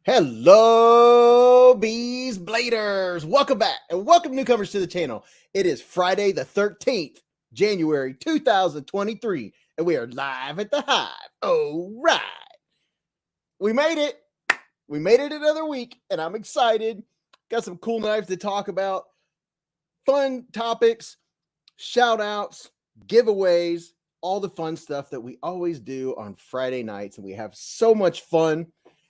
Hello, Beez Bladers. Welcome back and welcome newcomers to the channel. It is Friday the 13th, January 2023, and we are live at the Hive. All right. We made it. We made it another week, and I'm excited. Got some cool knives to talk about, fun topics, shout outs, giveaways, all the fun stuff that we always do on Friday nights, and we have so much fun.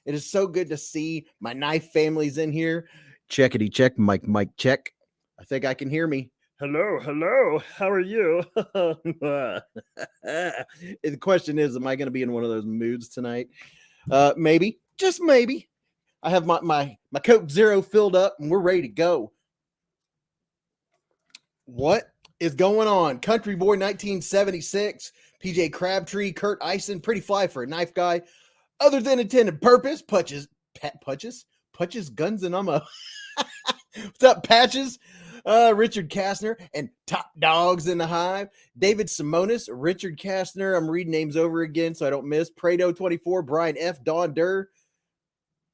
It is so good to see my knife families in here. Checkity check, mic check. I think I can hear me. Hello. How are you? The question is, am I going to be in one of those moods tonight? Maybe, just maybe. I have my Coke Zero filled up, and we're ready to go. What is going on? Country Boy 1976, PJ Crabtree, Kurt Eisen, pretty fly for a knife guy. Other than intended purpose, Putches, Guns and Umma. What's up, Patches? Richard Kastner and Top Dogs in the Hive. David Simonis, Richard Kastner. I'm reading names over again so I don't miss. Prado 24, Brian F, Don Durr,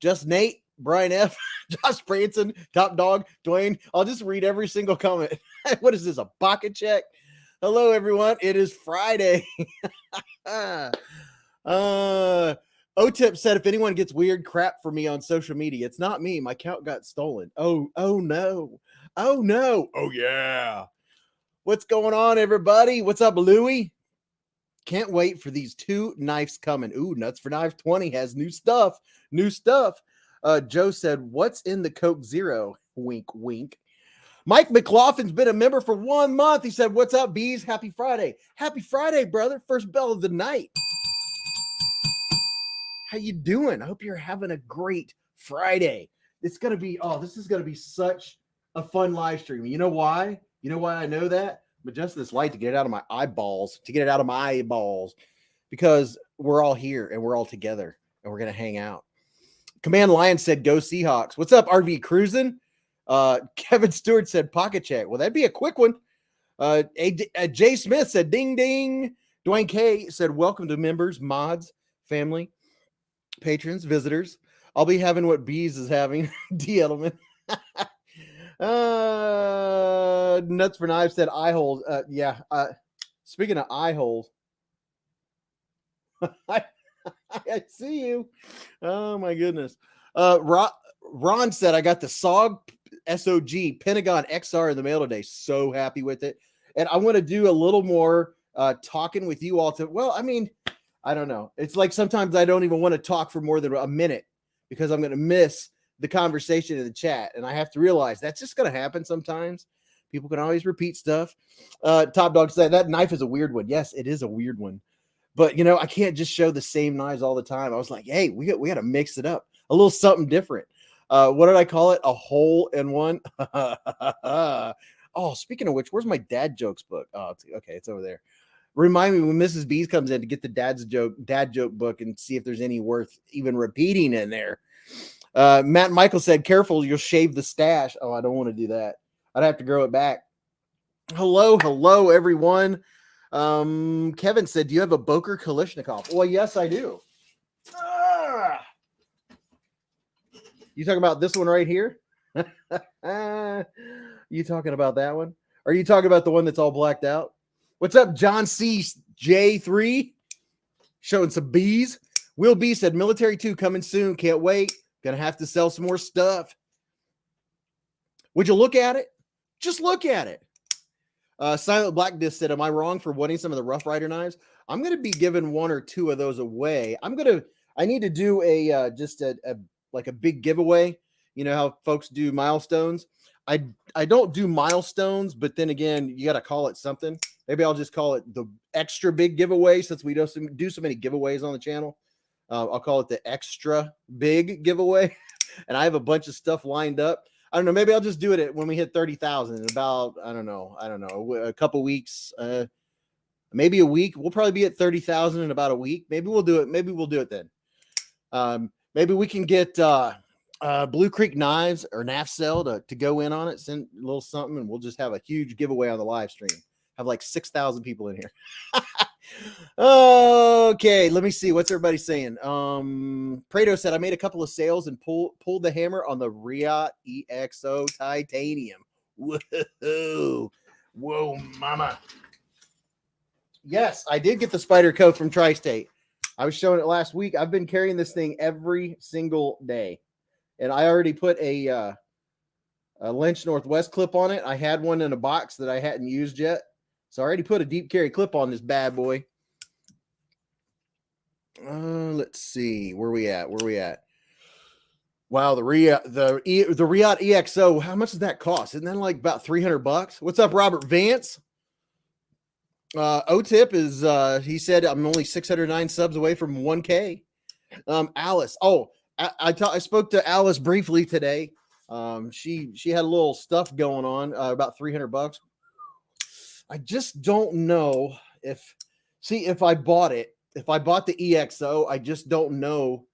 Just Nate, Brian F, Josh Branson, Top Dog, Dwayne. I'll just read every single comment. What is this, a pocket check? Hello, everyone. It is Friday. OTIP said, if anyone gets weird crap for me on social media, it's not me. My account got stolen. Oh no. Oh yeah. What's going on, everybody? What's up, Louie? Can't wait for these two knives coming. Ooh, Nuts for Knife 20 has new stuff. Joe said, what's in the Coke Zero? Wink, wink. Mike McLaughlin's been a member for 1 month. He said, what's up, Bees? Happy Friday. Happy Friday, brother. First bell of the night. How you doing? I hope you're having a great Friday. This is going to be such a fun live stream. You know why? I know that? I'm adjusting this light to get it out of my eyeballs, because we're all here and we're all together and we're going to hang out. Command Lion said, go Seahawks. What's up, RV Cruising? Kevin Stewart said, pocket check. Well, that'd be a quick one. Jay Smith said, ding, ding. Dwayne K said, welcome to members, mods, family, patrons, visitors. I'll be having what Bees is having. D. Edelman. Nuts for Knives said eye holes. Speaking of eye holes, I see you. Oh my goodness. Ron said, I got the SOG Pentagon XR in the mail today. So happy with it. And I want to do a little more talking with you all. I don't know. It's like sometimes I don't even want to talk for more than a minute because I'm going to miss the conversation in the chat. And I have to realize that's just going to happen sometimes. People can always repeat stuff. Top Dog said, that knife is a weird one. Yes, it is a weird one. But, I can't just show the same knives all the time. I was like, hey, we got to mix it up. A little something different. What did I call it? A hole in one? Oh, speaking of which, where's my dad jokes book? Oh, okay, it's over there. Remind me when Mrs. Bees comes in to get the dad joke book and see if there's any worth even repeating in there. Matt Michael said, careful, you'll shave the stash. Oh, I don't want to do that. I'd have to grow it back. Hello, everyone. Kevin said, do you have a Boker Kalashnikov? Well, yes, I do. You talking about this one right here? You talking about that one? Are you talking about the one that's all blacked out? What's up, John C. J3? Showing some bees. Will B said, Military 2 coming soon. Can't wait. Gonna have to sell some more stuff. Would you look at it? Just look at it. Silent Black Disc said, am I wrong for wanting some of the Rough Rider knives? I'm going to be giving 1 or 2 of those away. I need to do a big giveaway. You know how folks do milestones. I don't do milestones, but then again, you got to call it something. Maybe I'll just call it the extra big giveaway since we do so many giveaways on the channel. I'll call it the extra big giveaway. And I have a bunch of stuff lined up. I don't know. Maybe I'll just do it when we hit 30,000 in about, I don't know, a couple weeks, maybe a week. We'll probably be at 30,000 in about a week. Maybe we'll do it. Maybe we'll do it then. Maybe we can get Blue Creek Knives or NAFCell to go in on it, send a little something, and we'll just have a huge giveaway on the live stream. Have like 6,000 people in here. Okay, let me see. What's everybody saying? Prado said I made a couple of sales and pulled the hammer on the Riot EXO titanium. Whoa, whoa, mama. Yes, I did get the Spider coat from Tri-State. I was showing it last week. I've been carrying this thing every single day, and I already put a Lynch Northwest clip on it. I had one in a box that I hadn't used yet, so I already put a deep carry clip on this bad boy. Let's see where we at. Wow, the Riot EXO. How much does that cost? Isn't that like about $300? What's up, Robert Vance? O-Tip is he said I'm only 609 subs away from 1K. Alice. Oh, I spoke to Alice briefly today. She had a little stuff going on, about $300. I just don't know if I bought the EXO, I just don't know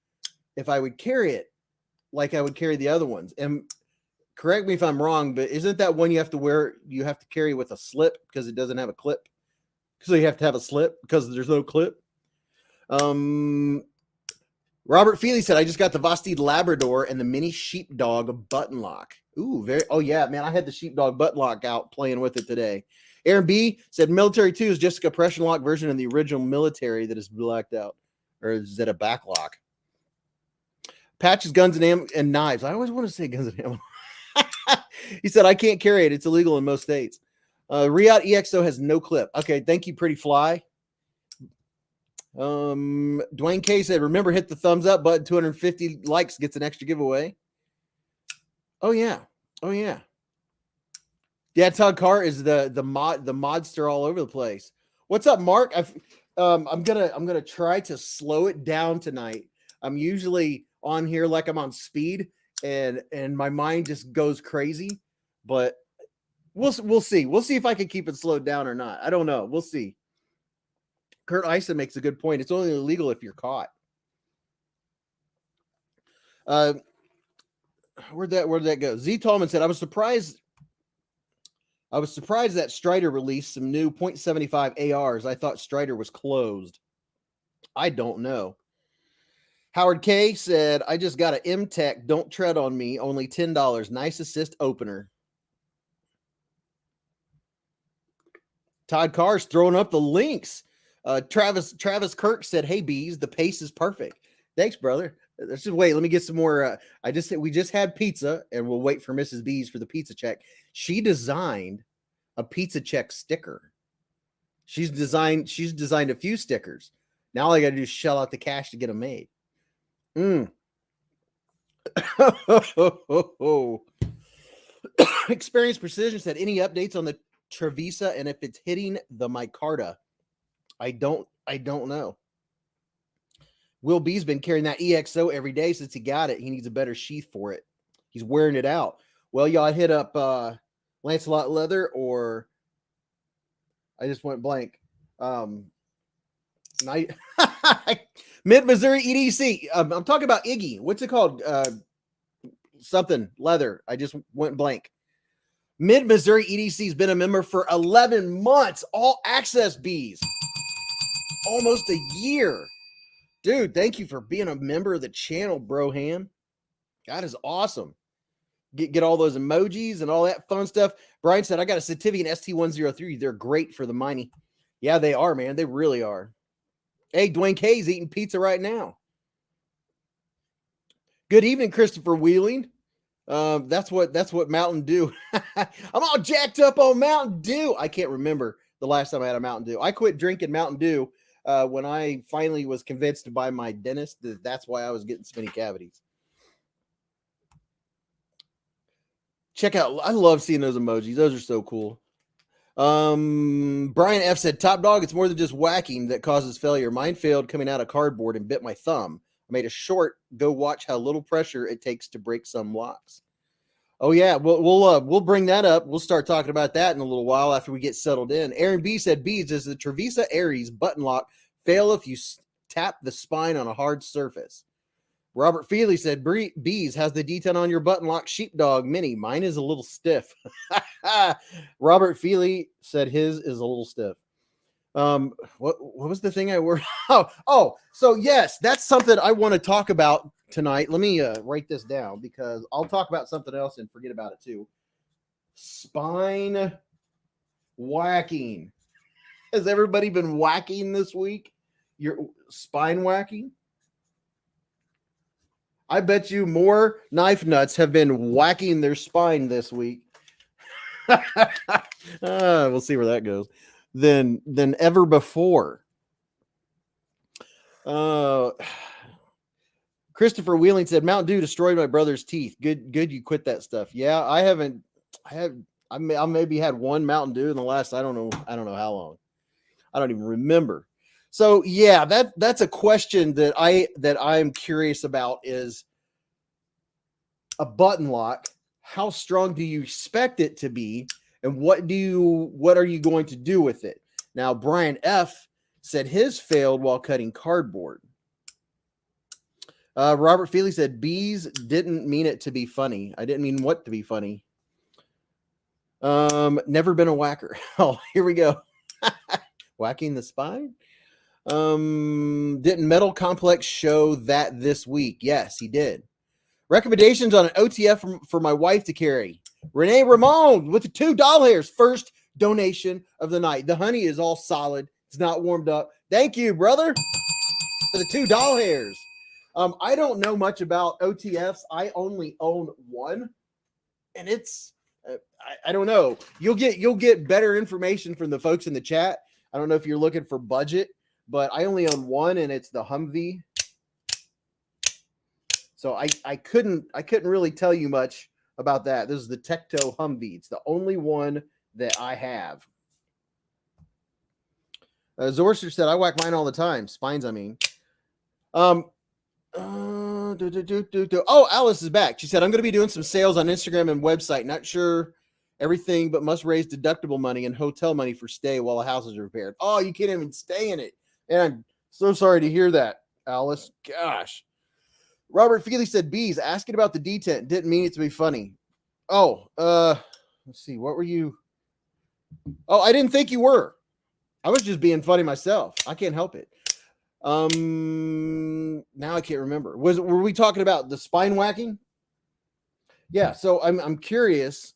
if I would carry it like I would carry the other ones. And correct me if I'm wrong, but isn't that one you have to carry with a slip because it doesn't have a clip? So you have to have a slip because there's no clip. Robert Feely said, I just got the Vosteed Labrador and the mini sheepdog button lock. Ooh, oh yeah, man. I had the sheepdog button lock out playing with it today. Aaron B said Military 2 is just a compression lock version of the original Military that is blacked out. Or is that a back lock? Patches, guns, and knives. I always want to say guns and ammo. He said, I can't carry it. It's illegal in most states. Riot EXO has no clip. Okay, thank you, Pretty Fly. Dwayne K said, remember, hit the thumbs up button. 250 likes gets an extra giveaway. Oh yeah. Yeah, Todd Carr is the modster all over the place. What's up, Mark? I'm gonna try to slow it down tonight. I'm usually on here like I'm on speed, and my mind just goes crazy. But we'll see. We'll see if I can keep it slowed down or not. I don't know. We'll see. Kurt Eisen makes a good point. It's only illegal if you're caught. Where'd that go? Z Tallman said, I was surprised that Strider released some new .75 ARs. I thought Strider was closed. I don't know. Howard K said, I just got an M-Tech. Don't tread on me. Only $10. Nice assist opener. Todd Carr's throwing up the links. Travis Kirk said, hey, Beez, the pace is perfect. Thanks, brother. Let's just wait. Let me get some more. We just had pizza, and we'll wait for Mrs. Beez for the pizza check. She designed a pizza check sticker. She's designed a few stickers. Now all I got to do is shell out the cash to get them made. Experience Precision said, any updates on the Trevisa and if it's hitting the micarta? I don't know. Will B's been carrying that EXO every day since he got it. He needs a better sheath for it. He's wearing it out. Well, y'all hit up Lancelot Leather, or I just went blank. Mid-Missouri EDC. I'm talking about Iggy. What's it called? Something Leather. I just went blank. Mid-Missouri EDC has been a member for 11 months. All access Bees. Almost a year. Dude, thank you for being a member of the channel, Broham. That is awesome. Get all those emojis and all that fun stuff. Brian said, I got a Sativian ST103. They're great for the mining. Yeah, they are, man. They really are. Hey, Dwayne K's eating pizza right now. Good evening, Christopher Wheeling. That's what Mountain Dew. I'm all jacked up on Mountain Dew. I can't remember the last time I had a Mountain Dew. I quit drinking Mountain Dew when I finally was convinced by my dentist that that's why I was getting so many cavities. Check out. I love seeing those emojis. Those are so cool. Brian F said, Top Dog, it's more than just whacking that causes failure. Mine failed coming out of cardboard and bit my thumb. I made a short. Go watch how little pressure it takes to break some locks. Oh yeah, we'll bring that up. We'll start talking about that in a little while after we get settled in. Aaron B said, Beez, does the Trevisa Aries button lock fail if you tap the spine on a hard surface? Robert Feely said, Beez, how's the D10 on your button lock sheepdog mini? Mine is a little stiff. Robert Feely said his is a little stiff. What was the thing I were? So yes, that's something I want to talk about tonight. Let me write this down because I'll talk about something else and forget about it too. Spine whacking. Has everybody been whacking this week? Your spine whacking? I bet you more knife nuts have been whacking their spine this week. We'll see where that goes. Than ever before. Christopher Wheeling said Mountain Dew destroyed my brother's teeth. Good you quit that stuff. Yeah, I maybe had one Mountain Dew in the last I don't know how long. I don't even remember. So yeah, that's a question that I'm curious about is a button lock. How strong do you expect it to be? And what are you going to do with it? Now, Brian F. said his failed while cutting cardboard. Robert Feely said Beez didn't mean it to be funny. I didn't mean what to be funny. Never been a whacker. Oh, here we go. Whacking the spine. Didn't Metal Complex show that this week? Yes, he did. Recommendations on an OTF for my wife to carry. Renee Ramon with the 2 doll hairs. First donation of the night. The honey is all solid. It's not warmed up. Thank you, brother, for the 2 doll hairs. I don't know much about OTFs. I only own one, and it's I don't know. You'll get better information from the folks in the chat. I don't know if you're looking for budget, but I only own one, and it's the Humvee. So I couldn't really tell you much about that. This is the Tecto Humvee. It's the only one that I have. Zorster said, I whack mine all the time. Spines, I mean. Oh, Alice is back. She said, I'm going to be doing some sales on Instagram and website. Not sure everything, but must raise deductible money and hotel money for stay while the house is repaired. Oh, you can't even stay in it. And I'm so sorry to hear that, Alice. Gosh. Robert Feely said, Beez, asking about the detent. Didn't mean it to be funny. Oh, let's see. What were you? Oh, I didn't think you were. I was just being funny myself. I can't help it. Now I can't remember. Were we talking about the spine whacking? Yeah, so I'm curious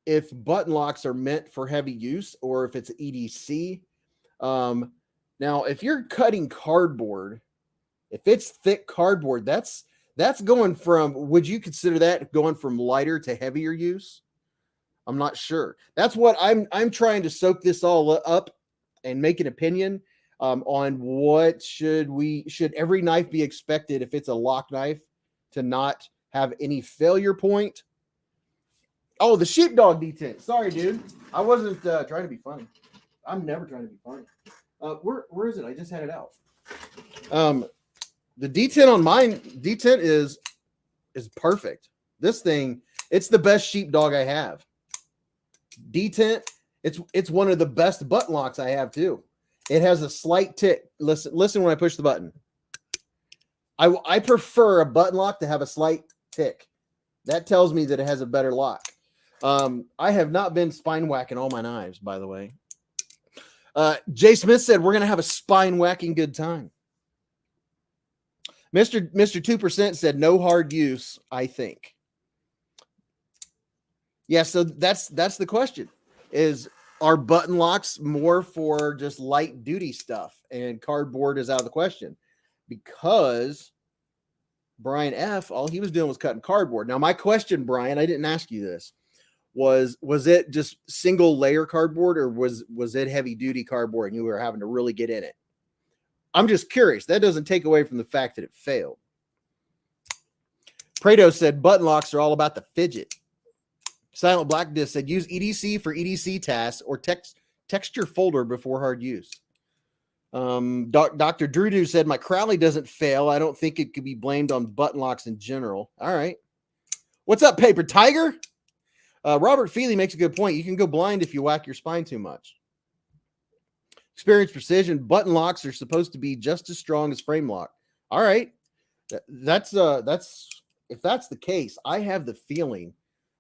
if button locks are meant for heavy use or if it's EDC. Now, if you're cutting cardboard, if it's thick cardboard, that's going from, would you consider that going from lighter to heavier use? I'm not sure. That's what I'm trying to soak this all up and make an opinion on what should every knife be expected if it's a lock knife to not have any failure point. Oh, the sheepdog detent. Sorry, dude. I wasn't trying to be funny. I'm never trying to be funny. Where is it? I just had it out. The detent on mine, detent is perfect. This thing, it's the best sheepdog I have. Detent, it's one of the best button locks I have too. It has a slight tick. Listen when I push the button. I prefer a button lock to have a slight tick. That tells me that it has a better lock. I have not been spine whacking all my knives, by the way. Jay Smith said we're gonna have a spine whacking good time. Mr. 2% said no hard use, I think. Yeah, so that's the question. Are button locks more for just light duty stuff and cardboard is out of the question? Because Brian F., all he was doing was cutting cardboard. Now, my question, Brian, I didn't ask you this, was it just single layer cardboard or was it heavy duty cardboard and you were having to really get in it? I'm just curious. That doesn't take away from the fact that it failed. Prado said button locks are all about the fidget. Silent Black Disc said use EDC for EDC tasks or texture folder before hard use. Dr. Drudu said my Crowley doesn't fail. I don't think it could be blamed on button locks in general. All right. What's up, Paper Tiger? Robert Feely makes a good point. You can go blind if you whack your spine too much. Experience Precision, button locks are supposed to be just as strong as frame lock. All right. That's if that's the case, I have the feeling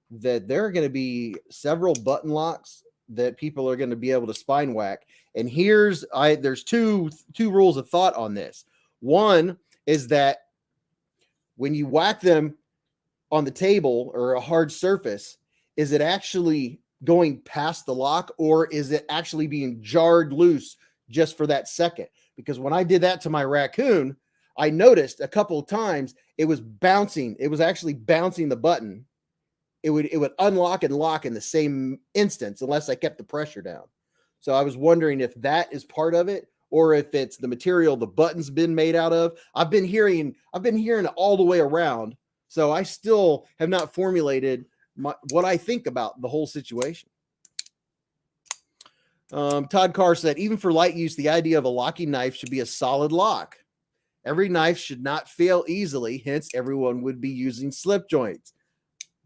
that there are going to be several button locks that people are going to be able to spine whack. And there's two rules of thought on this. One is that when you whack them on the table or a hard surface, is it actually going past the lock, or is it actually being jarred loose just for that second? Because when I did that to my raccoon, I noticed a couple of times it was bouncing. It was actually bouncing the button. It would unlock and lock in the same instance unless I kept the pressure down. So I was wondering if that is part of it, or if it's the material the button's been made out of. I've been hearing it all the way around. So I still have not formulated what I think about the whole situation. Todd Carr said, even for light use, the idea of a locking knife should be a solid lock. Every knife should not fail easily. Hence, everyone would be using slip joints.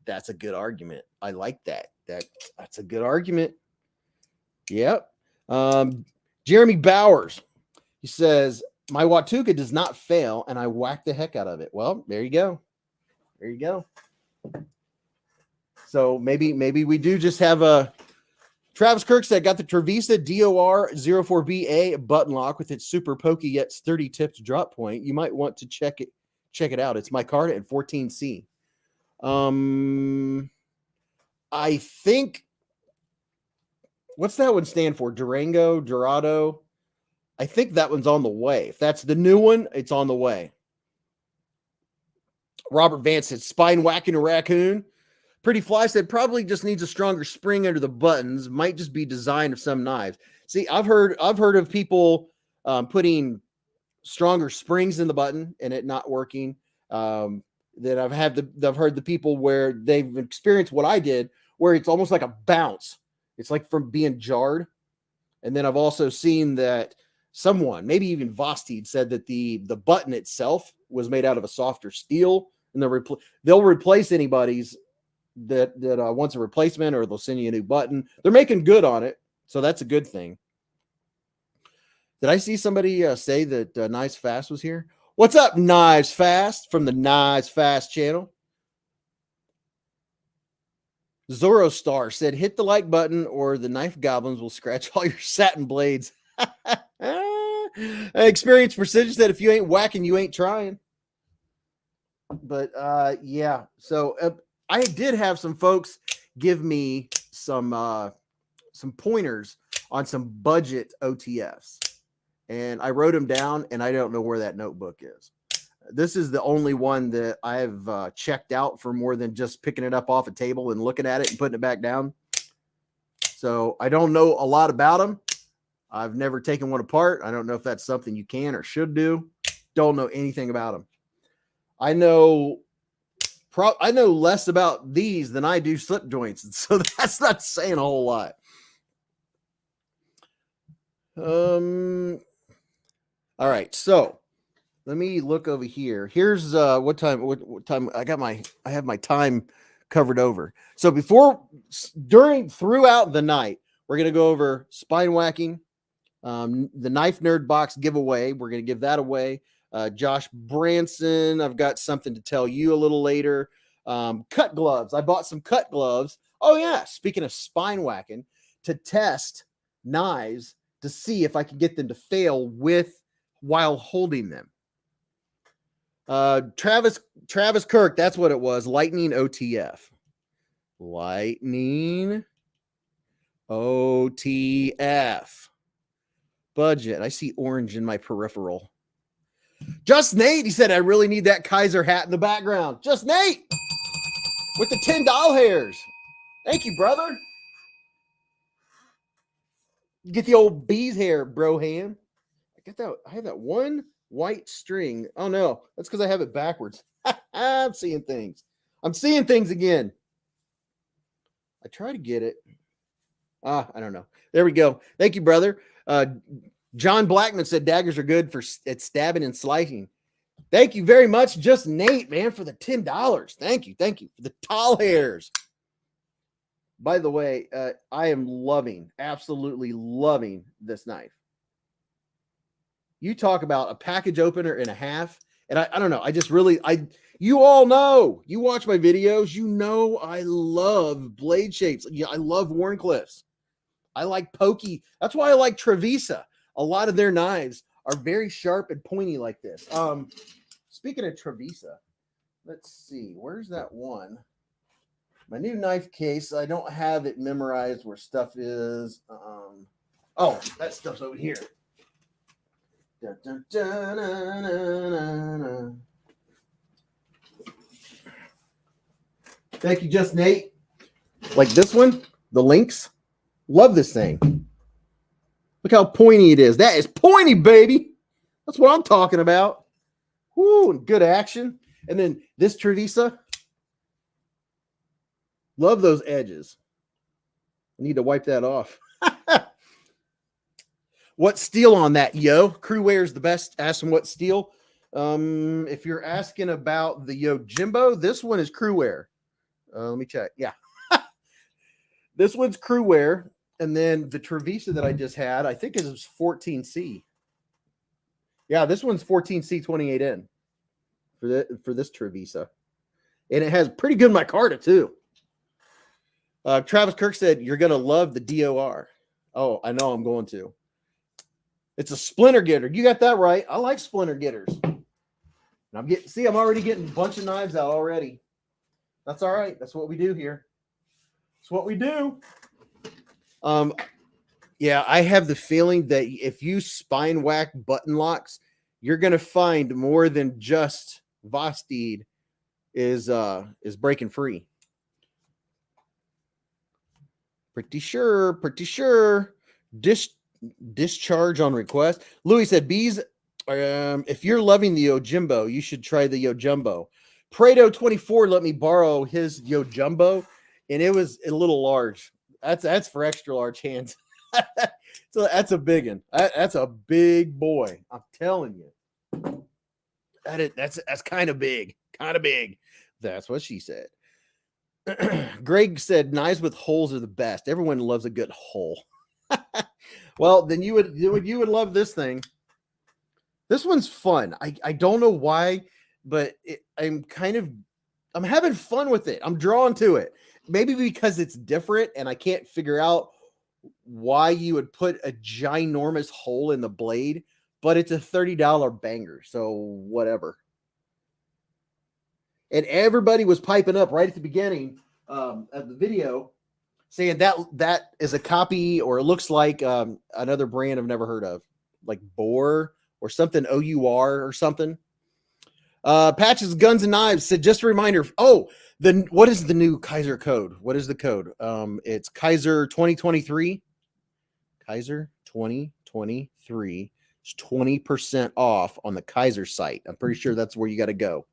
That's a good argument. I like that. That's a good argument. Yep. Jeremy Bowers, he says, my Watuka does not fail, and I whack the heck out of it. Well, there you go. There you go. So maybe we do just have a Travis Kirk said, got the Trevisa DOR 04BA button lock with its super pokey yet sturdy tipped drop point. You might want to check it out. It's micarta and 14C. I think, what's that one stand for? Durango, Dorado. I think that one's on the way. If that's the new one, it's on the way. Robert Vance said, spine whacking a raccoon. Pretty Fly said, probably just needs a stronger spring under the buttons. Might just be design of some knives. See, I've heard of people putting stronger springs in the button and it not working. That I've heard the people where they've experienced what I did, where it's almost like a bounce. It's like from being jarred. And then I've also seen that someone, maybe even Vosteed, said that the button itself was made out of a softer steel, and they'll replace anybody's that wants a replacement, or they'll send you a new button. They're making good on it, so that's a good thing. Did I see somebody say that Knives Fast was here? What's up, Knives Fast, from the Knives Fast channel? Zoro Star said, hit the like button or the knife goblins will scratch all your satin blades. Experience Precision said, if you ain't whacking, you ain't trying. But yeah, so I did have some folks give me some pointers on some budget OTFs, and I wrote them down, and I don't know where that notebook is. This is the only one that I've checked out for more than just picking it up off a table and looking at it and putting it back down. So I don't know a lot about them. I've never taken one apart. I don't know if that's something you can or should do. Don't know anything about them. I know less about these than I do slip joints, and so that's not saying a whole lot. All right, so let me look over here. Here's what time I have my time covered over. So throughout the night, we're gonna go over spine whacking, the Knife Nerd box giveaway. We're gonna give that away. Josh Branson, I've got something to tell you a little later. Cut gloves. I bought some cut gloves. Oh yeah, speaking of spine whacking, to test knives to see if I can get them to fail while holding them. Travis Kirk, that's what it was. Lightning OTF. Lightning OTF. Budget. I see orange in my peripheral. Just Nate, he said, I really need that Kaiser hat in the background. Just Nate with the $10 hairs. Thank you, brother. Get the old bees hair, bro ham. I have that one white string. Oh no, that's because I have it backwards. I'm seeing things. I'm seeing things again. I try to get it. I don't know. There we go. Thank you, brother. John Blackman said daggers are good at stabbing and slicing. Thank you very much, Just Nate, man, for the $10. Thank you for the tall hairs. By the way, I am absolutely loving this knife. You talk about a package opener and a half, and I don't know. You all know, you watch my videos, you know I love blade shapes. Yeah, I love Warncliffes. I like pokey. That's why I like Trevisa. A lot of their knives are very sharp and pointy like this. Speaking of Trevisa, let's see. Where's that one? My new knife case. I don't have it memorized where stuff is. Oh, that stuff's over here. Dun, dun, dun, dun, dun, dun. Thank you, Just Nate. Like this one, the Lynx. Love this thing. Look how pointy it is. That is pointy, baby. That's what I'm talking about. Woo, good action. And then this Trevisa. Love those edges. I need to wipe that off. What steel on that, yo? Crewwear is the best. Ask them what steel. If you're asking about the Yojimbo, this one is Crewwear. Let me check. Yeah. This one's Crewwear. And then the Trevisa that I just had, I think is 14C. Yeah, this one's 14C 28N for this Trevisa. And it has pretty good micarta too. Travis Kirk said, you're going to love the DOR. Oh, I know I'm going to. It's a splinter getter. You got that right. I like splinter getters. And I'm already getting a bunch of knives out already. That's all right. That's what we do here. That's what we do. Yeah, I have the feeling that if you spine whack button locks, you're going to find more than just Vosteed is breaking free. Pretty sure. Discharge on request. Louis said, Beez, if you're loving the Yojimbo, you should try the Yojumbo. Prado 24 let me borrow his Yojumbo, and it was a little large. That's for extra large hands. So that's a big one. That's a big boy. I'm telling you. That's kind of big. That's what she said. Greg said knives with holes are the best. Everyone loves a good hole. Well, then you would love this thing. This one's fun. I don't know why, but I'm having fun with it. I'm drawn to it. Maybe because it's different and I can't figure out why you would put a ginormous hole in the blade, but it's a $30 banger. So whatever. And everybody was piping up right at the beginning of the video saying that is a copy, or it looks like another brand I've never heard of, like Boar or something, OUR or something. Patches, Guns, and Knives said, just a reminder. Oh, what is the new Kaiser code? What is the code? It's Kaiser 2023. Kaiser 2023. It's 20% off on the Kaiser site. I'm pretty sure that's where you got to go.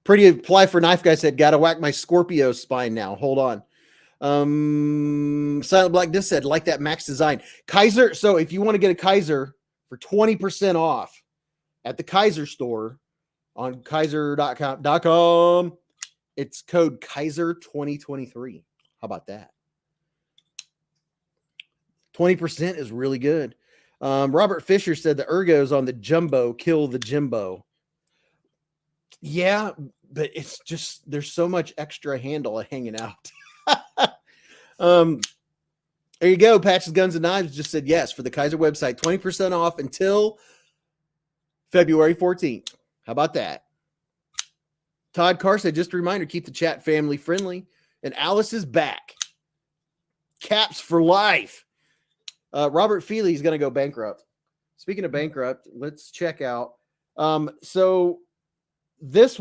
Pretty apply for knife guy said, gotta whack my Scorpio spine now. Hold on. Silent Black Disc said, like that Max design. Kaiser. So if you want to get a Kaiser for 20% off at the Kaiser store on Kaiser.com, it's code Kaiser 2023. How about that? 20% is really good. Robert Fisher said the ergos on the Jumbo kill the Jimbo. Yeah, but it's just there's so much extra handle hanging out. There you go. Patches, Guns, and Knives just said yes for the Kaiser website. 20% off until February 14th. How about that? Todd Carr said, just a reminder, keep the chat family friendly. And Alice is back. Caps for life. Robert Feely is going to go bankrupt. Speaking of bankrupt, let's check out. So this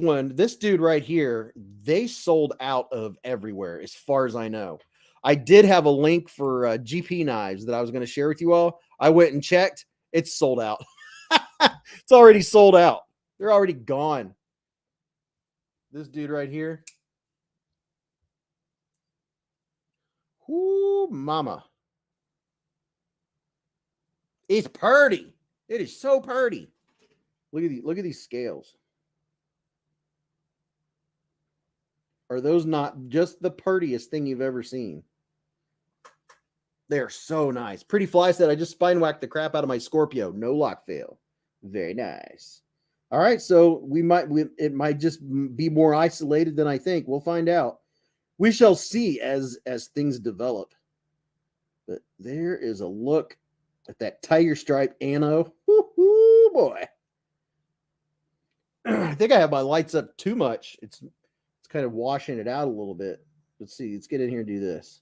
dude right here, they sold out of everywhere as far as I know. I did have a link for GP knives that I was going to share with you all. I went and checked. It's sold out. It's already sold out. They're already gone. This dude right here. Ooh, mama. It's purty. It is so purty. Look at these scales. Are those not just the purtiest thing you've ever seen? They're so nice. Pretty Fly said, I just spine whacked the crap out of my Scorpio. No lock fail. Very nice. All right, so it might just be more isolated than I think. We'll find out. We shall see as things develop. But there is a look at that tiger stripe anno. Woo-hoo, boy. I think I have my lights up too much. It's kind of washing it out a little bit. Let's see. Let's get in here and do this.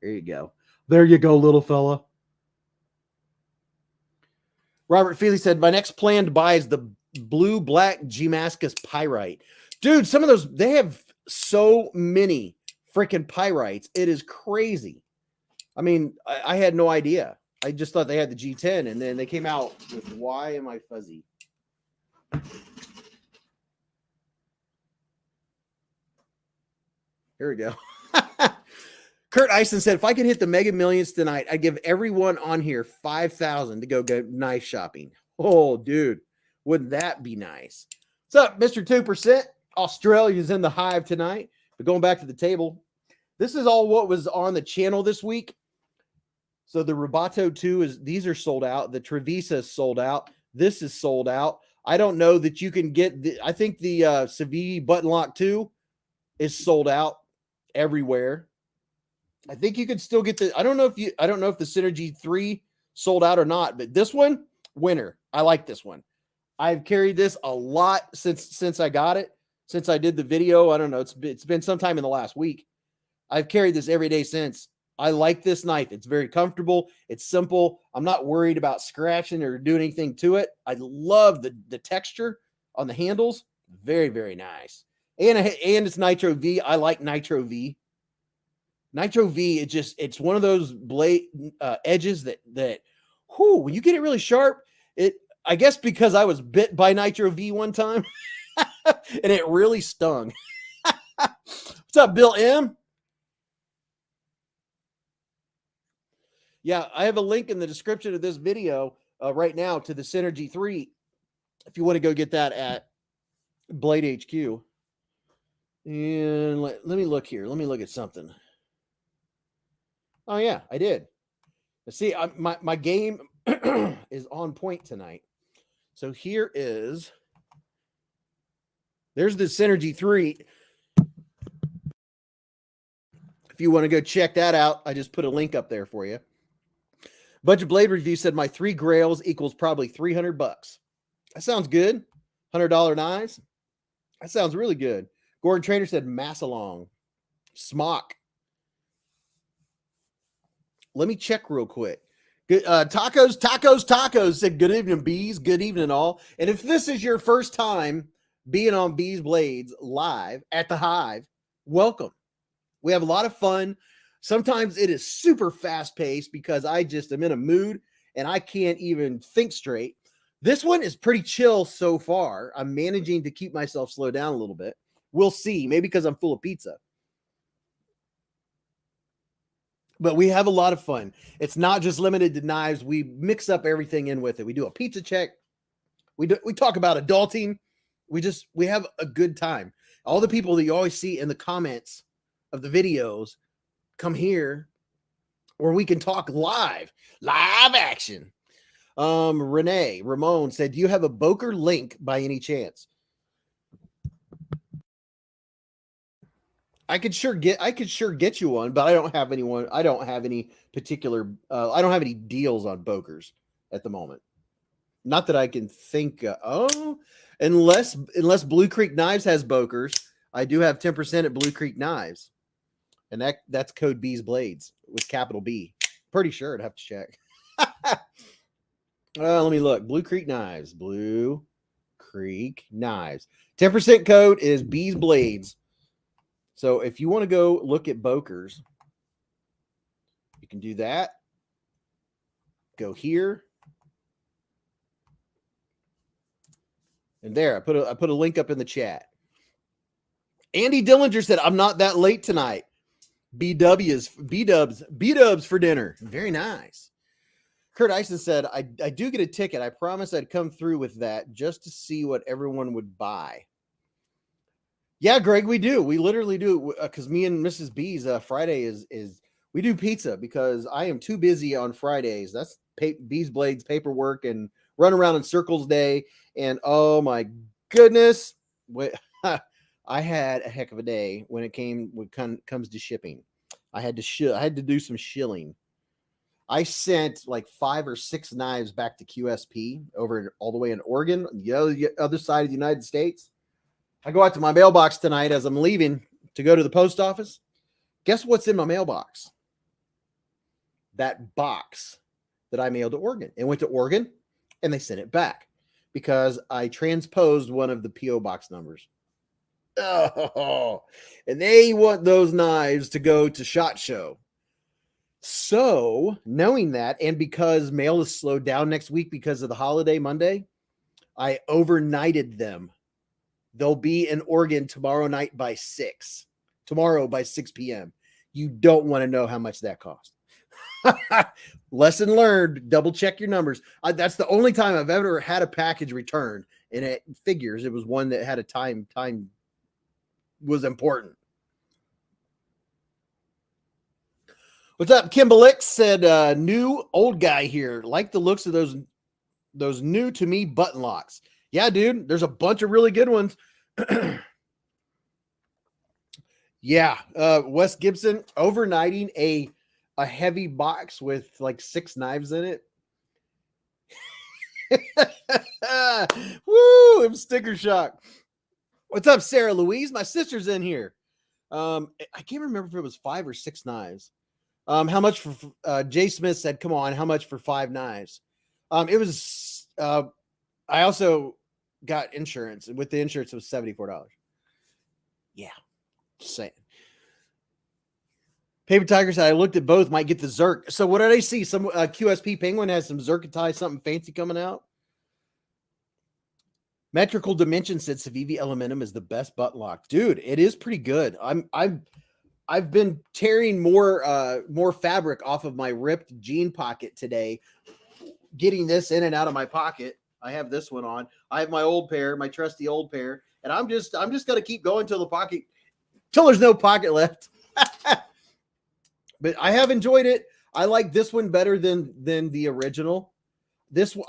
There you go. There you go, little fella. Robert Feely said, my next plan to buy is the blue-black Damascus pyrite. Dude, some of those, they have so many freaking pyrites. It is crazy. I mean, I had no idea. I just thought they had the G10, and then they came out with, why am I fuzzy? Here we go. Kurt Eisen said, if I could hit the Mega Millions tonight, I'd give everyone on here $5,000 to go knife shopping. Oh, dude, wouldn't that be nice? What's up, Mr. 2%? Australia's in the Hive tonight. But going back to the table, this is all what was on the channel this week. So the Roboto 2 these are sold out. The Trevisa is sold out. This is sold out. I don't know that you can get I think the Civi Button Lock 2 is sold out everywhere. I think you could still get I don't know if the Synergy 3 sold out or not, but this one, winner. I like this one. I've carried this a lot since I got it. Since I did the video, I don't know, it's been sometime in the last week. I've carried this every day since. I like this knife. It's very comfortable. It's simple. I'm not worried about scratching or doing anything to it. I love the texture on the handles. Very, very nice. And it's Nitro V. I like Nitro V. Nitro V, it's one of those blade edges that when you get it really sharp, I guess because I was bit by Nitro V one time and it really stung. What's up, Bill M? Yeah, I have a link in the description of this video right now to the Synergy 3 if you want to go get that at Blade HQ. And let me look here. Let me look at something. Oh, yeah, I did. See, my game is on point tonight. So there's the Synergy 3. If you want to go check that out, I just put a link up there for you. Budget Blade Review said my 3 grails equals probably $300. That sounds good. $100 knives. That sounds really good. Gordon Trainer said Massalong. Smock. Let me check real quick. Good, tacos said good evening, Beez. Good evening, all. And if this is your first time being on Beez Blades live at the Hive, welcome. We have a lot of fun. Sometimes it is super fast paced because I just am in a mood and I can't even think straight. This one is pretty chill so far. I'm managing to keep myself slow down a little bit. We'll see. Maybe because I'm full of pizza. But we have a lot of fun. It's not just limited to knives. We mix up everything in with it. We do a pizza check. We talk about adulting. We have a good time. All the people that you always see in the comments of the videos come here where we can talk live action. Ramon said, do you have a Boker link by any chance? I could sure get you one, but I don't have anyone. I don't have any particular. I don't have any deals on Bokers at the moment. Not that I can think. Unless Blue Creek Knives has Bokers, I do have 10% at Blue Creek Knives, and that's code Beez Blades with capital B. Pretty sure I'd have to check. Let me look. Blue Creek Knives. Blue Creek Knives. 10% code is Beez Blades. So if you want to go look at Bokers, you can do that. Go here. And there, I put a link up in the chat. Andy Dillinger said, I'm not that late tonight. B-dubs for dinner. Very nice. Kurt Eisen said, I do get a ticket. I promise I'd come through with that just to see what everyone would buy. Yeah, Greg, we do. We literally do, because me and Mrs. B's Friday is we do pizza because I am too busy on Fridays. That's Beez Blades paperwork and run around in circles day. And oh my goodness, I had a heck of a day when it comes to shipping. I had to do some shilling. I sent like 5 or 6 knives back to QSP over all the way in Oregon, the other side of the United States. I go out to my mailbox tonight as I'm leaving to go to the post office. Guess what's in my mailbox? That box that I mailed to Oregon. It went to Oregon and they sent it back because I transposed one of the P.O. box numbers. Oh, and they want those knives to go to SHOT Show. So, knowing that, and because mail is slowed down next week because of the holiday Monday, I overnighted them. They'll be in Oregon tomorrow night by 6. Tomorrow by 6 p.m. You don't want to know how much that cost. Lesson learned. Double check your numbers. That's the only time I've ever had a package returned, and it figures it was one that had a time was important. What's up? Kimbalix said, new old guy here. Like the looks of those new to me button locks. Yeah, dude, there's a bunch of really good ones. Yeah, Wes Gibson overnighting a heavy box with like 6 knives in it. Woo! I'm sticker shock. What's up, Sarah Louise? My sister's in here. I can't remember if it was 5 or 6 knives. How much for Jay Smith said, come on, how much for 5 knives? It was I also got insurance. With the insurance, it was $74. Yeah, just saying. Paper Tiger said, I looked at both, might get the Zerk. So what did I see? Some QSP Penguin has some Zerkatai, something fancy coming out. Metrical Dimension said Civivi Elementum is the best butt lock. Dude, it is pretty good. I've been tearing more fabric off of my ripped jean pocket today, getting this in and out of my pocket. I have this one on. I have my old pair, my trusty old pair, and I'm just gonna keep going till there's no pocket left. But I have enjoyed it. I like this one better than the original.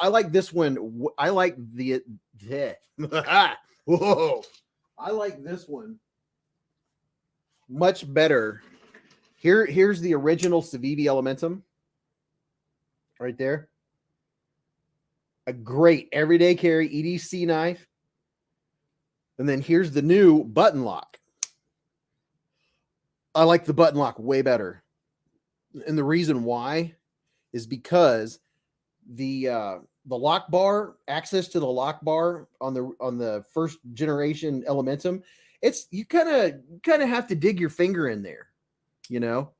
I like this one. I like the whoa. I like this one much better. Here's the original Civivi Elementum right there. A great everyday carry EDC knife. And then here's the new button lock. I like the button lock way better. And the reason why is because the lock bar, access to the lock bar on the first generation Elementum, you kind of have to dig your finger in there, you know.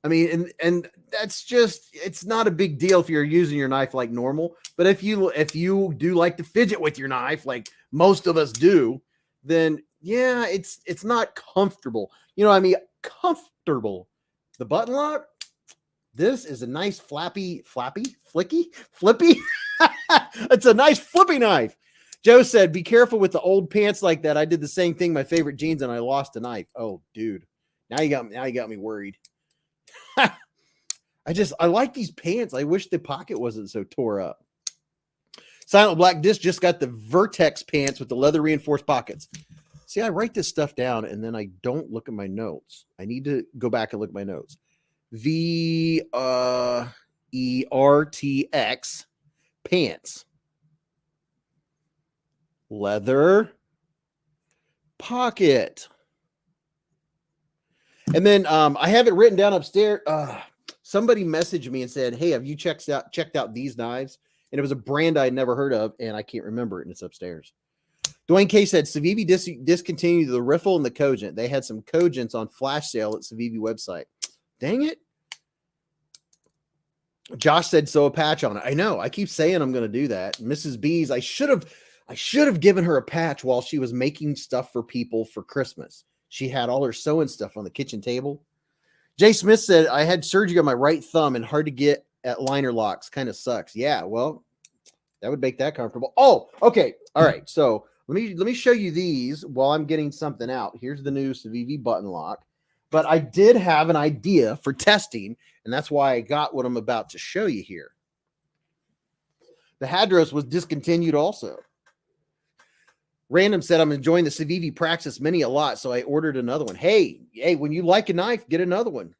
I mean, and that's just, it's not a big deal if you're using your knife like normal, but if you do like to fidget with your knife like most of us do, then yeah, it's not comfortable. You know what I mean? Comfortable. The button lock, this is a nice flippy. It's a nice flippy knife. Joe said, be careful with the old pants like that. I did the same thing, my favorite jeans, and I lost a knife. Oh, dude. Now you got me worried. I like these pants. I wish the pocket wasn't so tore up. Silent Black Disc just got the Vertex pants with the leather reinforced pockets. See, I write this stuff down and then I don't look at my notes. I need to go back and look at my notes. VERTX pants. Leather pocket. And then I have it written down upstairs. Somebody messaged me and said, hey, have you checked out these knives? And it was a brand I'd never heard of, and I can't remember it, and it's upstairs. Dwayne K said, Civivi discontinued the Riffle and the Cogent. They had some Cogents on flash sale at Civivi website. Dang it. Josh said, so a patch on it. I know. I keep saying I'm going to do that. Mrs. Beez, I should have given her a patch while she was making stuff for people for Christmas. She had all her sewing stuff on the kitchen table. Jay Smith said, I had surgery on my right thumb and hard to get at liner locks. Kind of sucks. Yeah, well, that would make that comfortable. Oh, okay. All right. So let me show you these while I'm getting something out. Here's the new Civivi button lock. But I did have an idea for testing, and that's why I got what I'm about to show you here. The Hadros was discontinued also. Random said, I'm enjoying the Civivi Praxis Mini a lot, so I ordered another one. Hey, when you like a knife, get another one.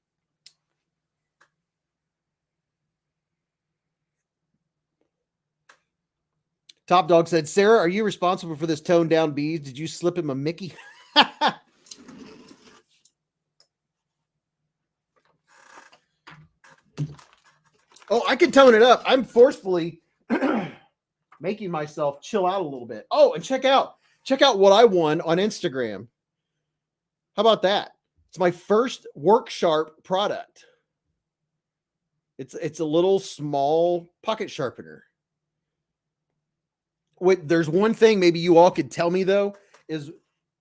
Top Dog said, Sarah, are you responsible for this toned down Beez? Did you slip him a Mickey? Oh, I can tone it up. I'm forcefully making myself chill out a little bit. Oh, and check out what I won on Instagram. How about that? It's my first Work Sharp product. It's a little small pocket sharpener. There's one thing maybe you all could tell me though is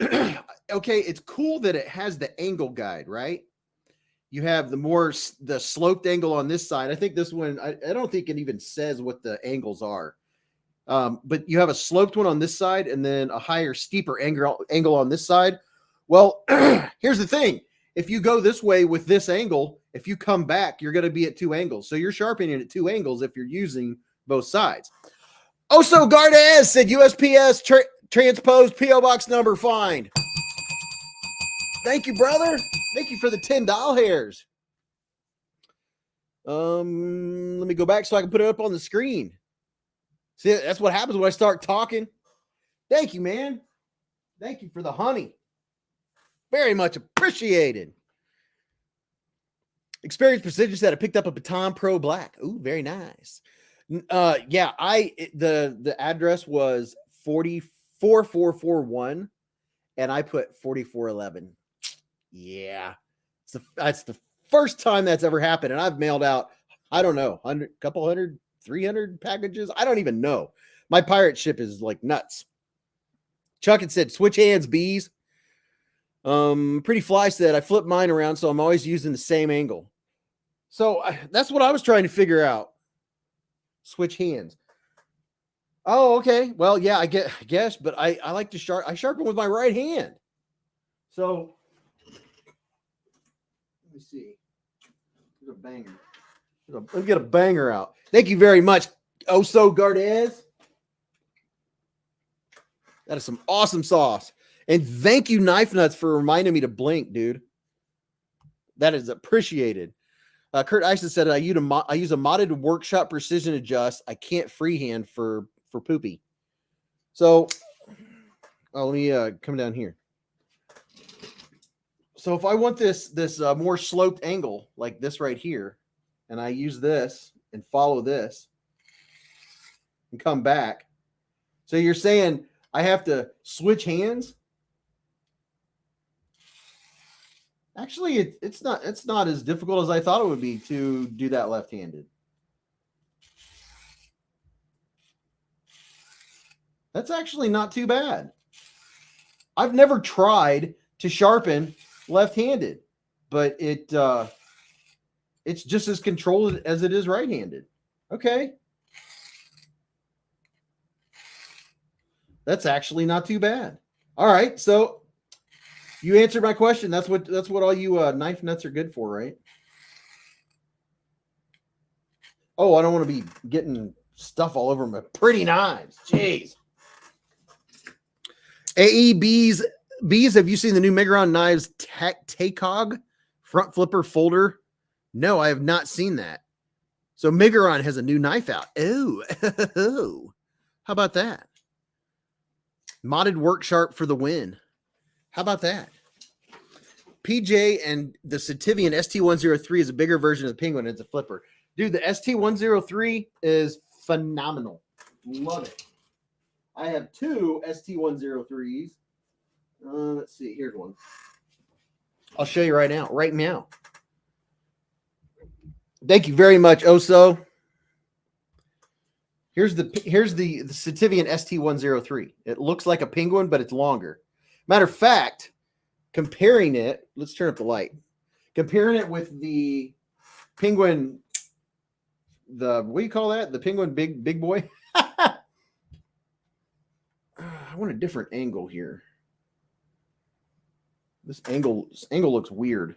okay, it's cool that it has the angle guide, right? You have the sloped angle on this side. I think this one, I don't think it even says what the angles are. But you have a sloped one on this side and then a higher, steeper angle on this side. Well, here's the thing. If you go this way with this angle, if you come back, you're going to be at two angles. So you're sharpening at two angles if you're using both sides. Oso Gardez said USPS transposed PO box number find. Thank you, brother. Thank you for the $10 hairs. Let me go back so I can put it up on the screen. See, that's what happens when I start talking. Thank you, man. Thank you for the honey. Very much appreciated. Experience Precision said I picked up a Baton Pro Black. Ooh, very nice. Yeah, the address was 44441 and I put 4411. Yeah. That's the first time that's ever happened. And I've mailed out, I don't know, 300 packages. I don't even know. My pirate ship is like nuts. Chuck had said, switch hands, Beez. Pretty Fly said, I flip mine around, so I'm always using the same angle. So that's what I was trying to figure out. Switch hands. Oh, okay. Well, yeah, I guess, but I like to sharpen with my right hand. So let me see. There's a banger. Let me get a banger out. Thank you very much, Oso Gardez. That is some awesome sauce. And thank you, Knife Nuts, for reminding me to blink, dude. That is appreciated. Kurt Eisen said, I use a modded Workshop Precision Adjust. I can't freehand for poopy. So, let me come down here. So if I want this more sloped angle, like this right here, and I use this and follow this and come back. So you're saying I have to switch hands? Actually, it's not as difficult as I thought it would be to do that left-handed. That's actually not too bad. I've never tried to sharpen left-handed, but it's just as controlled as it is right-handed. Okay. That's actually not too bad. All right, so you answered my question. That's what all you knife nuts are good for, right? Oh, I don't want to be getting stuff all over my pretty knives. Jeez. AE Beez, have you seen the new Migron Knives Tacog front flipper folder? No, I have not seen that. So Migron has a new knife out. Oh, how about that? Modded Work Sharp for the win. How about that? PJ and the Sativian ST103 is a bigger version of the Penguin. It's a flipper. Dude, the ST103 is phenomenal. Love it. I have two ST103s. Let's see. Here's one. I'll show you right now. Right now. Thank you very much, Oso. Here's the Sativian ST103. It looks like a Penguin, but it's longer. Matter of fact, comparing it, let's turn up the light. Comparing it with the Penguin, what do you call that? The Penguin big boy? I want a different angle here. This angle looks weird.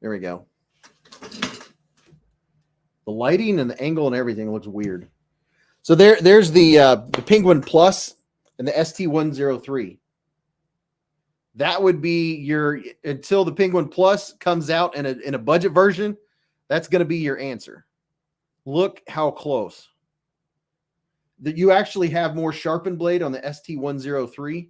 There we go. The lighting and the angle and everything looks weird. So there's the Penguin Plus and the ST103. That would be your, until the Penguin Plus comes out in a budget version, that's going to be your answer. Look how close. That you actually have more sharpened blade on the ST103.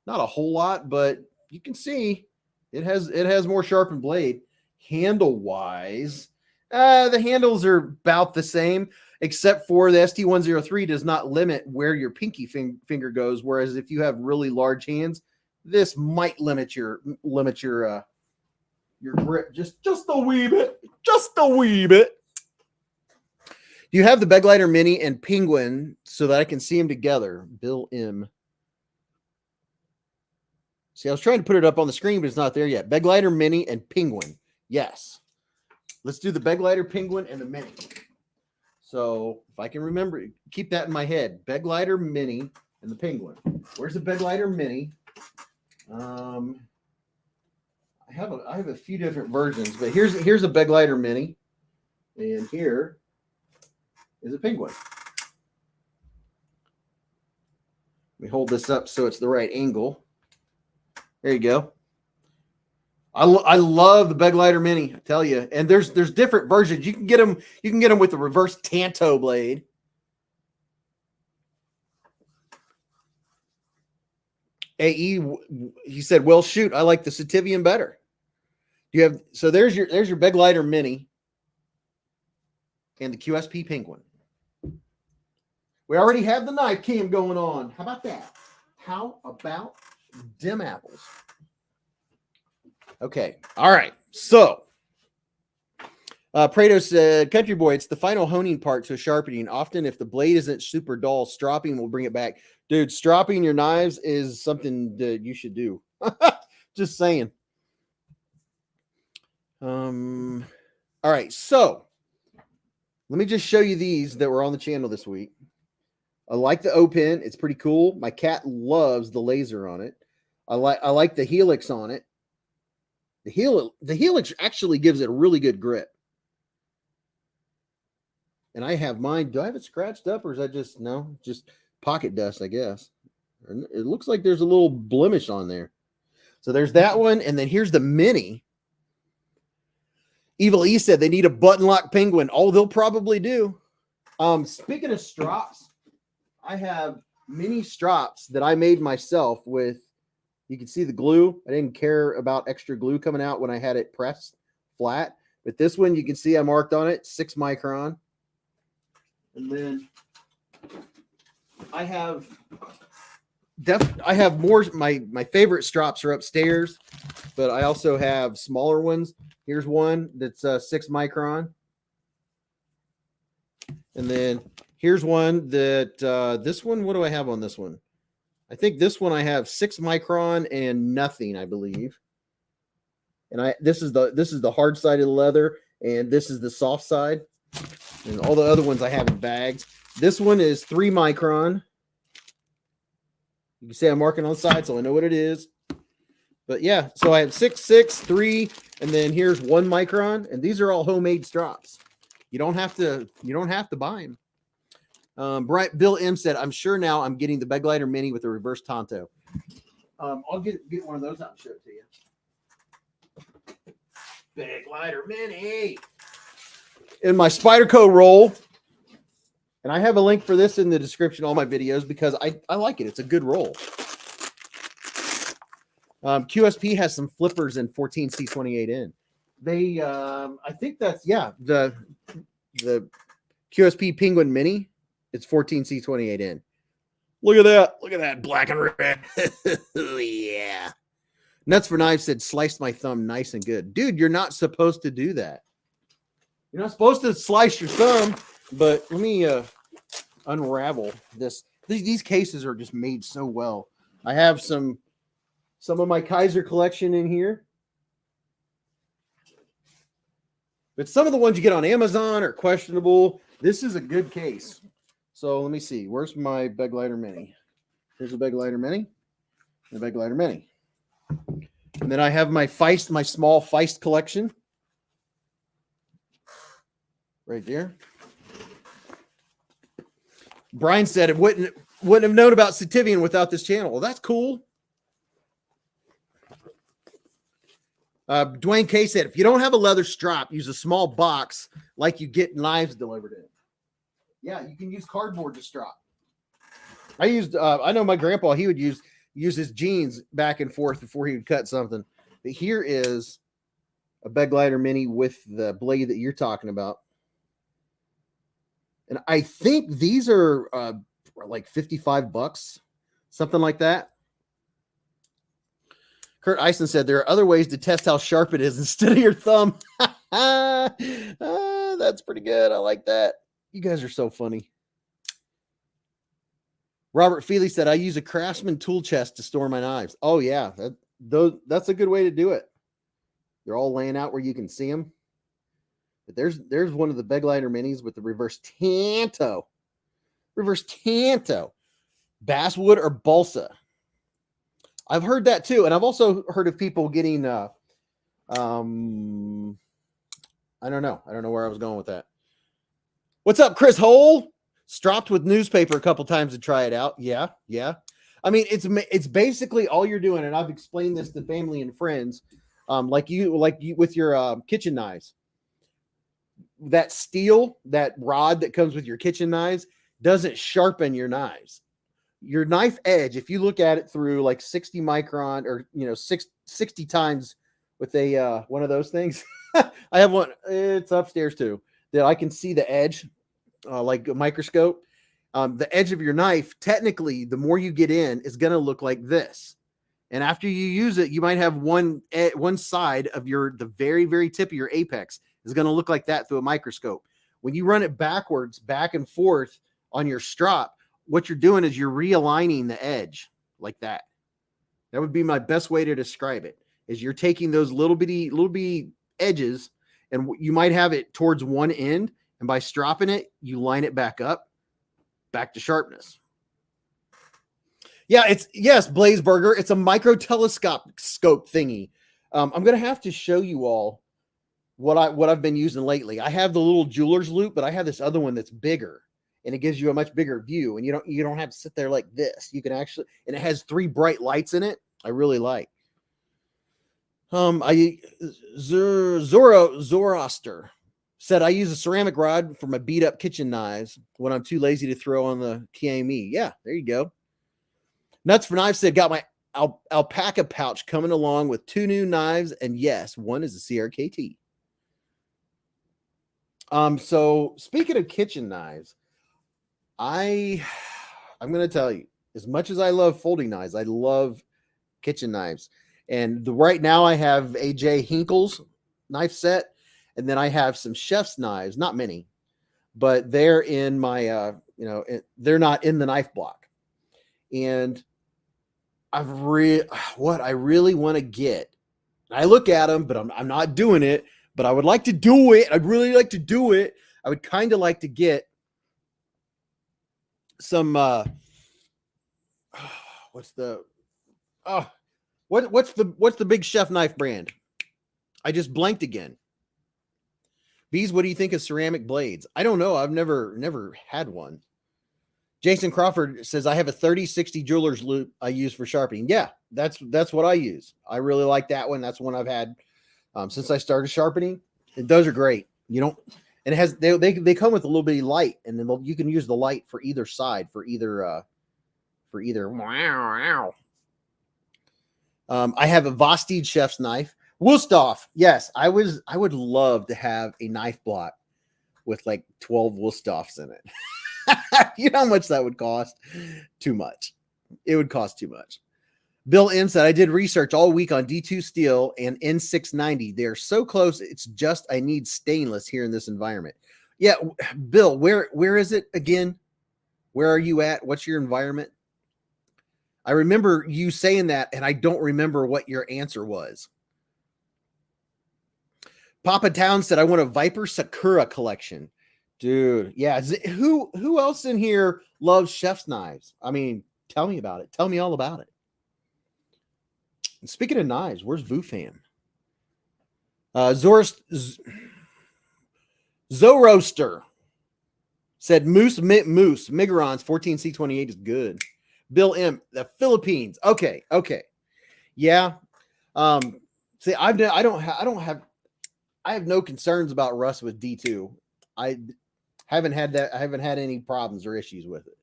Not a whole lot, but you can see it has more sharpened blade. Handle wise, the handles are about the same, except for the ST103 does not limit where your pinky finger goes. Whereas if you have really large hands, this might limit your grip just a wee bit, Do you have the Beg Lighter Mini and Penguin so that I can see them together? Bill M. See, I was trying to put it up on the screen, but it's not there yet. Beg Lighter Mini and Penguin. Yes. Let's do the Beg Lighter Penguin and the Mini. So if I can remember, keep that in my head. Beg Lighter Mini and the Penguin. Where's the Beg Lighter Mini? I have a few different versions, but here's a Beg Lighter Mini, and here is a Penguin. Let me hold this up so it's the right angle. There you go. I love the Beg Lighter Mini, I tell you. And there's different versions. You can get them with the reverse Tanto blade. AE, he said, well, shoot, I like the Sativian better. You have, so there's your Beg Lighter Mini and the QSP Penguin. We already have the knife cam going on. How about that? How about dim apples? Okay. All right. So Prado said, Country Boy, it's the final honing part to sharpening. Often if the blade isn't super dull, stropping will bring it back. Dude, stropping your knives is something that you should do. Just saying. All right. So let me just show you these that were on the channel this week. I like the O-Pen. It's pretty cool. My cat loves the laser on it. I like the helix on it. The helix actually gives it a really good grip. And I have mine. Do I have it scratched up, or is that just pocket dust, I guess? It looks like there's a little blemish on there. So there's that one. And then here's the Mini. Evil E said they need a button lock Penguin. Oh, they'll probably do. Speaking of strops, I have mini strops that I made myself with, you can see the glue. I didn't care about extra glue coming out when I had it pressed flat. But this one, you can see I marked on it 6 micron. And then I have more. My favorite strops are upstairs, but I also have smaller ones. Here's one that's 6 micron. And then here's one that this one, what do I have on this one? I think this one I have 6 micron and nothing, I believe. And this is the hard side of the leather, and this is the soft side. And all the other ones I have in bags. This one is 3 micron. You can see I'm marking on the side, so I know what it is. But yeah, so I have 6, 6, 3, and then here's 1 micron, and these are all homemade strops. You don't have to buy them. Bill M said, I'm sure now I'm getting the Beg Lighter Mini with a reverse Tanto. I'll get one of those out and show it to you. Beg Lighter Mini. In my Spyderco roll. And I have a link for this in the description of all my videos because I like it. It's a good roll. QSP has some flippers in 14C28N. They, I think that's, yeah, the QSP Penguin Mini. It's 14C28N. Look at that. Look at that black and red. Yeah. Nuts for Knives said, sliced my thumb nice and good. Dude, you're not supposed to do that. You're not supposed to slice your thumb, but let me unravel this. These cases are just made so well. I have some of my Kaiser collection in here. But some of the ones you get on Amazon are questionable. This is a good case. So let me see. Where's my Beg Lighter Mini? Here's a Beg Lighter Mini. And a Beg Lighter Mini. And then I have my Feist, my small Feist collection. Right there. Brian said it wouldn't. Wouldn't have known about Sativian without this channel. Well, that's cool. Dwayne K said, if you don't have a leather strap, use a small box like you get knives delivered in. Yeah, you can use cardboard to strap. I know my grandpa, he would use his jeans back and forth before he would cut something. But here is a bed glider mini with the blade that you're talking about. And I think these are like $55, something like that. Kurt Eisen said there are other ways to test how sharp it is instead of your thumb. That's pretty good. I like that. You guys are so funny. Robert Feely said, I use a Craftsman tool chest to store my knives. Oh, yeah. That's a good way to do it. They're all laying out where you can see them. But there's one of the bed glider minis with the reverse tanto. Reverse tanto. Basswood or balsa. I've heard that too. And I've also heard of people getting, I don't know. I don't know where I was going with that. What's up, Chris Hole? Stropped with newspaper a couple times to try it out. Yeah. I mean, it's basically all you're doing. And I've explained this to family and friends. Like you with your kitchen knives. That steel, that rod that comes with your kitchen knives doesn't sharpen your knives. Your knife edge, if you look at it through like 60 micron or 60 times with a one of those things. I have one, it's upstairs too, that I can see the edge like a microscope. The edge of your knife, technically, the more you get in, is going to look like this. And after you use it, you might have one side of the very, very tip of your apex is going to look like that through a microscope. When you run it backwards, back and forth on your strop, what you're doing is you're realigning the edge like that. That would be my best way to describe it, is you're taking those little bitty edges, and you might have it towards one end, and by stropping it, you line it back up, back to sharpness. Yeah, yes, Blazeburger. It's a micro telescope thingy. I'm going to have to show you all what I've been using lately. I have the little jeweler's loop, but I have this other one that's bigger, and it gives you a much bigger view, and you don't have to sit there like this. You can actually, and it has 3 bright lights in it. I really like. Zoroaster said, I use a ceramic rod for my beat up kitchen knives when I'm too lazy to throw on the KME. Yeah, there you go. Nuts for Knives said, got my alpaca pouch coming along with 2 new knives, and yes, one is a CRKT. So speaking of kitchen knives, I'm going to tell you, as much as I love folding knives, I love kitchen knives. And right now I have AJ Hinkle's knife set, and then I have some chef's knives, not many, but they're in my, they're not in the knife block. And what I really want to get, I look at them, but I'm not doing it, but I would like to do it. I'd really like to do it. I would kind of like to get some, what's the big chef knife brand? I just blanked again. Beez, what do you think of ceramic blades? I don't know. I've never had one. Jason Crawford says, I have a 3060 jeweler's loop I use for sharpening. Yeah, that's what I use. I really like that one. That's one I've had since I started sharpening. And those are great. And it has, they come with a little bitty light, and then you can use the light for either side, for either wow. I have a Vostede chef's knife. Wusthof. Yes, I would love to have a knife block with like 12 Wustofs in it. You know how much that would cost? Too much. It would cost too much. Bill M said, I did research all week on D2 steel and N690. They're so close. It's just, I need stainless here in this environment. Yeah. Bill, where is it again? Where are you at? What's your environment? I remember you saying that, and I don't remember what your answer was. Papa Town said, I want a Viper Sakura collection. Dude, yeah. Who else in here loves chef's knives? I mean, tell me about it. Tell me all about it. And speaking of knives, where's Vufan? Zoroaster Said Moose Migarons 14C28 is good. Bill M, the Philippines. Okay. Yeah. See, I have no concerns about Russ with D2. I haven't had that. I haven't had any problems or issues with it.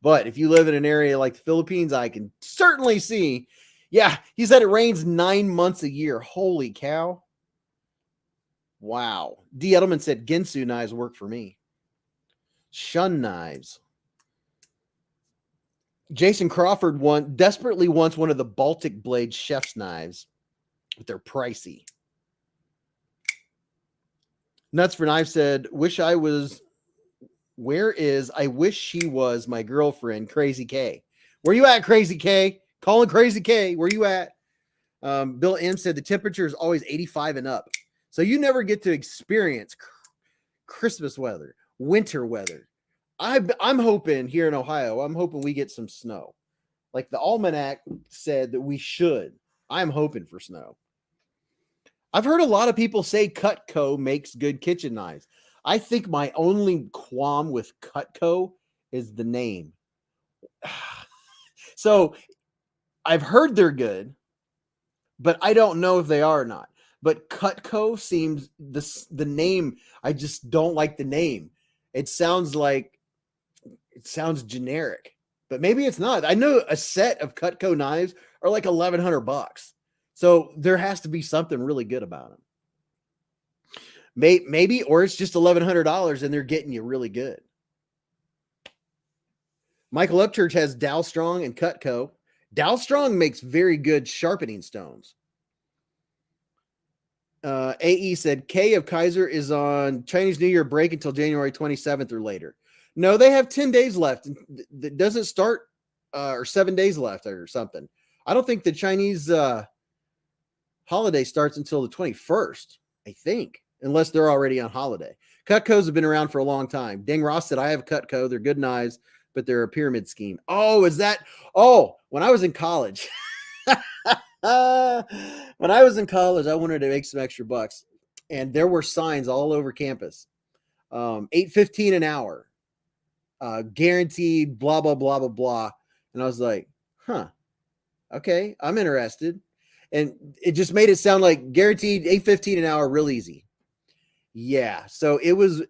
But if you live in an area like the Philippines, I can certainly see. Yeah, he said it rains 9 months a year. Holy cow. Wow. D. Edelman said Ginsu knives work for me. Shun knives. Jason Crawford desperately wants one of the Baltic Blade chef's knives, but they're pricey. Nuts for Knife said, I wish she was my girlfriend, Crazy K. Where you at, Crazy K? Calling Crazy K. Where you at? Bill M said the temperature is always 85 and up. So you never get to experience Christmas weather, winter weather. I'm hoping here in Ohio, I'm hoping we get some snow. Like the almanac said that we should. I'm hoping for snow. I've heard a lot of people say Cutco makes good kitchen knives. I think my only qualm with Cutco is the name. So I've heard they're good, but I don't know if they are or not. But Cutco seems the name. I just don't like the name. It sounds generic, but maybe it's not. I know a set of Cutco knives are like $1,100. So there has to be something really good about them. Maybe, or it's just $1,100 and they're getting you really good. Michael Upchurch has Dow Strong and Cutco. Dow Strong makes very good sharpening stones. AE said K of Kaiser is on Chinese New Year break until January 27th or later. No, they have 10 days left. It doesn't start or 7 days left or something. I don't think the Chinese holiday starts until the 21st, I think, unless they're already on holiday. Cutcos have been around for a long time. Dang Ross said, I have Cutco. They're good knives, but they're a pyramid scheme. Oh, is that? Oh, when I was in college. When I was in college, I wanted to make some extra bucks, and there were signs all over campus. $8.15 an hour, guaranteed, blah, blah, blah, blah, blah. And I was like, okay, I'm interested. And it just made it sound like guaranteed $8.15 an hour, real easy. Yeah. So it was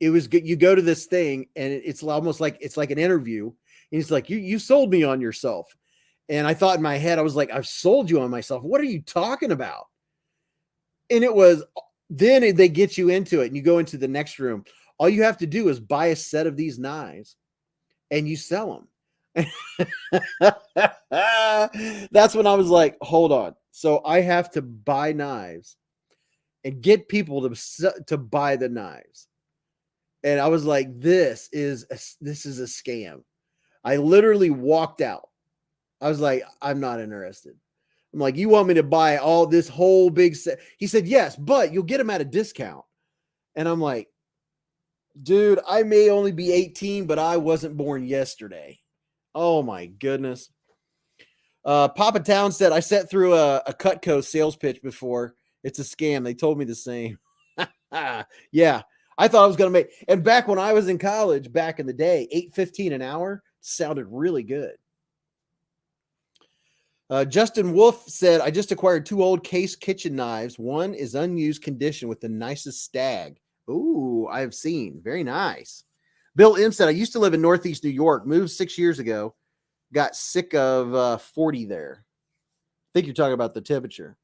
good. You go to this thing and it's almost like, it's like an interview. And it's like, you sold me on yourself. And I thought in my head, I was like, I've sold you on myself. What are you talking about? And it was, then they get you into it and you go into the next room. All you have to do is buy a set of these knives and you sell them. That's when I was like, hold on. So I have to buy knives and get people to buy the knives. And I was like, this is a scam. I literally walked out. I was like, I'm not interested. I'm like, you want me to buy all this whole big set? He said, yes, but you'll get them at a discount. And I'm like, dude, I may only be 18, but I wasn't born yesterday. Oh my goodness. Papa Town said, I sat through a Cutco sales pitch before. It's a scam. They told me the same. Yeah. I thought I was going to make, and back when I was in college, back in the day, $8.15 an hour sounded really good. Justin Wolf said, I just acquired 2 old Case kitchen knives. One is unused condition with the nicest stag. Ooh, I've seen. Very nice. Bill M said, I used to live in Northeast New York, moved 6 years ago, got sick of 40 there. I think you're talking about the temperature.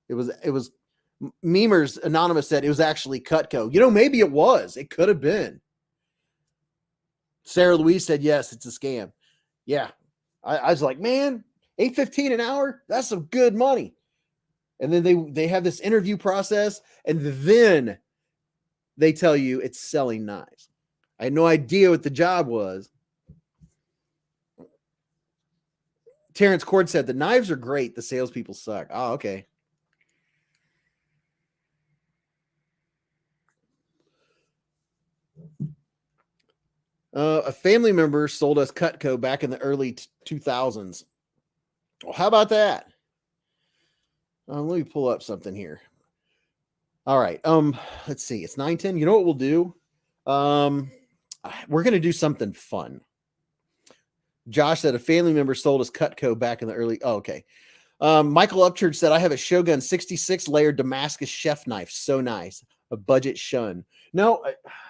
It was Memers Anonymous said it was actually Cutco. You know, maybe it was. It could have been. Sarah Louise said, yes, it's a scam. Yeah. I was like, man, $8.15 an hour, that's some good money. And then they have this interview process, and then they tell you it's selling knives. I had no idea what the job was. Terrence Cord said the knives are great, the salespeople suck. Oh, okay. A family member sold us Cutco back in the early 2000s. Well, how about that? Let me pull up something here. All right. Let's see. It's 9:10. You know what we'll do? we're going to do something fun. Josh said a family member sold us Cutco back in the early. Oh, okay. Michael Upchurch said, I have a Shogun 66 layered Damascus chef knife. So nice. A budget shun. No,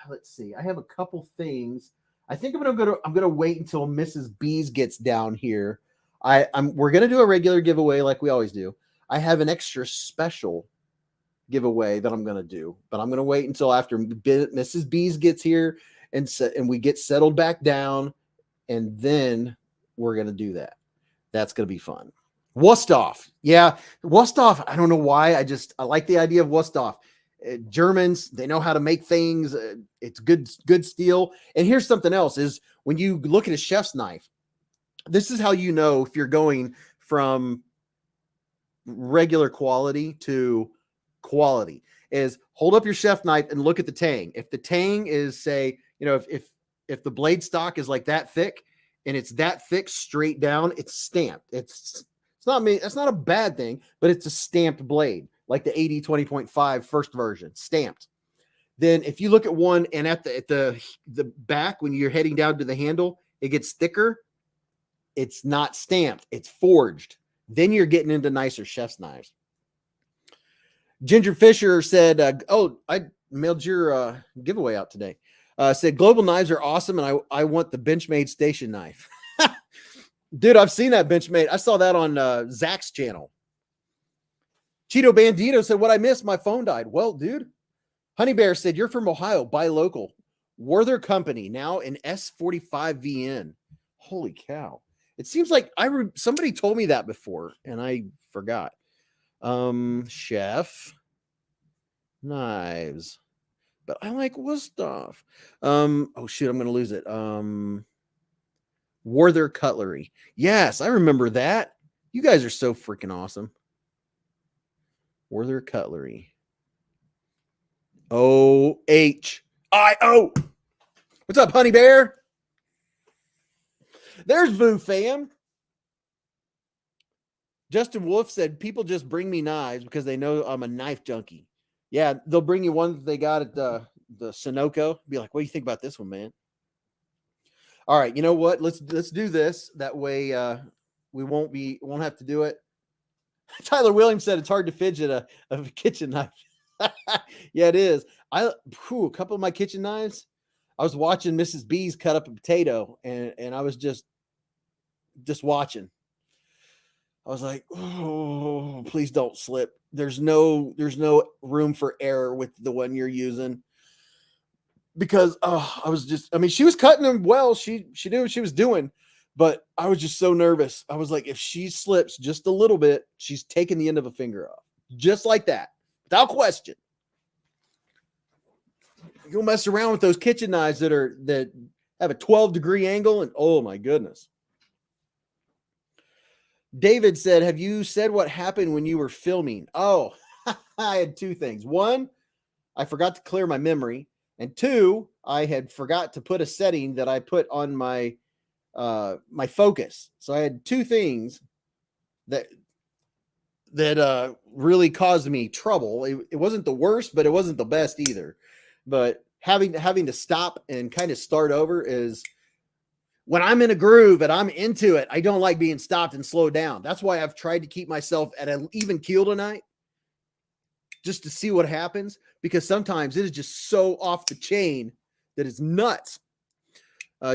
let's see. I have a couple things. I think I'm gonna wait until Mrs. Beez gets down here. We're gonna do a regular giveaway like we always do. I have an extra special giveaway that I'm gonna do, but I'm gonna wait until after Mrs. Beez gets here and we get settled back down, and then we're gonna do that. That's gonna be fun. Wusthof. Yeah, Wusthof. I don't know why. I like the idea of Wusthof. Germans, they know how to make things. It's good steel. And here's something else is when you look at a chef's knife, this is how you know if you're going from regular quality to quality is hold up your chef knife and look at the tang. If the tang is, say, if the blade stock is like that thick and it's that thick straight down, it's stamped. It's not a bad thing, but it's a stamped blade, like the 80 20.5 first version, stamped. Then if you look at one and at the back, when you're heading down to the handle, it gets thicker. It's not stamped, it's forged. Then you're getting into nicer chef's knives. Ginger Fisher said, I mailed your giveaway out today. Said global knives are awesome, and I want the Benchmade station knife. Dude, I've seen that Benchmade. I saw that on Zach's channel. Cheeto Bandito said, what I missed, my phone died. Well, dude. Honey Bear said, you're from Ohio, buy local. Werther Company, now in S45VN. Holy cow. It seems like somebody told me that before, and I forgot. Chef knives. But I like Wusthof. Oh, shoot, I'm going to lose it. Werther Cutlery. Yes, I remember that. You guys are so freaking awesome. Werther Cutlery. OHIO. What's up, Honey Bear? There's Voo Fam. Justin Wolf said, people just bring me knives because they know I'm a knife junkie. Yeah, they'll bring you one that they got at the Sunoco. Be like, what do you think about this one, man? All right, you know what? Let's do this. That way we won't have to do it. Tyler Williams said it's hard to fidget a kitchen knife. Yeah, it is. A couple of my kitchen knives. I was watching Mrs. Beez cut up a potato, and I was just watching. I was like, oh, please don't slip. There's no room for error with the one you're using. Because she was cutting them well. She knew what she was doing, but I was just so nervous. I was like, if she slips just a little bit, she's taking the end of a finger off. Just like that. Without question. You'll mess around with those kitchen knives that have a 12-degree angle, and oh my goodness. David said, have you said what happened when you were filming? Oh, I had two things. One, I forgot to clear my memory. And two, I had forgot to put a setting that I put on my my focus. So I had two things that really caused me trouble. It wasn't the worst, but it wasn't the best either. But having to stop and kind of start over is when I'm in a groove and I'm into it, I don't like being stopped and slowed down. That's why I've tried to keep myself at an even keel tonight, just to see what happens, because sometimes it is just so off the chain that it's nuts.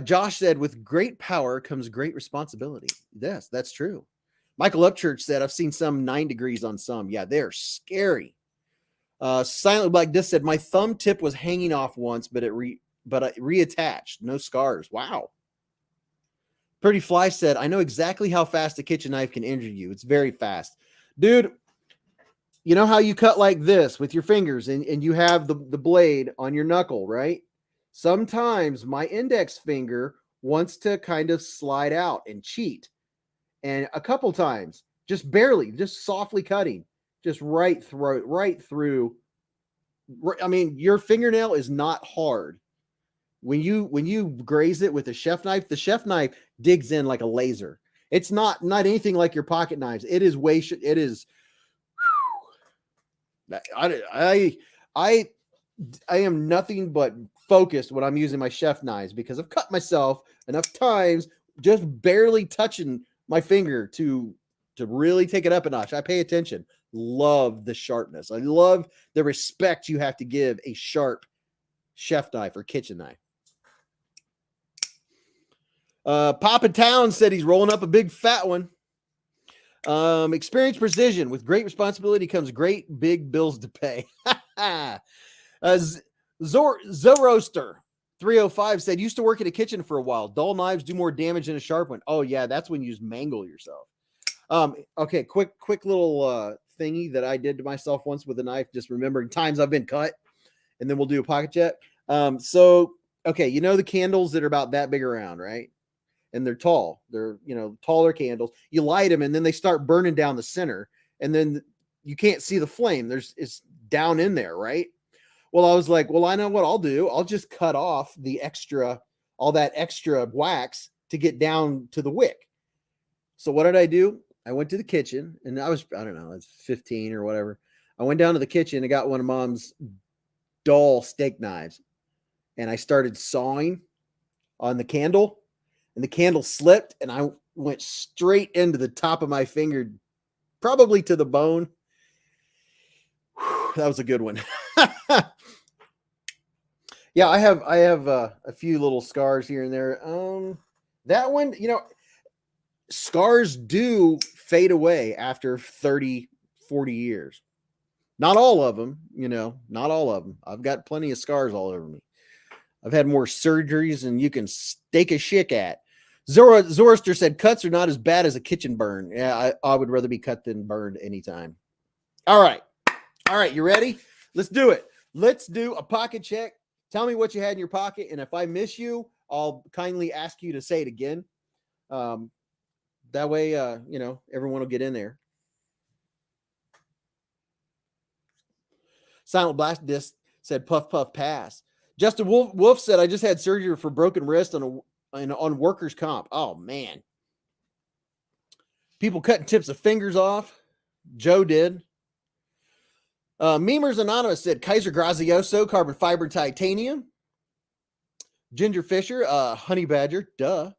Josh said, with great power comes great responsibility. Yes, that's true. Michael Upchurch said, I've seen some 9 degrees on some. Yeah, they're scary. Silent Black Disc said, my thumb tip was hanging off once, but I reattached. No scars. Wow. Pretty Fly said, I know exactly how fast a kitchen knife can injure you. It's very fast. Dude, you know how you cut like this with your fingers and you have the blade on your knuckle, right? Sometimes my index finger wants to kind of slide out and cheat. And a couple times, just barely, just softly cutting, just right through. I mean, your fingernail is not hard. When you graze it with a chef knife, the chef knife digs in like a laser. It's not anything like your pocket knives. It is it is. I am nothing but focused when I'm using my chef knives because I've cut myself enough times just barely touching my finger to really take it up a notch. I pay attention. Love the sharpness. I love the respect you have to give a sharp chef knife or kitchen knife. Papa Town said he's rolling up a big fat one. Experience precision. With great responsibility comes great big bills to pay. Zoroaster 305 said, used to work in a kitchen for a while. Dull knives do more damage than a sharp one. Oh, yeah, that's when you just mangle yourself. Okay, quick little thingy that I did to myself once with a knife, just remembering times I've been cut, and then we'll do a pocket check. So, okay, you know the candles that are about that big around, right? And they're tall. They're, taller candles. You light them, and then they start burning down the center, and then you can't see the flame. It's down in there, right? Well, I was like, well, I know what I'll do. I'll just cut off all that extra wax to get down to the wick. So what did I do? I went to the kitchen, and I don't know, it's 15 or whatever. I went down to the kitchen and got one of Mom's dull steak knives, and I started sawing on the candle, and the candle slipped, and I went straight into the top of my finger, probably to the bone. Whew, that was a good one. Yeah, I have a few little scars here and there. That one, scars do fade away after 30, 40 years. Not all of them, not all of them. I've got plenty of scars all over me. I've had more surgeries than you can stake a shick at. Zoroaster said cuts are not as bad as a kitchen burn. Yeah, I would rather be cut than burned anytime. All right, you ready? Let's do it. Let's do a pocket check. Tell me what you had in your pocket, and if I miss you, I'll kindly ask you to say it again. That way, everyone will get in there. Silent Blast Disc said, puff, puff, pass. Justin Wolf said, I just had surgery for broken wrist on workers' comp. Oh, man. People cutting tips of fingers off. Joe did. Memers Anonymous said, Kaiser Grazioso, carbon fiber titanium. Ginger Fisher, honey badger, duh.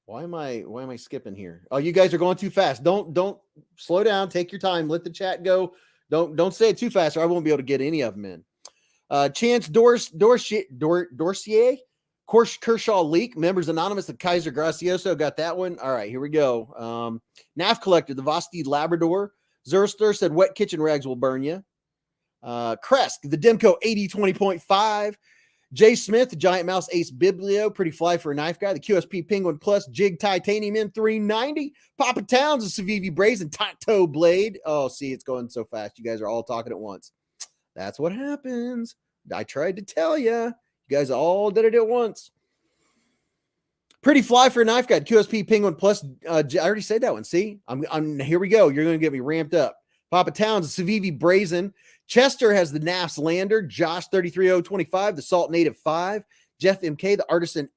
Why am I skipping here? Oh, you guys are going too fast. Don't slow down. Take your time. Let the chat go. Don't say it too fast, or I won't be able to get any of them in. Chance Dorsey, Kershaw Leak, Members Anonymous of Kaiser Gracioso, got that one. All right, here we go. NAF Collector, the Vosteed Labrador. Zerster said, wet kitchen rags will burn you. Kresk, the Demco 8020.5. Jay Smith, the Giant Mouse Ace Biblio, pretty fly for a knife guy. The QSP Penguin Plus Jig Titanium M390. Papa Towns, the Civivi Brazen Tight Toe Blade. Oh, see, it's going so fast. You guys are all talking at once. That's what happens. I tried to tell you. You guys all did it at once. Pretty fly for a knife guy. QSP Penguin Plus. I already said that one. See, I'm here we go. You're going to get me ramped up. Papa Towns, the Civivi Brazen. Chester has the NAFS Lander. Josh 33025, the Salt Native 5. Jeff MK, the Artisan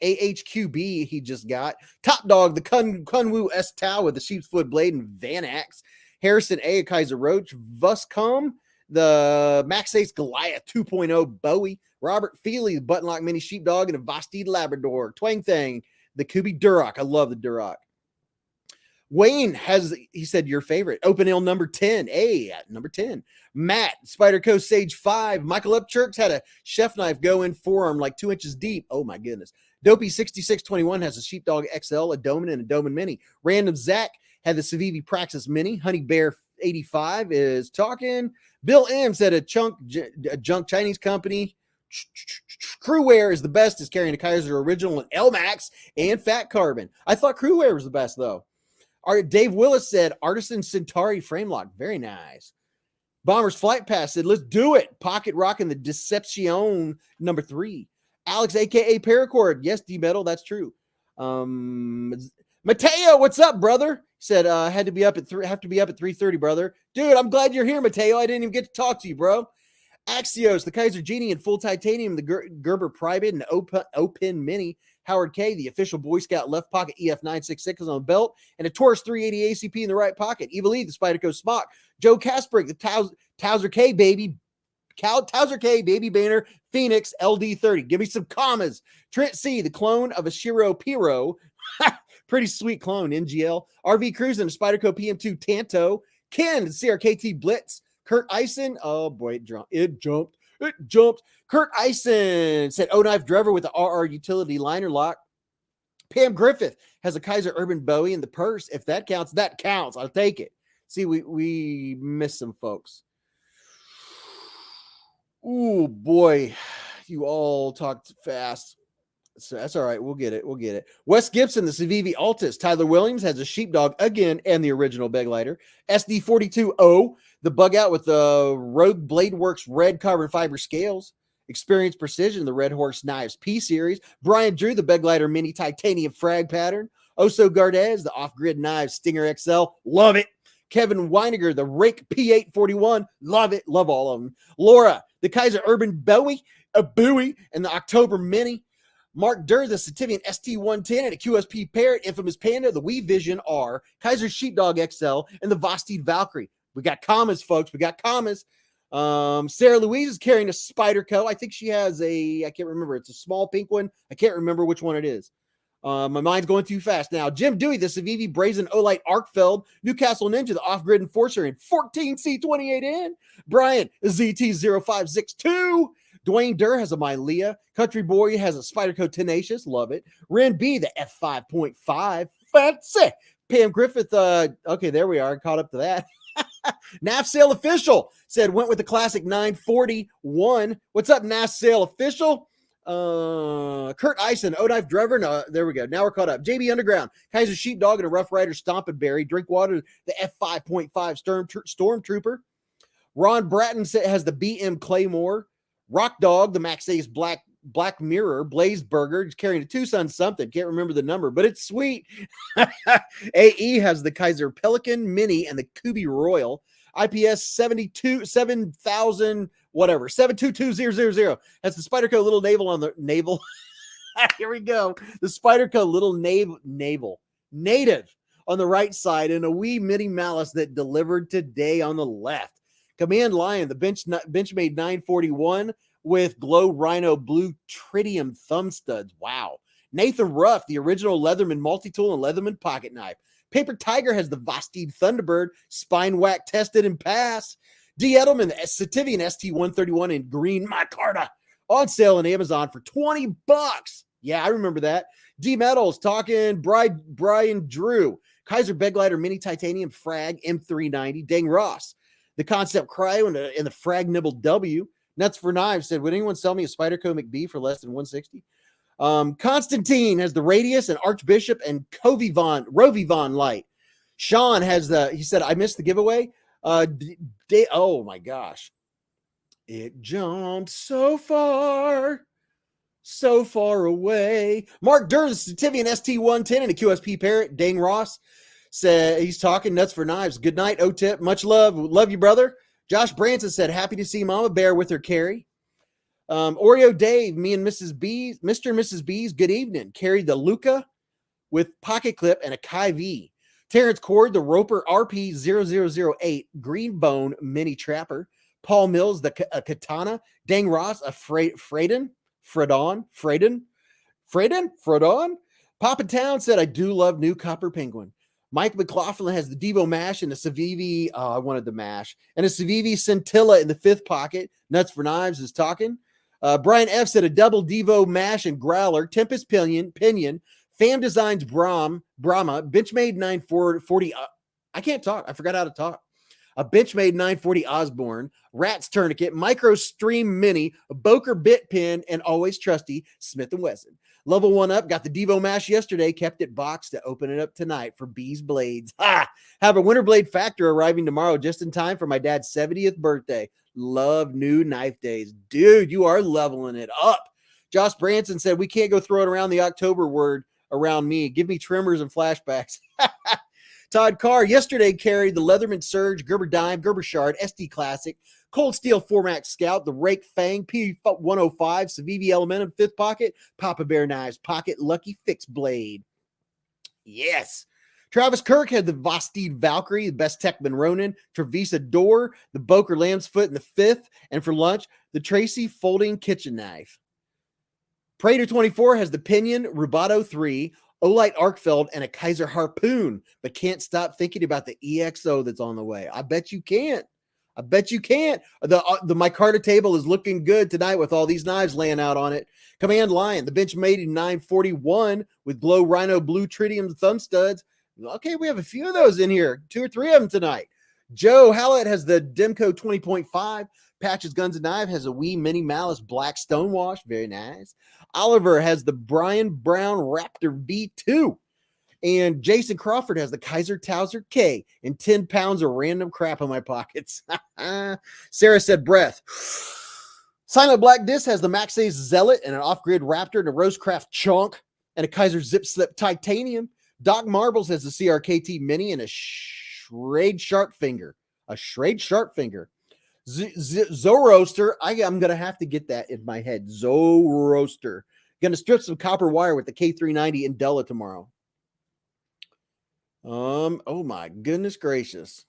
AHQB he just got. Top Dog, the Kunwu S Tau with the Sheep's Foot Blade and Van Axe. Harrison A, Kaiser Roach. Vuscom, the Max Ace Goliath 2.0 Bowie. Robert Feely, the Button Lock Mini Sheepdog, and a Vosteed Labrador. Twang Thang, the Kubi Duroc. I love the Duroc. Wayne he said, your favorite. Open Ale number 10. Hey, at number 10. Matt, Spider Coast Sage 5. Michael Upchurch had a chef knife go in forearm like 2 inches deep. Oh, my goodness. Dopey 6621 has a Sheepdog XL, a Doman, and a Doman Mini. Random Zach had the Civivi Praxis Mini. Honey Bear 85 is talking. Bill M said a junk Chinese company. Crewwear is the best, is carrying a Kaiser Original and L-Max and Fat Carbon. I thought Crewwear was the best, though. Dave Willis said Artisan Centauri frame lock. Very nice. Bombers Flight Pass said, let's do it. Pocket rocking the Decepcion number 3. Alex, a.k.a. Paracord. Yes, D-Metal, that's true. Mateo, what's up, brother? Said, have to be up at 3:30, brother. Dude, I'm glad you're here, Mateo. I didn't even get to talk to you, bro. Axios, the Kaiser Genie in full titanium, the Gerber Private and Open Mini. Howard K, the official Boy Scout left pocket EF966 on the belt, and a Taurus 380 ACP in the right pocket. Evil E, the Spyderco Smock. Joe Kasperick, the Towser K baby. Towser K baby banner Phoenix LD30. Give me some commas. Trent C, the clone of a Shiro Piro. Pretty sweet clone. NGL. RV Cruising, Spyderco PM2 Tanto. Ken, CRKT Blitz. Kurt Eisen. Oh boy, it jumped. Kurt Eisen said, "Oh, knife driver with the RR utility liner lock." Pam Griffith has a Kaiser Urban Bowie in the purse. If that counts, that counts. I'll take it. See, we missed some folks. Oh boy, you all talked fast. So that's all right. We'll get it. Wes Gibson, the Civivi Altus. Tyler Williams has a sheepdog again and the original beg lighter. SD42O, the bug out with the Rogue Blade Works red carbon fiber scales. Experience Precision, the Red Horse Knives P Series. Brian Drew, the beg lighter mini titanium frag pattern. Oso Gardez, the off-grid knives Stinger XL. Love it. Kevin Weiniger, the Rake P841. Love it. Love all of them. Laura, the Kaiser Urban Bowie, a Bowie, and the October Mini. Mark Durr, the Sativian ST110 and a QSP Parrot, Infamous Panda, the Wii Vision R, Kaiser Sheepdog XL, and the Vosteed Valkyrie. We got commas, folks. We got commas. Sarah Louise is carrying a Spyderco. I think she has I can't remember. It's a small pink one. I can't remember which one it is. My mind's going too fast now. Jim Dewey, the Civivi Brazen Olight Arkfeld, Newcastle Ninja, the Off-Grid Enforcer in 14C28N. Brian, ZT0562. Dwayne Durr has a Mylea. Country Boy has a Spyderco Tenacious. Love it. Ren B, the F5.5. Fancy. Pam Griffith, okay, there we are. Caught up to that. NAF Sale Official said, went with the classic 941. What's up, NAF Sale Official? Kurt Eisen, O-Knife Driver. No, there we go. Now we're caught up. JB Underground, Kaiser Sheepdog and a Rough Rider Stompin' Berry. Drinkwater, the F5.5 Stormtrooper. Ron Bratton has the BM Claymore. Rock Dog, the Max Ace Black Mirror. Blaze Burger, he's carrying a Tucson something. Can't remember the number, but it's sweet. AE has the Kaiser Pelican Mini and the Kubi Royal. IPS 7000 whatever 722000. That's the Spyderco Little Naval on the naval. Here we go. The Spyderco Little Naval Native on the right side and a wee mini Malice that delivered today on the left. Command Lion, the Benchmade 941 with Glow Rhino Blue Tritium thumb studs. Wow. Nathan Ruff, the original Leatherman multi-tool and Leatherman pocket knife. Paper Tiger has the Vosteed Thunderbird, spine whack tested and pass. D. Edelman, the Sativian ST131 in green micarta, on sale on Amazon for $20. Yeah, I remember that. D. Metals talking Brian Drew, Kaiser Beglighter Mini Titanium Frag M390, Dang Ross, the Concept Cryo and the Frag Nibble W. Nuts for Knives said, would anyone sell me a Spyderco McBee for less than $160? Constantine has the Radius and Archbishop and Rovivon light. Sean has he said, I missed the giveaway. Oh my gosh. It jumped so far away. Mark Durr, the Sativian ST110 and a QSP Parrot. Dang Ross said, he's talking Nuts for Knives. Good night, O-Tip. Much love. Love you, brother. Josh Branson said, happy to see Mama Bear with her carry. Oreo Dave, me and Mr. and Mrs. Beez, good evening. Carried the Luca with pocket clip and a Kai V. Terrence Cord, the Roper RP0008 Green Bone Mini Trapper. Paul Mills, the Katana. Dang Ross, a Fredon. Papa Town said, I do love new Copper Penguin. Mike McLaughlin has the Devo Mash and the Civivi. I wanted the Mash. And a Civivi Scintilla in the fifth pocket. Nuts for Knives is talking. Brian F. said a double Devo Mash and Growler. Tempest Pinion. Fam Designs Brahma. Benchmade 940. I can't talk. I forgot how to talk. A Benchmade 940 Osborne. Rats Tourniquet. Micro Stream Mini. A Boker Bit Pin. And always trusty Smith & Wesson. Level 1 up, got the Devo Mash yesterday, kept it boxed to open it up tonight for Beez Blades. Ha! Have a Winter Blade Factor arriving tomorrow just in time for my dad's 70th birthday. Love new knife days. Dude, you are leveling it up. Josh Branson said, we can't go throwing around the October word around me. Give me tremors and flashbacks. Todd Carr yesterday carried the Leatherman Surge, Gerber Dime, Gerber Shard, SD Classic, Cold Steel Formax Scout, the Rake Fang, P105, Civivi Elementum, fifth pocket, Papa Bear Knives, pocket, Lucky Fix Blade. Yes. Travis Kirk had the Vostede Valkyrie, the best Techman Ronin, Trevisa Door, the Boker Lamb's Foot in the 5th, and for lunch, the Tracy Folding Kitchen Knife. Prater 24 has the Pinion Rubato 3, Olight Arkfeld, and a Kaiser Harpoon, but can't stop thinking about the EXO that's on the way. I bet you can't. I bet you can't. The micarta table is looking good tonight with all these knives laying out on it. Command Lion, the Benchmade 941 with Glow Rhino Blue Tritium thumb studs. Okay, we have a few of those in here. 2 or 3 of them tonight. Joe Hallett has the Demco 20.5. Patches Guns and Knife has a wee mini malice black stonewash. Very nice. Oliver has the Brian Brown Raptor V2. And Jason Crawford has the Kaiser Towser K and 10 pounds of random crap in my pockets. Sarah said breath. Silent Black Disc has the Maxace Zealot and an off-grid Raptor and a Rosecraft Chunk and a Kaiser Zip Slip Titanium. Doc Marbles has the CRKT Mini and a Schrade Sharp Finger. A Schrade Sharp Finger. Zoroaster. I'm going to have to get that in my head. Zoroaster. Going to strip some copper wire with the K390 in Della tomorrow. Oh my goodness gracious.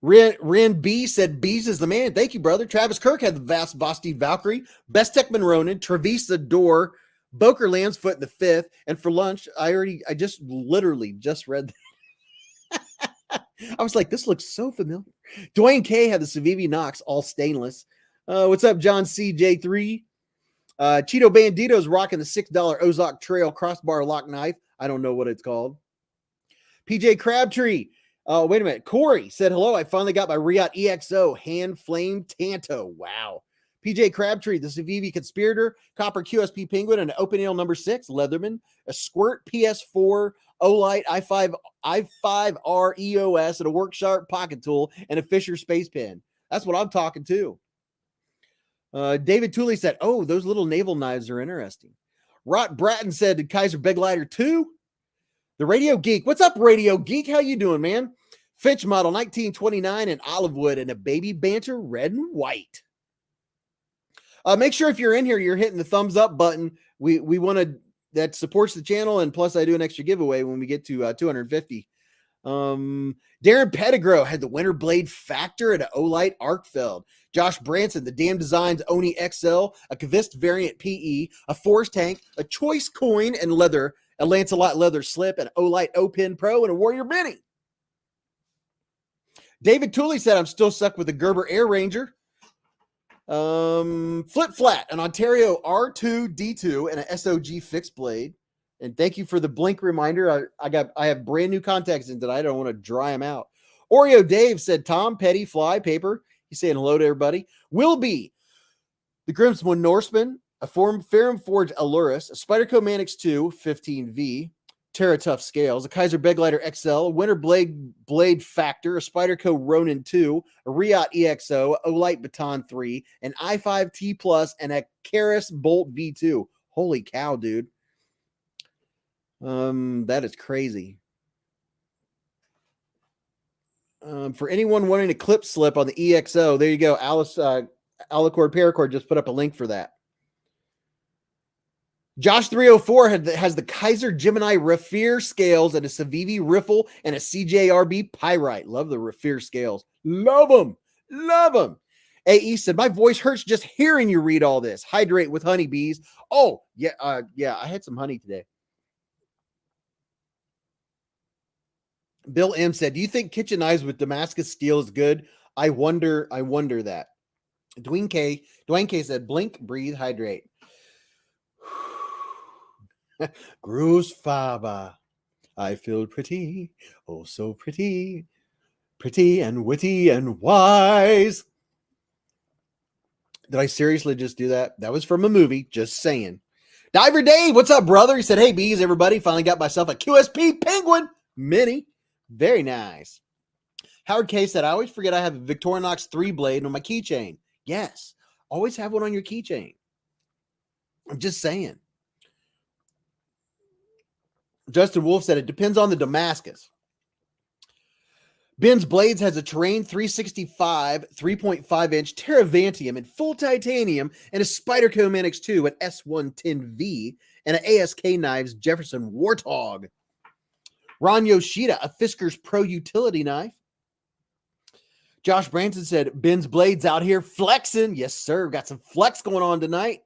Ren B said Beez is the man. Thank you, brother. Travis Kirk had the vast Vostede Valkyrie, Best Techman Ronin, Trevisa Door, Boker Lamb's Foot in the 5th, and for lunch, I just literally just read that. I was like, this looks so familiar. Dwayne K had the Civivi Knox, all stainless. What's up, John CJ3? Cheeto Bandito's rocking the $6 Ozark Trail crossbar lock knife. I don't know what it's called. PJ Crabtree. Wait a minute. Corey said, hello. I finally got my Riot EXO hand flame Tanto. Wow. PJ Crabtree, the Civivi Conspirator, Copper QSP Penguin, and an Open Ale number 6, Leatherman, a Squirt PS4, Olight i5R EOS, and a Worksharp pocket tool, and a Fisher Space Pen. That's what I'm talking to. David Tooley said, oh, those little naval knives are interesting. Rot Bratton said, Kaiser Big Lighter 2. The Radio Geek. What's up, Radio Geek? How you doing, man? Finch model 1929 in olive wood and a baby banter red and white. Make sure if you're in here, you're hitting the thumbs up button. We want to, that supports the channel, and plus I do an extra giveaway when we get to 250. Darren Pettigrew had the Winter Blade Factor and an Olight Arkfeld. Josh Branson, the Damn Designs Oni XL, a Kavist variant PE, a Force Tank, a Choice Coin and leather, a Lancelot leather slip, an Olight O-Pin Pro, and a Warrior Mini. David Tooley said, I'm still stuck with the Gerber Air Ranger. Flip Flat, an Ontario R2D2, and an SOG fixed blade. And thank you for the blink reminder. I have brand new contacts in tonight. I don't want to dry them out. Oreo Dave said, Tom Petty Fly Paper. He's saying hello to everybody. Will be the Grimswood Norseman, a Ferrum Forge Aluris, a Spyderco Manix 2 15V, Terra Tough Scales, a Kaiser Beglighter XL, a Winter Blade Factor, a Spyderco Ronin 2, a Riot EXO, Olight Baton 3, an i5T Plus, and a Karis Bolt V2. Holy cow, dude. That is crazy. For anyone wanting a clip slip on the EXO, there you go. Alice Alicord Paracord just put up a link for that. Josh 304 has the Kaiser Gemini Raffir scales and a Civivi Riffle and a CJRB Pyrite. Love the Raffir scales. Love them. Love them. AE said, my voice hurts just hearing you read all this. Hydrate with honeybees. Oh, yeah. I had some honey today. Bill M said, do you think kitchen knives with Damascus steel is good? I wonder that. Dwayne K said, blink, breathe, hydrate. Gruß Faber. I feel pretty, oh so pretty, pretty and witty and wise. Did I seriously just do that? That was from a movie, just saying. Diver Dave, what's up, brother? He said, hey, bees, everybody. Finally got myself a QSP Penguin Mini. Very nice. Howard K said, I always forget I have a Victorinox 3 blade on my keychain. Yes, always have one on your keychain. I'm just saying. Justin Wolf said, it depends on the Damascus. Beez Blades has a Terrain 365 3.5-inch Terravantium in full titanium and a Spyderco Manix 2 at S110V and an ASK Knives Jefferson Warthog. Ron Yoshida, a Fisker's Pro utility knife. Josh Branson said, Beez Blades out here flexing. Yes, sir. Got some flex going on tonight.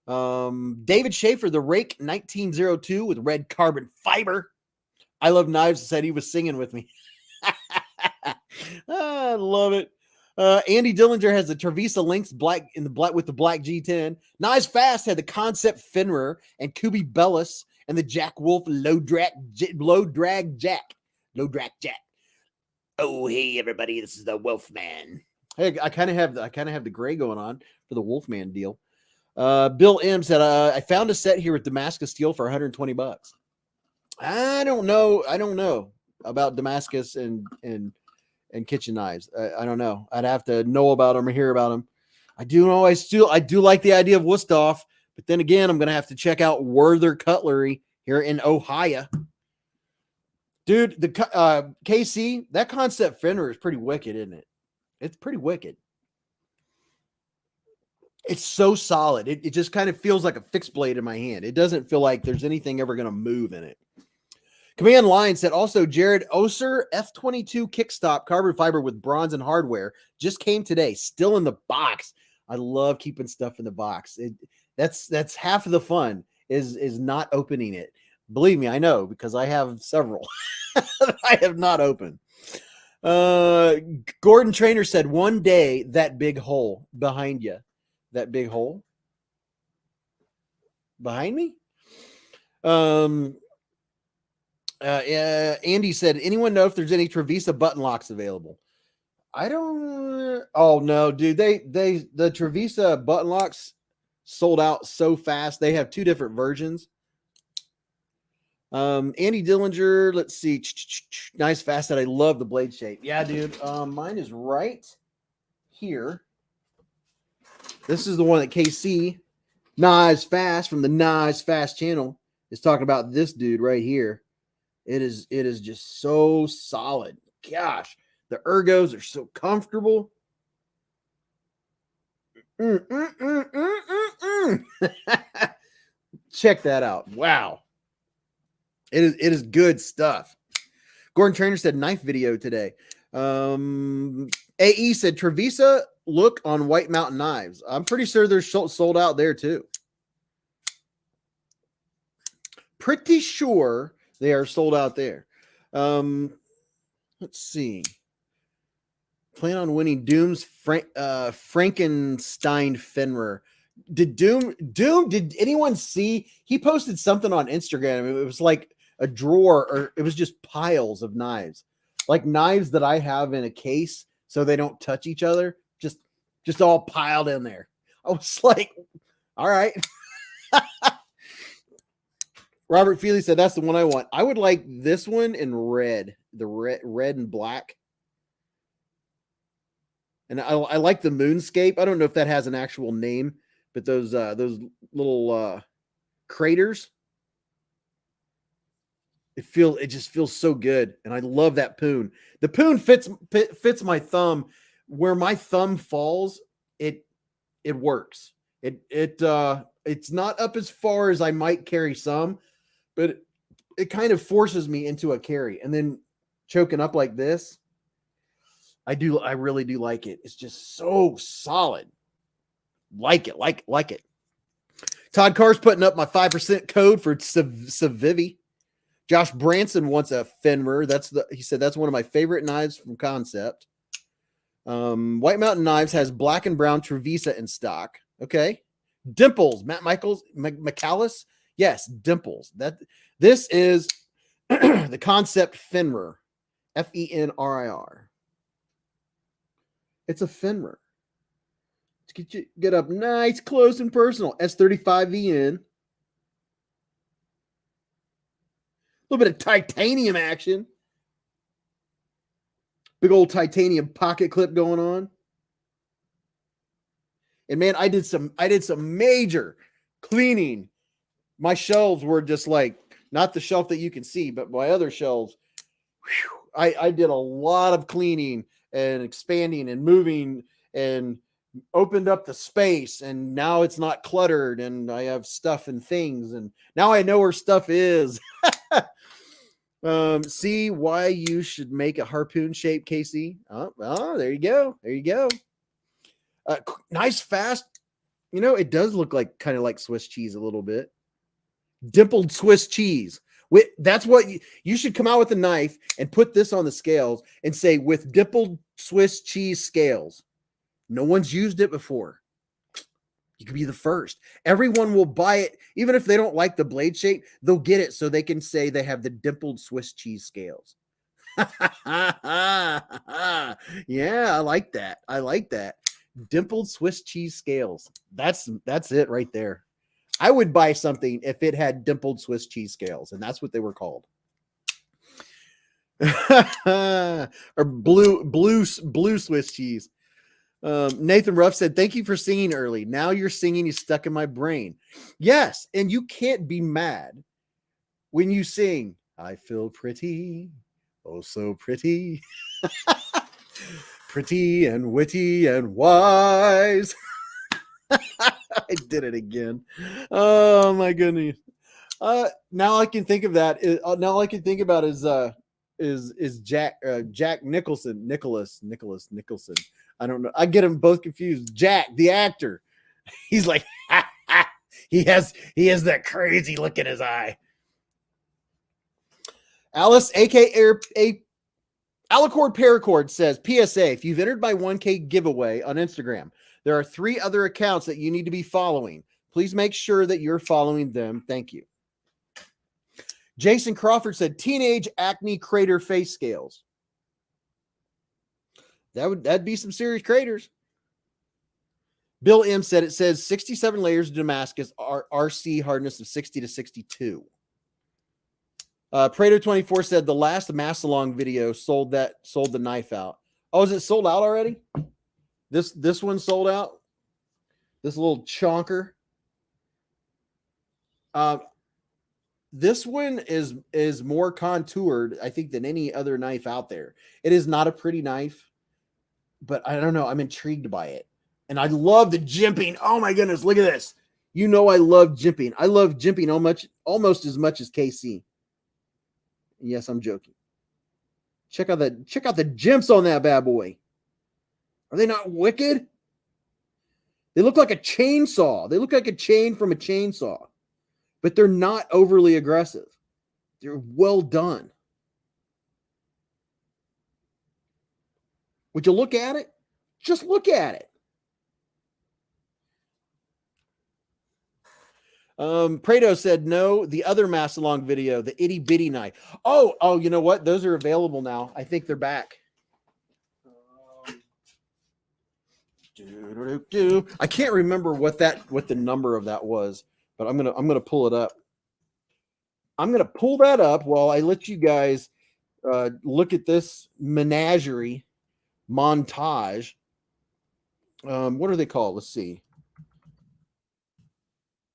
David Schaefer, the Rake 1902 with red carbon fiber. I Love Knives said he was singing with me. I love it. Andy Dillinger has the Trevisa Lynx black in the black with the black G10. Knives Fast had the Concept Fenrir and Kubi Bellis and the Jack Wolf low drag Jack. Oh, hey everybody, this is the Wolfman. Hey, I kind of have the gray going on for the Wolfman deal. Bill M said, I found a set here with Damascus steel for $120. I don't know about Damascus and kitchen knives. I don't know. I'd have to know about them or hear about them. I do know I do like the idea of Wusthof, but then again, I'm going to have to check out Werther Cutlery here in Ohio. Dude, the KC, that Concept Fenrir is pretty wicked, isn't it? It's pretty wicked. It's so solid. It just kind of feels like a fixed blade in my hand. It doesn't feel like there's anything ever going to move in it. Command Line said also Jared Oser F22 kickstop carbon fiber with bronze and hardware just came today, still in the box. I love keeping stuff in the box. That's half of the fun is not opening it. Believe me, I know because I have several I have not opened. Gordon Trainer said one day that big hole behind you. That big hole behind me. Andy said, anyone know if there's any Trevisa button locks available? I don't. Oh no, dude. The Trevisa button locks sold out so fast. They have two different versions. Andy Dillinger, let's see. Nice fast that I love the blade shape. Yeah, dude. Mine is right here. This is the one that KC Knives Fast from the Knives Fast channel is talking about. This dude right here. It is just so solid. Gosh, the ergos are so comfortable. Check that out. Wow. It is good stuff. Gordon Trainer said knife video today. AE said Trevisa look on White Mountain Knives. I'm pretty sure they're sold out there too. Pretty sure they are sold out there. Let's see. Plan on winning Doom's Frankenstein Fenrir. Did anyone see? He posted something on Instagram. It was like a drawer, or it was just piles of knives. Like knives that I have in a case so they don't touch each other. Just all piled in there. I was like, all right. Robert Feely said that's the one I want. I would like this one in red, the red and black. And I like the moonscape. I don't know if that has an actual name, but those little craters. It just feels so good, and I love that poon. The poon fits my thumb. Where my thumb falls, it works. It's not up as far as I might carry some, but it kind of forces me into a carry. And then choking up like this, I really do like it. It's just so solid. Like it. Todd Carr's putting up my 5% code for Savivi. Josh Branson wants a Fenrir. He said that's one of my favorite knives from Concept. White Mountain Knives has black and brown Trevisa in stock. Okay. Dimples, Matt Michaels, McAllis. Yes, Dimples. This is the Concept Fenrir. Fenrir. It's a Fenrir. Let's get up nice, close, and personal. S35VN. A little bit of titanium action. Big old titanium pocket clip going on. And man, I did some major cleaning. My shelves were just like, not the shelf that you can see, but my other shelves. Whew, I did a lot of cleaning and expanding and moving and opened up the space, and now it's not cluttered, and I have stuff and things, and now I know where stuff is. See why you should make a harpoon shape, KC. Oh, there you go. There you go. Nice, fast. You know, it does look like kind of like Swiss cheese a little bit. Dimpled Swiss cheese. That's what you should come out with a knife and put this on the scales and say, with dimpled Swiss cheese scales. No one's used it before. You could be the first. Everyone will buy it. Even if they don't like the blade shape, they'll get it so they can say they have the dimpled Swiss cheese scales. Yeah, I like that. I like that. Dimpled Swiss cheese scales. That's it right there. I would buy something if it had dimpled Swiss cheese scales, and that's what they were called. Or blue Swiss cheese. Nathan Ruff said, thank you for singing early. Now your singing is stuck in my brain. Yes, and you can't be mad when you sing, I feel pretty, oh so pretty, pretty and witty and wise. I did it again. Oh my goodness. Now I can think of that. Now all I can think about is Jack Nicholson. I don't know. I get them both confused. Jack, the actor. He's like, he has that crazy look in his eye. Alice, aka Alicord Paracord, says, PSA, if you've entered my 1K giveaway on Instagram, there are 3 other accounts that you need to be following. Please make sure that you're following them. Thank you. Jason Crawford said, teenage acne crater face scales. That'd be some serious craters. Bill M said, it says 67 layers of Damascus, RC hardness of 60 to 62. Prater 24 said the last Massalong video sold the knife out. Oh, is it sold out already? This one sold out. This little chonker. This one is more contoured, I think, than any other knife out there. It is not a pretty knife, but I don't know. I'm intrigued by it. And I love the jimping. Oh my goodness, look at this. You know I love jimping. I love jimping almost as much as KC. Yes, I'm joking. Check out the jimps on that bad boy. Are they not wicked? They look like a chainsaw. They look like a chain from a chainsaw. But they're not overly aggressive. They're well done. Would you look at it? Just look at it. Prado said, no, the other Massalong video, the itty bitty knife. Oh, you know what? Those are available now. I think they're back. I can't remember what the number of that was, but I'm gonna pull it up. I'm gonna pull that up while I let you guys look at this menagerie montage. What are they called? Let's see.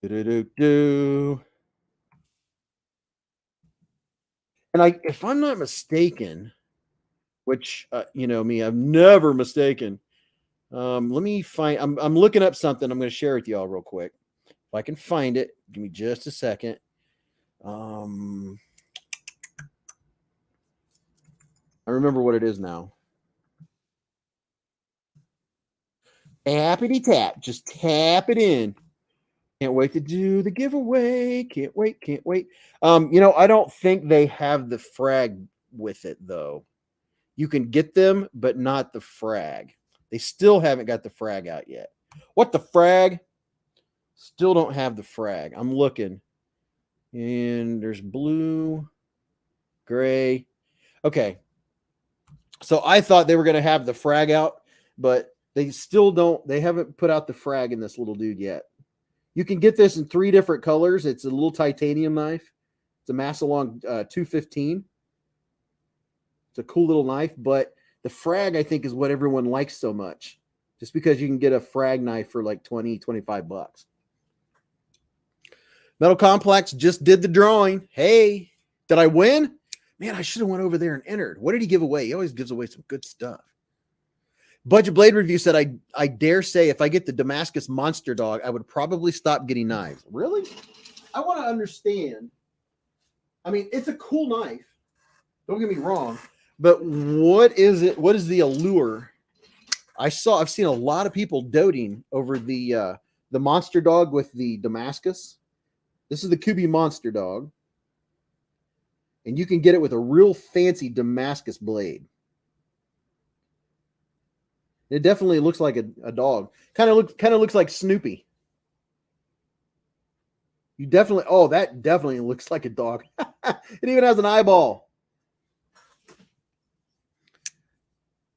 And if I'm not mistaken, which you know me, I'm never mistaken. Let me find. I'm looking up something. I'm going to share with y'all real quick. If I can find it, give me just a second. I remember what it is now. Tappity tap, just tap it in. Can't wait to do the giveaway. Can't wait. You know, I don't think they have the frag with it though. You can get them, but not the frag. They still haven't got the frag out yet. What the frag? Still don't have the frag. I'm looking. And there's blue, gray. Okay. So I thought they were going to have the frag out, but they still don't. They haven't put out the frag in this little dude yet. You can get this in 3 different colors. It's a little titanium knife. It's a Massalong 215. It's a cool little knife, but the frag, I think, is what everyone likes so much. Just because you can get a frag knife for like 20, 25 bucks. Metal Complex just did the drawing. Hey, did I win? Man, I should have went over there and entered. What did he give away? He always gives away some good stuff. Budget Blade Review said, I dare say if I get the Damascus Monster Dog, I would probably stop getting knives. Really? I want to understand. I mean, it's a cool knife. Don't get me wrong, but what is it? What is the allure? I've seen a lot of people doting over the monster dog with the Damascus. This is the Kubi monster dog, and you can get it with a real fancy Damascus blade. It definitely looks like a dog. Kind of looks like Snoopy. You definitely, oh, that definitely looks like a dog. It even has an eyeball.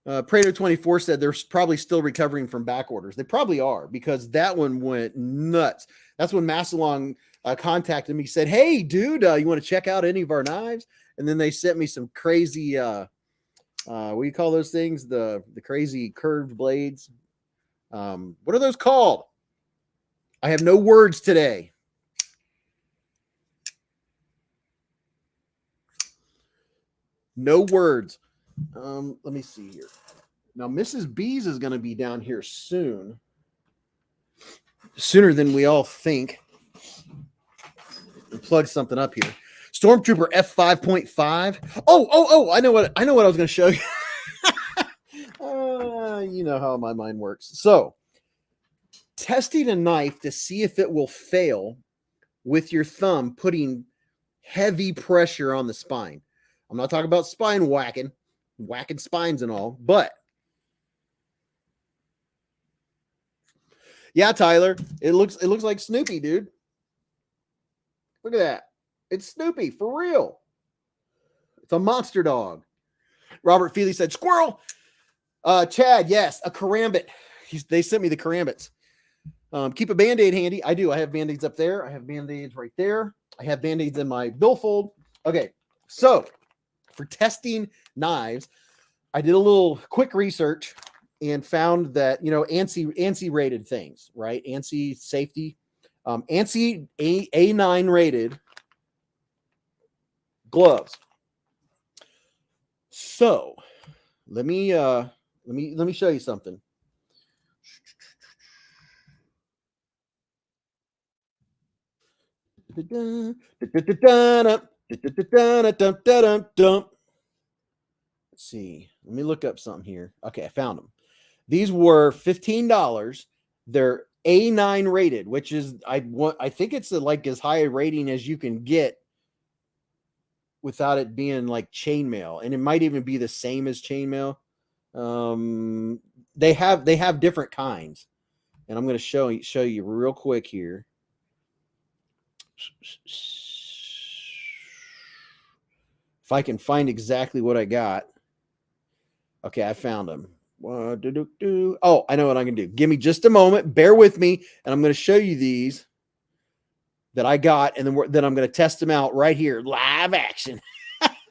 Prater24 said they're probably still recovering from back orders. They probably are, because that one went nuts. That's when Massalong contacted me, said, "Hey, dude, you want to check out any of our knives?" And then they sent me some crazy, what do you call those things? The crazy curved blades. What are those called? I have no words today. No words. Let me see here. Now, Mrs. Beez is going to be down here soon. Sooner than we all think. Plug something up here. Stormtrooper F5.5. Oh! I know what I was going to show you. You know how my mind works. So, testing a knife to see if it will fail with your thumb putting heavy pressure on the spine. I'm not talking about spine whacking spines and all, but yeah, Tyler, it looks like Snoopy, dude. Look at that. It's Snoopy for real. It's a monster dog. Robert Feely said, "Squirrel." Chad, yes, a karambit. They sent me the karambits. Keep a Band-Aid handy. I do. I have Band-Aids up there. I have Band-Aids right there. I have Band-Aids in my billfold. Okay, so for testing knives, I did a little quick research and found that, ANSI rated things, right? ANSI safety, ANSI A9 rated gloves. So let me show you something. Let's see. Let me look up something here. Okay, I found them. These were $15. They're A9 rated, which is I think it's like as high a rating as you can get without it being like chainmail, and it might even be the same as chainmail. They have different kinds, and I'm going to show you real quick here. If I can find exactly what I got. Okay, I found them. Oh, I know what I'm going to do. Give me just a moment. Bear with me, and I'm going to show you these that I got, and then I'm going to test them out right here, live action.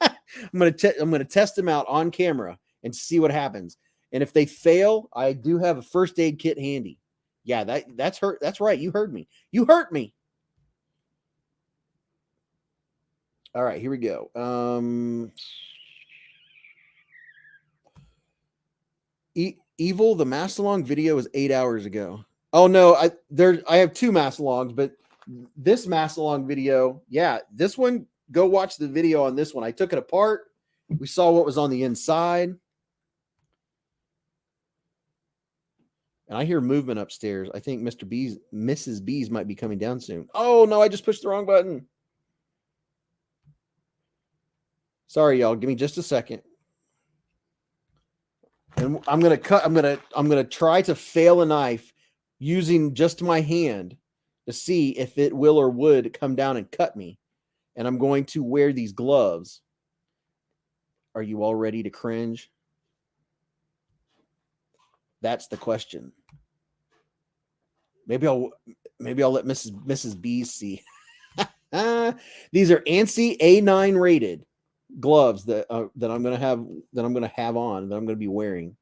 I'm going to test them out on camera and see what happens. And if they fail, I do have a first aid kit handy. Yeah, that's hurt. That's right. You heard me. You hurt me. All right, here we go. Evil, the Massalong video was 8 hours ago. Oh no, I have two Massalongs, but this Massalong video, yeah, this one, go watch the video on this one. I took it apart. We saw what was on the inside. And I hear movement upstairs. I think Mrs. Beez might be coming down soon. Oh no, I just pushed the wrong button. Sorry, y'all. Give me just a second. And I'm gonna try to fail a knife using just my hand to see if it will or would come down and cut me. And I'm going to wear these gloves. Are you all ready to cringe? That's the question. Maybe I'll let Mrs. Beez see. These are ANSI A9 rated gloves that I'm gonna have on, that I'm gonna be wearing.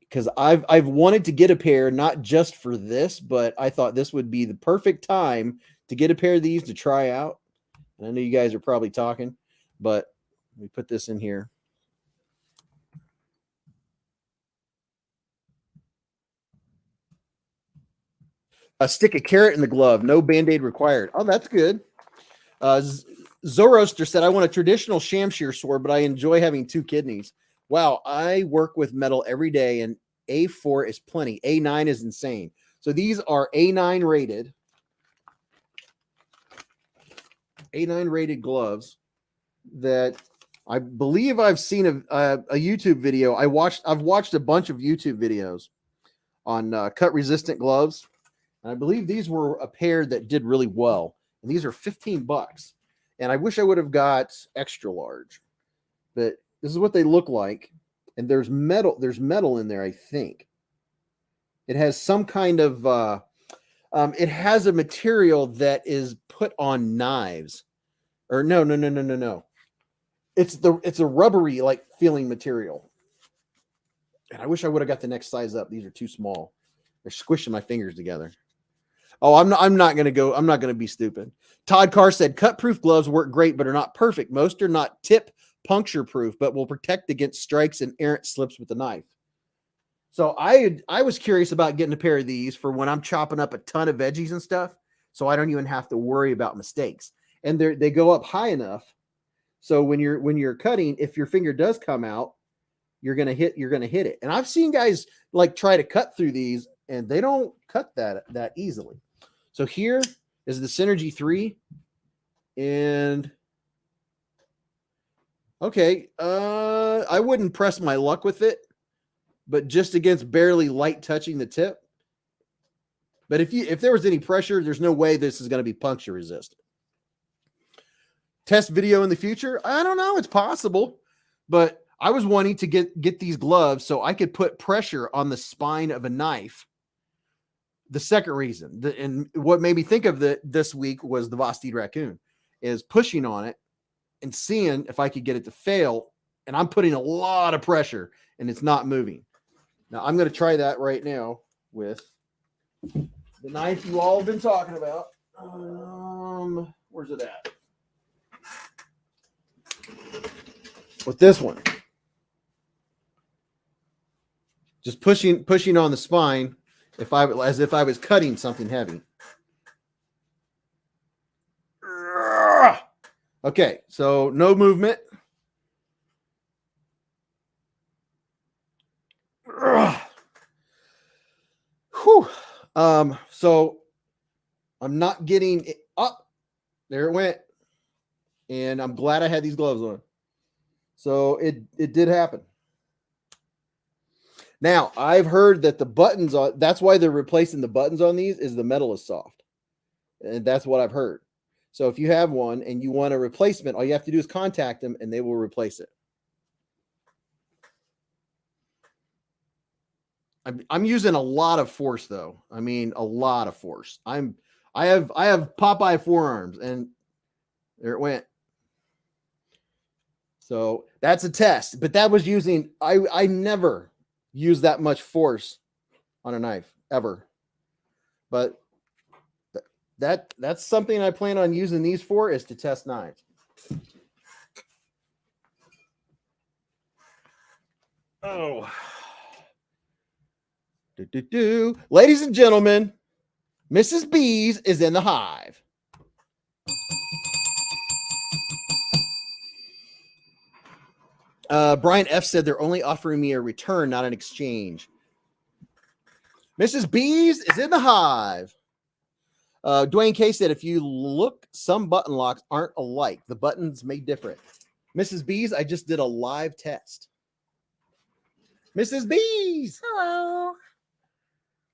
Because I've wanted to get a pair, not just for this, but I thought this would be the perfect time to get a pair of these to try out. And I know you guys are probably talking, but let me put this in here. Stick a carrot in the glove. No Band-Aid required. Oh, that's good. Zoroaster said, I want a traditional Shamshir sword, but I enjoy having 2 kidneys. Wow, I work with metal every day, and A4 is plenty. A9 is insane. So these are A9 rated. A9 rated gloves that I believe I've seen a YouTube video. I've watched a bunch of YouTube videos on cut resistant gloves. And I believe these were a pair that did really well. And these are $15. And I wish I would have got extra large, but this is what they look like. And there's metal in there, I think. It has some kind of, it has a material that is put on knives. Or no. It's a rubbery like feeling material. And I wish I would have got the next size up. These are too small. They're squishing my fingers together. Oh, I'm not going to be stupid. Todd Carr said, cut-proof gloves work great, but are not perfect. Most are not tip puncture-proof, but will protect against strikes and errant slips with the knife. So I was curious about getting a pair of these for when I'm chopping up a ton of veggies and stuff, so I don't even have to worry about mistakes. And they go up high enough, so when you're cutting, if your finger does come out, you're gonna hit it. And I've seen guys like try to cut through these, and they don't cut that easily. So here is the Synergy 3. And okay, I wouldn't press my luck with it, but just against barely light touching the tip. But if there was any pressure, there's no way this is going to be puncture resistant. Test video in the future? I don't know. It's possible, but I was wanting to get these gloves so I could put pressure on the spine of a knife. The second reason, and what made me think of this week was the Vosteed raccoon, is pushing on it and seeing if I could get it to fail. And I'm putting a lot of pressure and it's not moving. Now I'm going to try that right now with the knife you all have been talking about. Where's it at? With this one. Just pushing on the spine as if I was cutting something heavy. Okay, so no movement. Whew. So I'm not getting it up. There it went. And I'm glad I had these gloves on. So it did happen. Now, I've heard that the buttons on, that's why they're replacing the buttons on these, is the metal is soft. And that's what I've heard. So if you have one and you want a replacement, all you have to do is contact them and they will replace it. I'm using a lot of force though. I mean, a lot of force. I have Popeye forearms and there it went. So that's a test, but that was using, I never use that much force on a knife ever, but that's something I plan on using these for, is to test knives. Oh, ladies and gentlemen, Mrs. Beez is in the hive. Brian F said they're only offering me a return, not an exchange. Mrs. Beez is in the hive. Dwayne K said, if you look, some button locks aren't alike. The buttons may differ. Mrs. Beez, I just did a live test. Mrs. Beez. Hello.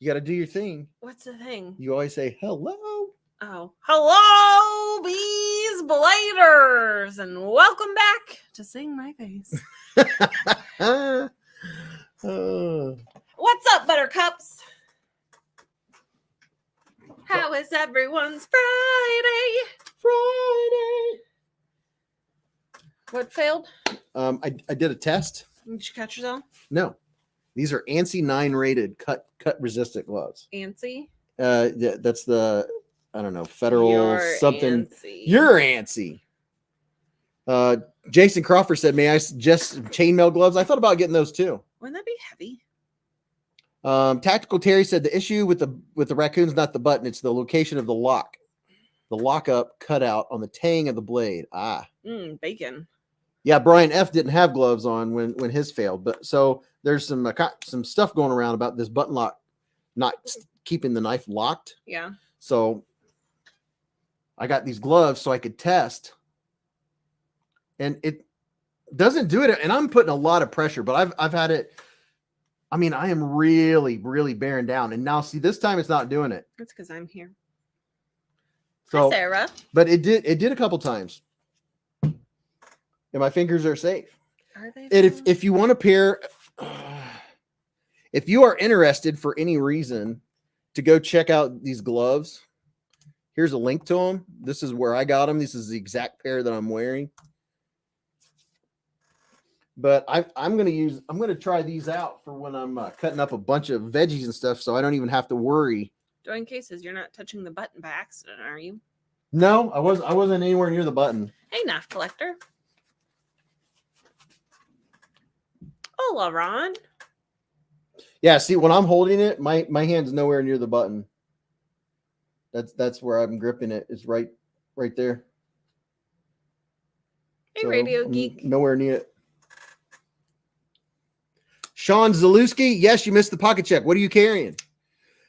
You got to do your thing. What's the thing? You always say hello. Oh, hello, Beez Bladers, and welcome back to Sing My Face. What's up, Buttercups? How is everyone's Friday? What failed? I did a test. Did you catch yourself? No, these are ANSI 9 rated cut resistant gloves. ANSI? That's the, I don't know, federal You're something. ANSI. You're ANSI. Jason Crawford said, may I suggest chainmail gloves? I thought about getting those too. Wouldn't that be heavy? Tactical Terry said the issue with the raccoon's not the button, it's the location of the lock the lockup cut out on the tang of the blade. Bacon. Yeah, Brian F didn't have gloves on when his failed, but so there's some stuff going around about this button lock not keeping the knife locked. Yeah. So I got these gloves so I could test, and it doesn't do it. And I'm putting a lot of pressure, but I've had it. I mean, I am really, really bearing down, and now see this time it's not doing it. That's because I'm here. So, Hi, Sarah. But it did a couple times. And my fingers are safe. Are they? And if you want a pair, if you are interested for any reason to go check out these gloves, here's a link to them. This is where I got them. This is the exact pair that I'm wearing. But I'm gonna try these out for when I'm cutting up a bunch of veggies and stuff, so I don't even have to worry. Doing cases, you're not touching the button by accident, are you? No, I wasn't anywhere near the button. Hey, knife collector. Hola, Ron. Yeah, see, when I'm holding it, my hand's nowhere near the button. That's where I'm gripping it. It's right there. Hey, So Radio I'm Geek. nowhere near it. Sean Zalewski, yes, you missed the pocket check. What are you carrying?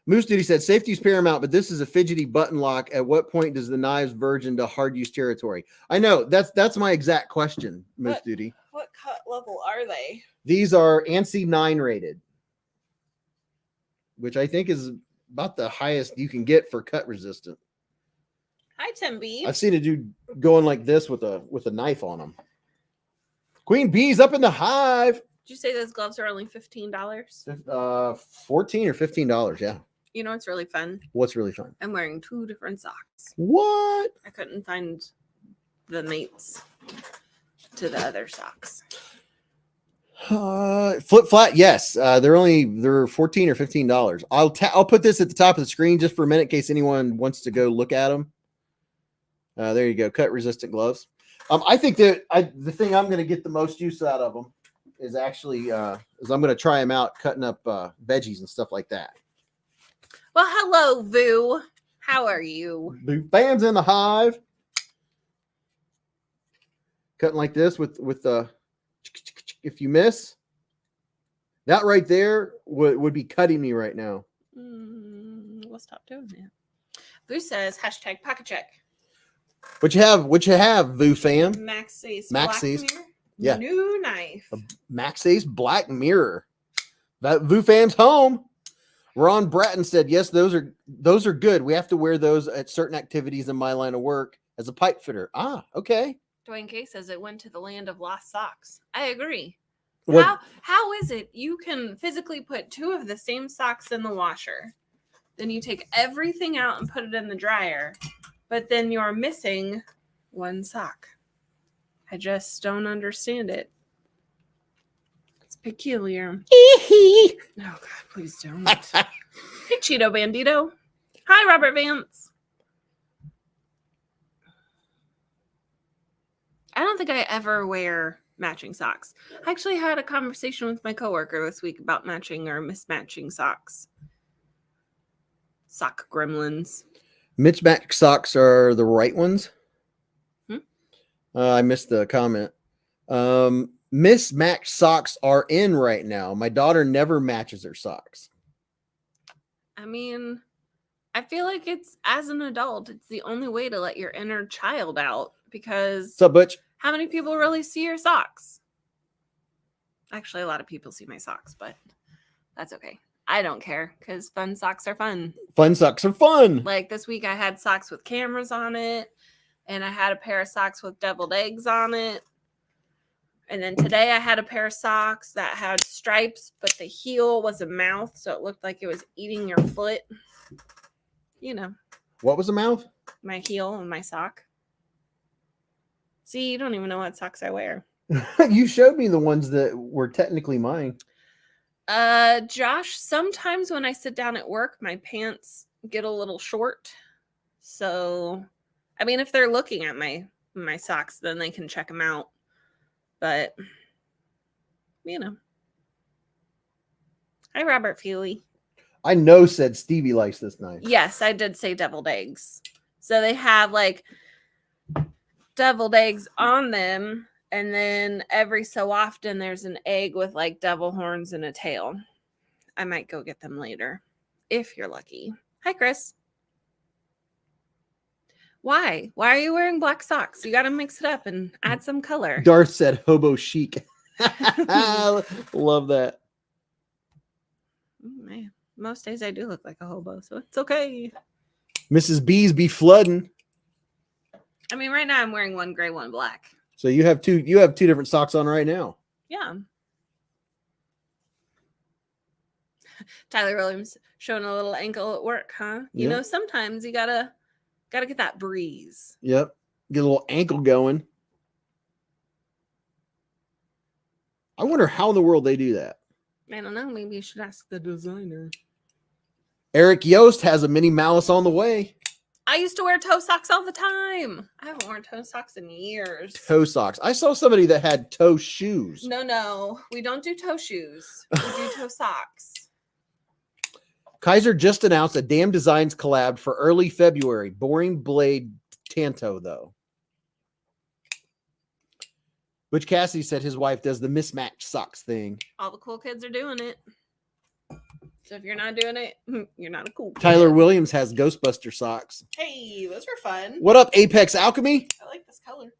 Moose Duty said safety is paramount, but this is a fidgety button lock. At what point does the knives verge into hard use territory? I know that's my exact question, Moose Duty. What cut level are they? These are ANSI 9 rated, which I think is about the highest you can get for cut resistant. Hi, Tim B. I've seen a dude going like this with a knife on them. Queen Bee's up in the hive. Did you say those gloves are only $15? $14 or $15, yeah. You know what's really fun? What's really fun? I'm wearing 2 different socks. What? I couldn't find the mates to the other socks. Flip flat, yes. They're $14 or $15. I'll put this at the top of the screen just for a minute in case anyone wants to go look at them. There you go, cut resistant gloves. I think that the thing I'm going to get the most use out of them is actually I'm going to try them out cutting up veggies and stuff like that. Well, hello, Vu. How are you? The fans in the hive. Cutting like this with the if you miss, that right there would be cutting me right now. We'll stop doing that. Vu says hashtag pocket check. What you have, Vu fam? Max says Max black says, mirror, yeah. new knife. Max says black mirror. That Vu fam's home. Ron Bratton said, yes, those are good. We have to wear those at certain activities in my line of work as a pipe fitter. Okay. Dwayne K says it went to the land of lost socks. I agree. What? How is it you can physically put 2 of the same socks in the washer, then you take everything out and put it in the dryer, but then you're missing 1 sock? I just don't understand it. It's peculiar. Oh God, please don't. Hey, Cheeto Bandito. Hi, Robert Vance. I don't think I ever wear matching socks. I actually had a conversation with my coworker this week about matching or mismatching socks. Sock gremlins. Mismatched socks are the right ones. I missed the comment. Mismatched socks are in right now. My daughter never matches her socks. I mean, I feel like it's, as an adult, it's the only way to let your inner child out, because What's up, Butch? how many people really see your socks? Actually, a lot of people see my socks, but that's okay. I don't care, because fun socks are fun. Fun socks are fun. Like this week, I had socks with cameras on it, and I had a pair of socks with deviled eggs on it. And then today I had a pair of socks that had stripes, but the heel was a mouth, so it looked like it was eating your foot. You know. What was the mouth? My heel and my sock. See, you don't even know what socks I wear. You showed me the ones that were technically mine. Josh, sometimes when I sit down at work, my pants get a little short. So, I mean, if they're looking at my socks, then they can check them out. But, you know. Hi, Robert Feely. I know said Stevie likes this knife. Yes, I did say deviled eggs. So they have like deviled eggs on them, and then every so often there's an egg with like devil horns and a tail. I might go get them later if you're lucky. Hi, Chris. Why? Why are you wearing black socks? You got to mix it up and add some color. Darth said hobo chic. Love that. Man, most days I do look like a hobo, so it's okay. Mrs. Bees be flooding. I mean, right now I'm wearing one gray, one black. So you have two different socks on right now. Yeah. Tyler Williams showing a little ankle at work, huh? You know, sometimes you gotta get that breeze. Yep. Get a little ankle going. I wonder how in the world they do that. I don't know. Maybe you should ask the designer. Eric Yost has a mini malice on the way. I used to wear toe socks all the time. I haven't worn toe socks in years. Toe socks. I saw somebody that had toe shoes. No. We don't do toe shoes. We do toe socks. Kaiser just announced a Damn Designs collab for early February. Boring Blade Tanto, though. Butch Cassidy said his wife does the mismatched socks thing. All the cool kids are doing it. So if you're not doing it, you're not a cool kid. Tyler Williams has Ghostbuster socks. Hey, those are fun. What up, Apex Alchemy? I like this color.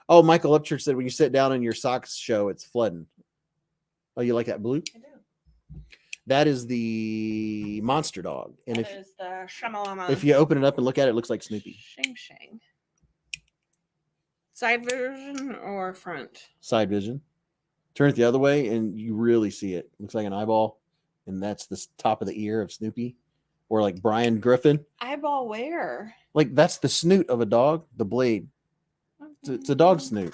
Oh, Michael Upchurch said when you sit down in your socks show, it's flooding. Oh, you like that blue? I do. That is the monster dog. And That is the Shamalama. if you open it up and look at it, it looks like Snoopy. Shang. Side version or front? Side vision. Turn it the other way and you really see it. Looks like an eyeball. And that's the top of the ear of Snoopy. Or like Brian Griffin. Eyeball where? Like that's the snoot of a dog, the blade. It's a dog snoot.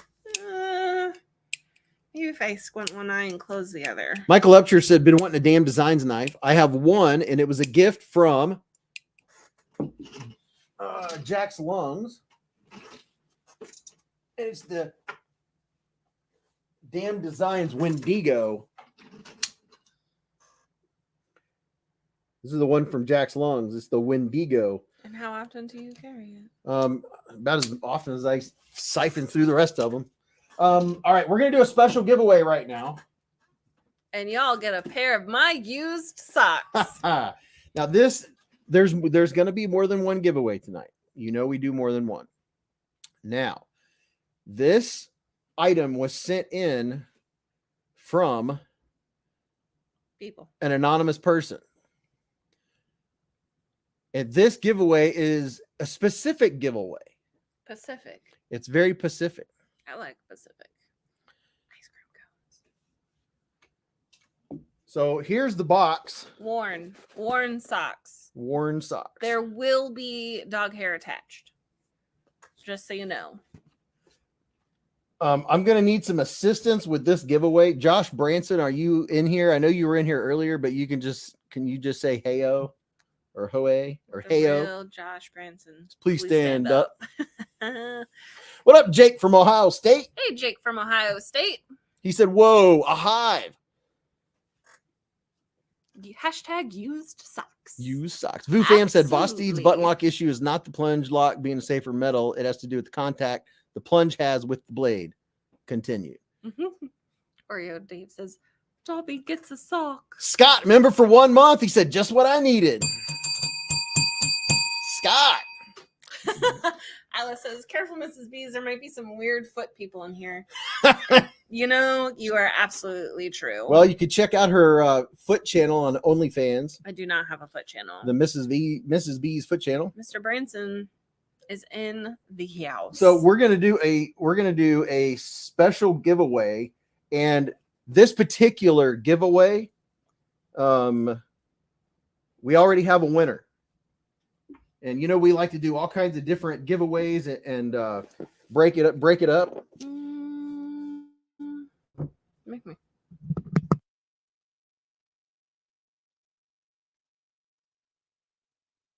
Maybe if I squint one eye and close the other. Michael Upchurch said, been wanting a Damn Designs knife. I have one, and it was a gift from Jack's Lungs. It's the Damn Designs Wendigo. This is the one from Jack's Lungs. It's the Wendigo. And how often do you carry it? About as often as I siphon through the rest of them. All right, we're gonna do a special giveaway right now. And y'all get a pair of my used socks. Now there's gonna be more than one giveaway tonight. You know we do more than one. Now, this item was sent in from People. an anonymous person. And this giveaway is a specific giveaway. Pacific. It's very Pacific. I like Pacific. Ice cream cones. So here's the box. Worn socks. Worn socks. There will be dog hair attached. Just so you know. I'm going to need some assistance with this giveaway. Josh Branson, are you in here? I know you were in here earlier, but can you just say heyo or hoe or heyo? Real Josh Branson. Please stand up. What up, Jake from Ohio State? Hey, Jake from Ohio State. He said, whoa, a hive. Hashtag used socks. Used socks. Vu Fam said Absolutely. Vosteed's button lock issue is not the plunge lock being a safer metal. It has to do with the contact the plunge has with the blade. Continue. Oreo Dave says, Dobby gets a sock. Scott, member for 1 month. He said, just what I needed. Scott. Alice says, careful, Mrs. Bees. There might be some weird foot people in here. You know, you are absolutely true. Well, you could check out her foot channel on OnlyFans. I do not have a foot channel. The Mrs. B's foot channel. Mr. Branson is in the house. So we're gonna do a special giveaway, and this particular giveaway, we already have a winner. And you know we like to do all kinds of different giveaways and break it up. Make me.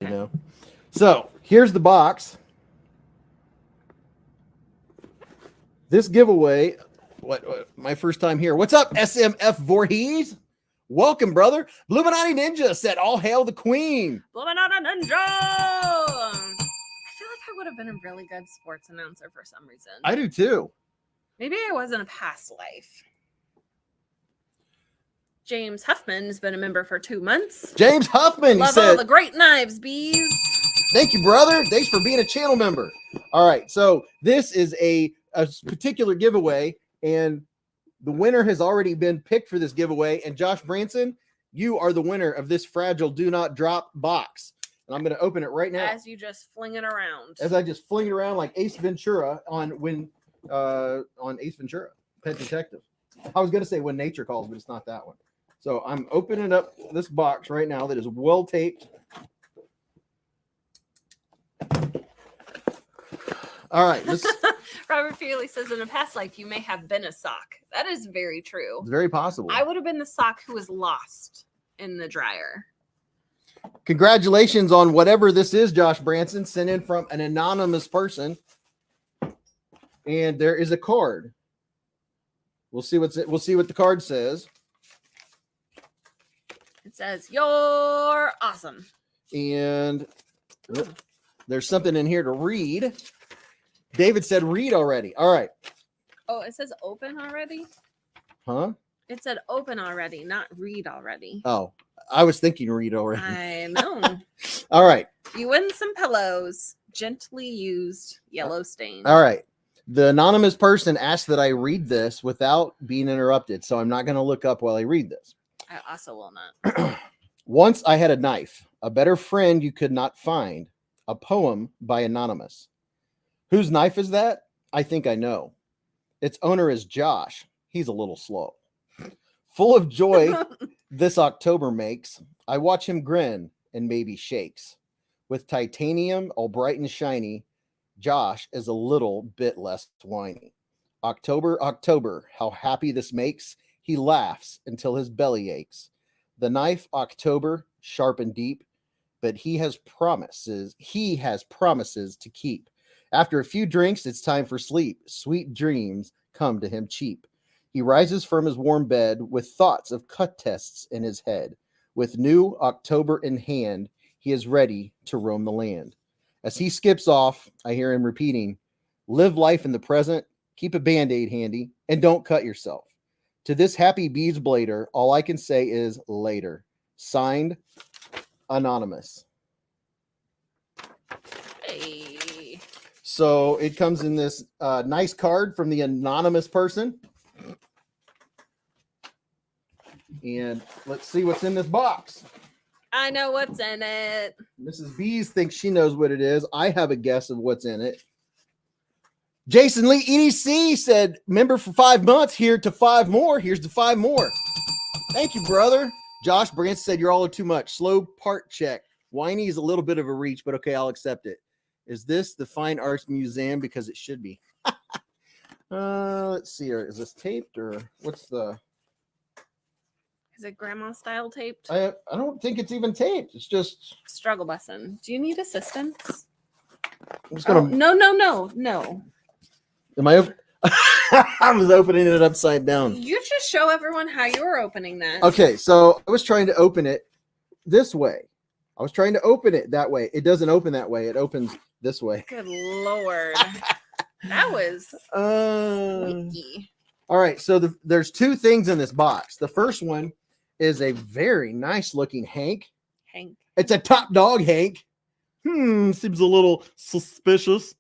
You know. So here's the box. This giveaway, what my first time here. What's up, SMF Voorhees? Welcome, brother. Illuminati Ninja said, all hail the queen. Illuminati Ninja! have been a really good sports announcer for some reason. I do too. Maybe I was in a past life. James Huffman has been a member for 2 months. James Huffman, he Love said, all the great knives, Beez. thank you, brother. Thanks for being a channel member. All right, so this is a particular giveaway, and the winner has already been picked for this giveaway. And Josh Branson, you are the winner of this fragile do not drop box. And I'm going to open it right now. As you just fling it around. As I just fling it around like Ace Ventura on Ace Ventura, Pet Detective. I was going to say When Nature Calls, but it's not that one. So I'm opening up this box right now that is well taped. All right. This Robert Feely says, in a past life, you may have been a sock. That is very true. is very possible. I would have been the sock who was lost in the dryer. Congratulations on whatever this is, Josh Branson, sent in from an anonymous person. And there is a card. We'll see what the card says. It says, "You're awesome." And there's something in here to read. David said read already. All right. Oh, it says open already? Huh? It said open already, not read already. Oh, I was thinking read already. I know. All right. You win some pillows. Gently used yellow stain. All right. The anonymous person asked that I read this without being interrupted, so I'm not going to look up while I read this. I also will not. Once I had a knife, a better friend you could not find. A poem by Anonymous. Whose knife is that? I think I know. Its owner is Josh. He's a little slow. Full of joy this October makes. I watch him grin and maybe shakes. With titanium all bright and shiny, Josh is a little bit less whiny. October, October, how happy this makes. He laughs until his belly aches. The knife, October, sharp and deep, but he has promises to keep. After a few drinks, it's time for sleep. Sweet dreams come to him cheap. He rises from his warm bed with thoughts of cut tests in his head. With new October in hand, he is ready to roam the land. As he skips off, I hear him repeating, live life in the present, keep a Band-Aid handy, and don't cut yourself. To this happy Beez Blader, all I can say is later. Signed, Anonymous. Hey. So it comes in this nice card from the anonymous person. And let's see what's in this box. I know what's in it. Mrs. Beez thinks she knows what it is. I have a guess of what's in it. Jason Lee EDC said, member for 5 months, here to 5 more. Here's to 5 more. Thank you, brother. Josh Branson said, you're all too much. Slow part check. Whiny is a little bit of a reach, but okay, I'll accept it. Is this the Fine Arts Museum? Because it should be. Let's see here. Is this taped or what's the... Is it grandma style taped? I don't think it's even taped. It's just... Struggle button. Do you need assistance? I'm just gonna... No. Am I open? I was opening it upside down. You just show everyone how you're opening that. Okay, so I was trying to open it this way. I was trying to open it that way. It doesn't open that way. It opens this way. Good Lord. That was sneaky. All right, so there's 2 things in this box. The first one is a very nice looking Hank. Hank. It's a top dog Hank. Seems a little suspicious.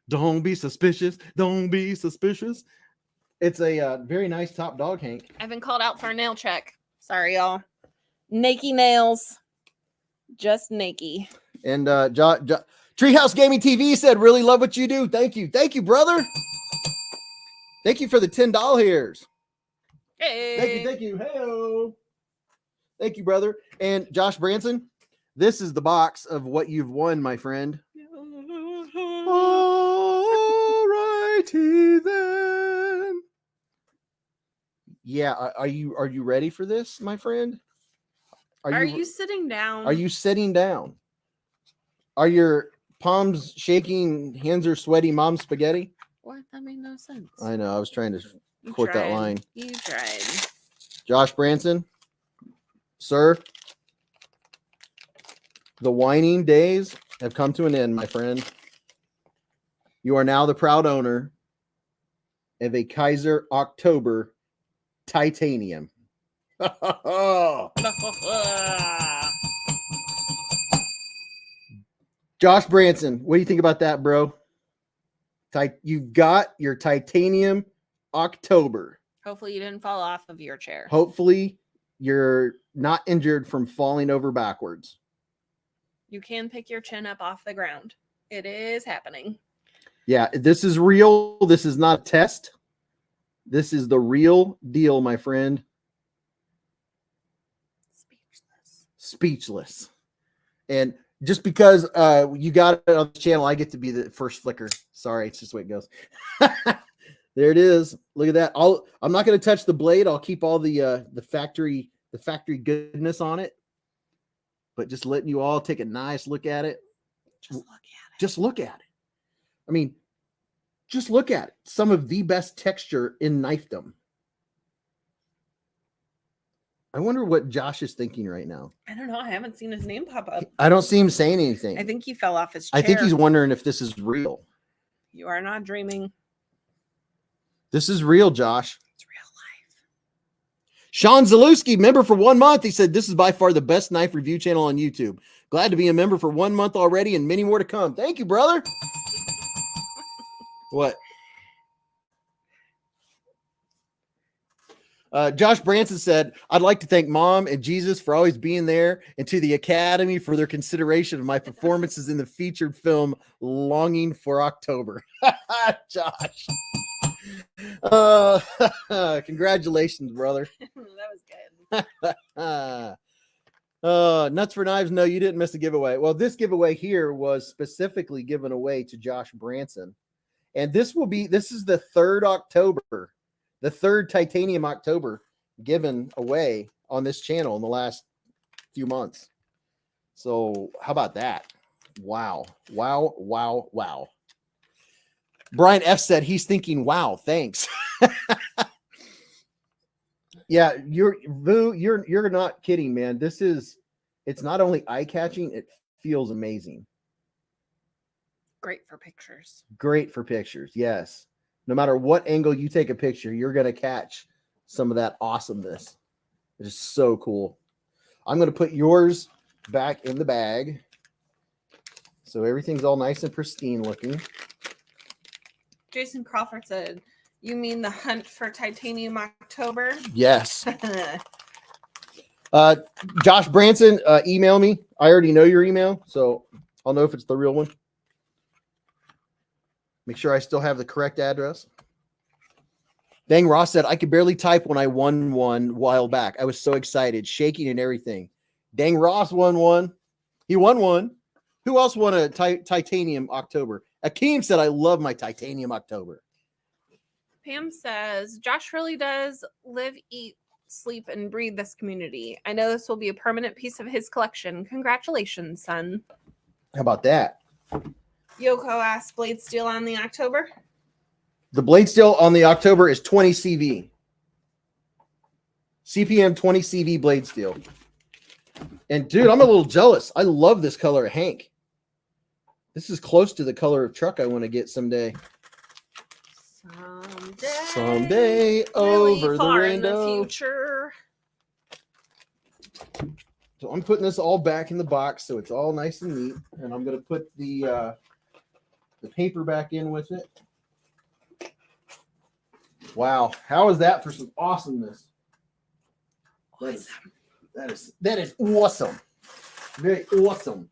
Don't be suspicious. Don't be suspicious. It's a very nice top dog Hank. I've been called out for a nail check. Sorry, y'all. Nakey nails. Just nakey. And Treehouse Gaming TV said, really love what you do. Thank you. Thank you, brother. Thank you for the $10 hairs. Hey. Thank you. Hey-o. Thank you, brother. And Josh Branson, this is the box of what you've won, my friend. All righty then. Yeah, are you ready for this, my friend? Are you sitting down? Are you sitting down? Are your palms shaking? Hands are sweaty. Mom spaghetti? What? That made no sense. I know. I was trying to quote that line. You tried. Josh Branson, sir, the whining days have come to an end, my friend. You are now the proud owner of a Kaiser October titanium. Josh Branson, what do you think about that, bro? You got your titanium October. Hopefully you didn't fall off of your chair. Hopefully you're not injured from falling over backwards. You can pick your chin up off the ground. It is happening. Yeah, this is real. This is not a test. This is the real deal, my friend. Speechless. And just because you got it on the channel, I get to be the first flicker. Sorry, it's just the way it goes. There it is. Look at that. I'm not going to touch the blade. I'll keep all the factory goodness on it. But just letting you all take a nice look at it. Just look at it. Just look at it. I mean, just look at it. Some of the best texture in knifedom. I wonder what Josh is thinking right now. I don't know. I haven't seen his name pop up. I don't see him saying anything. I think he fell off his chair. I think he's wondering if this is real. You are not dreaming. This is real, Josh. It's real life. Sean Zalewski, member for 1 month. He said, this is by far the best knife review channel on YouTube. Glad to be a member for 1 month already and many more to come. Thank you, brother. What? Josh Branson said, I'd like to thank Mom and Jesus for always being there and to the Academy for their consideration of my performances in the featured film Longing for October. Josh. Congratulations, brother. That was good. Nuts for Knives. No, you didn't miss a giveaway. Well, this giveaway here was specifically given away to Josh Branson. And this is the 3rd October. The 3rd titanium October given away on this channel in the last few months. So how about that? Wow. Wow. Wow. Wow. Brian F said he's thinking, wow, thanks. Yeah, you're not kidding, man. It's not only eye-catching, it feels amazing. Great for pictures. Great for pictures, yes. No matter what angle you take a picture, you're going to catch some of that awesomeness. It is so cool. I'm going to put yours back in the bag. So everything's all nice and pristine looking. Jason Crawford said, you mean the hunt for titanium October? Yes. Josh Branson, email me. I already know your email, so I'll know if it's the real one. Make sure I still have the correct address. Dang Ross said, I could barely type when I won one a while back. I was so excited, shaking and everything. Dang Ross won one. He won one. Who else won a titanium October? Akeem said, I love my titanium October. Pam says, Josh really does live, eat, sleep, and breathe this community. I know this will be a permanent piece of his collection. Congratulations, son. How about that? Yoko asked blade steel on the October. The blade steel on the October is 20 CV. CPM 20 CV blade steel. And dude, I'm a little jealous. I love this color of Hank. This is close to the color of truck I want to get someday. Someday over the window. In the future. So I'm putting this all back in the box so it's all nice and neat. And I'm going to put the paper back in with it. Wow. How is that for some awesomeness? That is awesome. Very awesome.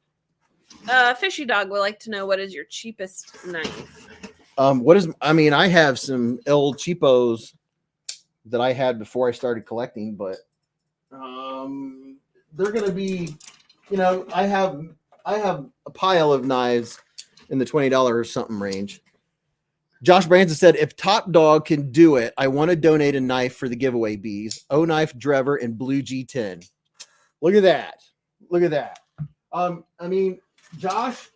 Fishy Dog would like to know, what is your cheapest knife? I have some El Cheapos that I had before I started collecting, but they're going to be, I have a pile of knives in the $20 or something range. Josh Branson said, if Top Dog can do it, I want to donate a knife for the giveaway, Beez. O Knife, Drever, and Blue G10. Look at that. Look at that. Josh,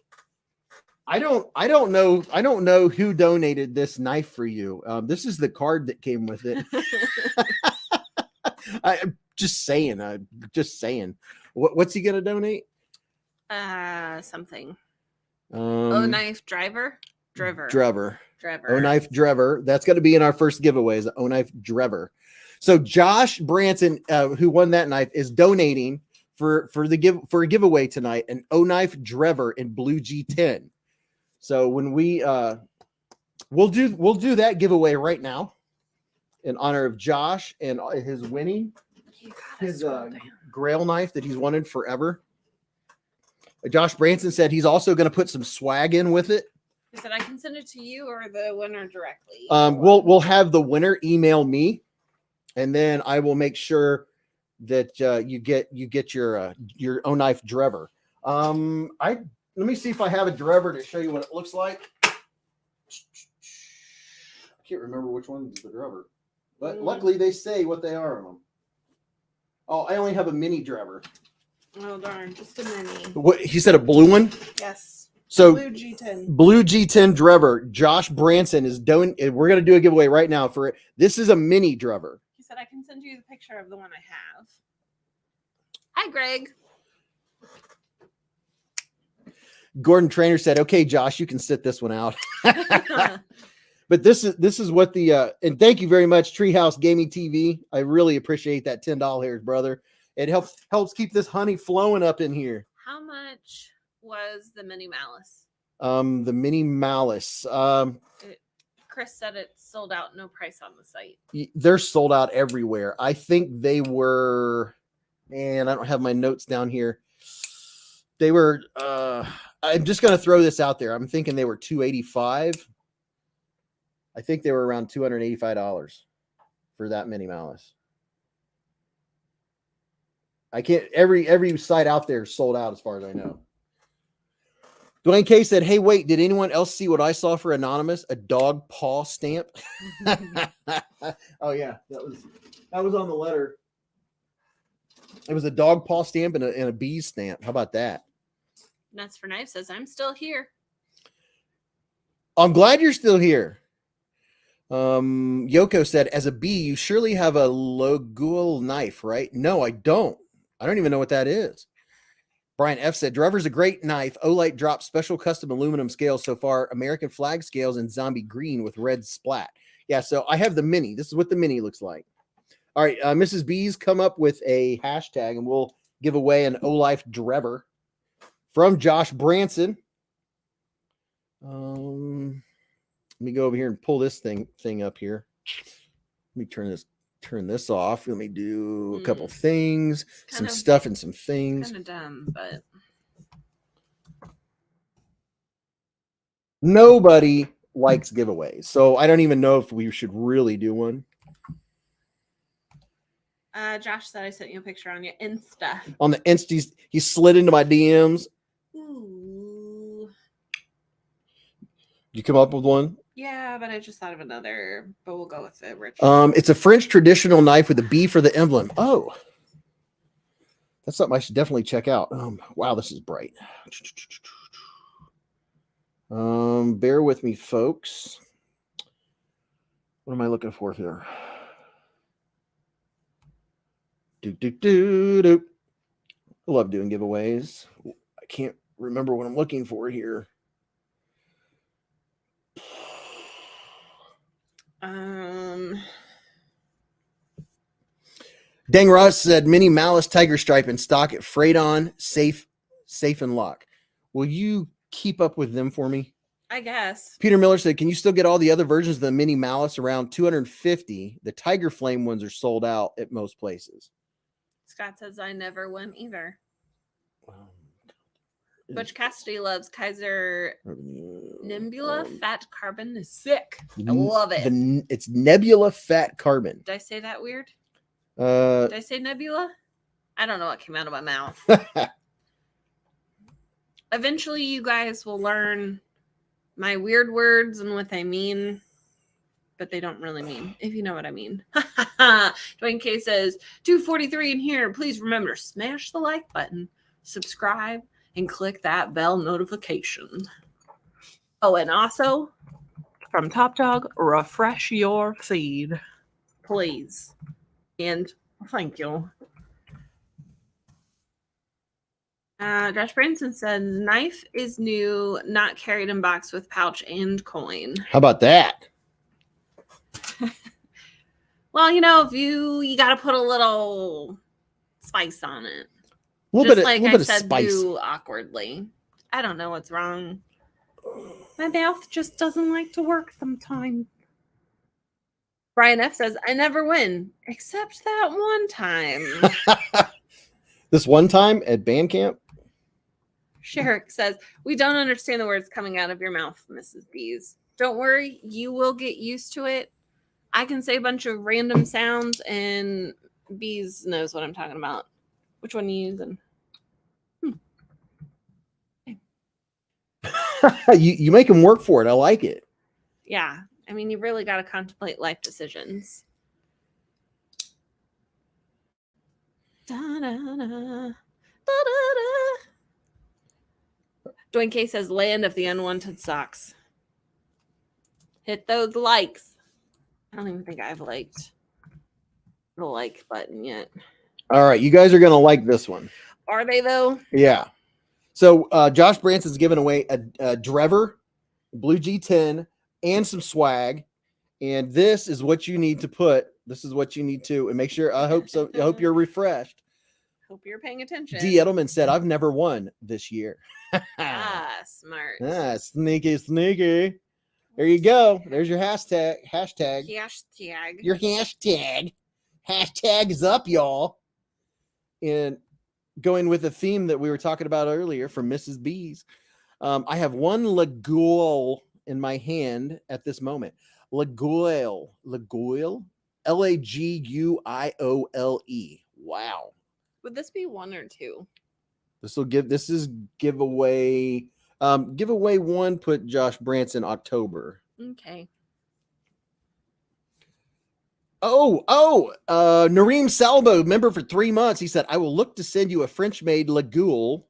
I don't know who donated this knife for you. This is the card that came with it. I'm just saying. What's he gonna donate? Something. O Knife Driver. Drever. O Knife Drever. That's going to be in our first giveaway, is the O Knife Drever. So Josh Branson, who won that knife, is donating for a giveaway tonight, an O Knife Drever in blue G10. So when we'll do that giveaway right now in honor of Josh and his winning his Grail knife that he's wanted forever. Josh Branson said he's also going to put some swag in with it. He said I can send it to you or the winner directly. We'll have the winner email me, and then I will make sure that you get your O Knife Drever. Let me see if I have a Drever to show you what it looks like. I can't remember which one is the Drever, but luckily they say what they are on them. Oh, I only have a mini Drever. Oh darn, just a mini. What he said, a blue one? Yes. So blue G10. Blue G10 Drever. Josh Branson is doing. We're gonna do a giveaway right now for it. This is a mini Drever. He said I can send you the picture of the one I have. Hi, Greg. Gordon Trainer said, "Okay, Josh, you can sit this one out." But this is what the and thank you very much, Treehouse Gaming TV. I really appreciate that $10, brother. It helps keep this honey flowing up in here. How much was the mini malice? The mini malice. Chris said it sold out, no price on the site. They're sold out everywhere. I think they were, and I don't have my notes down here. They were. I'm just gonna throw this out there. I'm thinking they were $285. I think they were around $285 for that mini malice. I can't. Every site out there is sold out as far as I know. Dwayne K said, "Hey, wait, did anyone else see what I saw for Anonymous? A dog paw stamp." Oh yeah, that was on the letter. It was a dog paw stamp and a bees stamp. How about that? Nuts for Knife says, "I'm still here." I'm glad you're still here. Yoko said, "As a bee, you surely have a Logul knife, right?" No, I don't. I don't even know what that is. Brian F said, "Drever's a great knife. Olight dropped special custom aluminum scales so far. American flag scales in zombie green with red splat." Yeah, so I have the mini. This is what the mini looks like. All right, Mrs. B's come up with a hashtag, and we'll give away an Olife Drever from Josh Branson. Let me go over here and pull this thing up here. Let me turn this off. Let me do a couple things, some stuff and some things. Kind of dumb, but nobody likes giveaways, so I don't even know if we should really do one. Josh said I sent you a picture on your Insta. On the Insta, he slid into my DMs. Ooh. You come up with one? Yeah, but I just thought of another, but we'll go with the rich. It's a French traditional knife with a bee for the emblem. Oh, that's something I should definitely check out. Wow, this is bright. Bear with me, folks. What am I looking for here? I love doing giveaways. I can't remember what I'm looking for here. Dang Ross said mini malice tiger stripe in stock at Freight On, safe and lock. Will you keep up with them for me? I guess. Peter Miller said, "Can you still get all the other versions of the mini malice around $250? The Tiger Flame ones are sold out at most places." Scott says I never went either. Butch Cassidy loves Kaiser Nebula Fat Carbon is sick. I love it. It's Nebula Fat Carbon. Did I say that weird? Did I say Nebula? I don't know what came out of my mouth. Eventually, you guys will learn my weird words and what they mean, but they don't really mean, if you know what I mean. Dwayne K says, 243 in here. Please remember, smash the like button, subscribe, and click that bell notification. Oh, and also, from Top Dog, refresh your feed, please. And thank you. Josh Branson said, knife is new, not carried in box with pouch and coin. How about that? Well, if you got to put a little spice on it. A little Just bit, like I of said, spice. do awkwardly. I don't know what's wrong. My mouth just doesn't like to work sometimes. Brian F says, I never win, except that one time. This one time at band camp. Sherrick says, we don't understand the words coming out of your mouth, Mrs. Beez. Don't worry, you will get used to it. I can say a bunch of random sounds, and Beez knows what I'm talking about. Which one are you using? You make them work for it. I like it. Yeah. I mean, you really got to contemplate life decisions. Da-da-da. Da-da-da. Dwayne K says, land of the unwanted socks. Hit those likes. I don't even think I've liked the like button yet. All right. You guys are going to like this one. Are they, though? Yeah. So Josh Branson's giving away a Drever, Blue G10, and some swag. And this is what you need to put. This is what you need to. And make sure, I hope so. I hope you're refreshed. Hope you're paying attention. D. Edelman said, I've never won this year. Smart. Sneaky, sneaky. There you go. There's your hashtag. Hashtag. Your hashtag. Hashtag is up, y'all. And going with the theme that we were talking about earlier from Mrs. Beez, I have one Laguiole in my hand at this moment. Laguiole. Laguiole. Wow. Would this be 1 or 2? This is giveaway. Giveaway 1, put Josh Branson October. Okay. Nareem Salbo, member for 3 months. He said, I will look to send you a French-made Laguiole.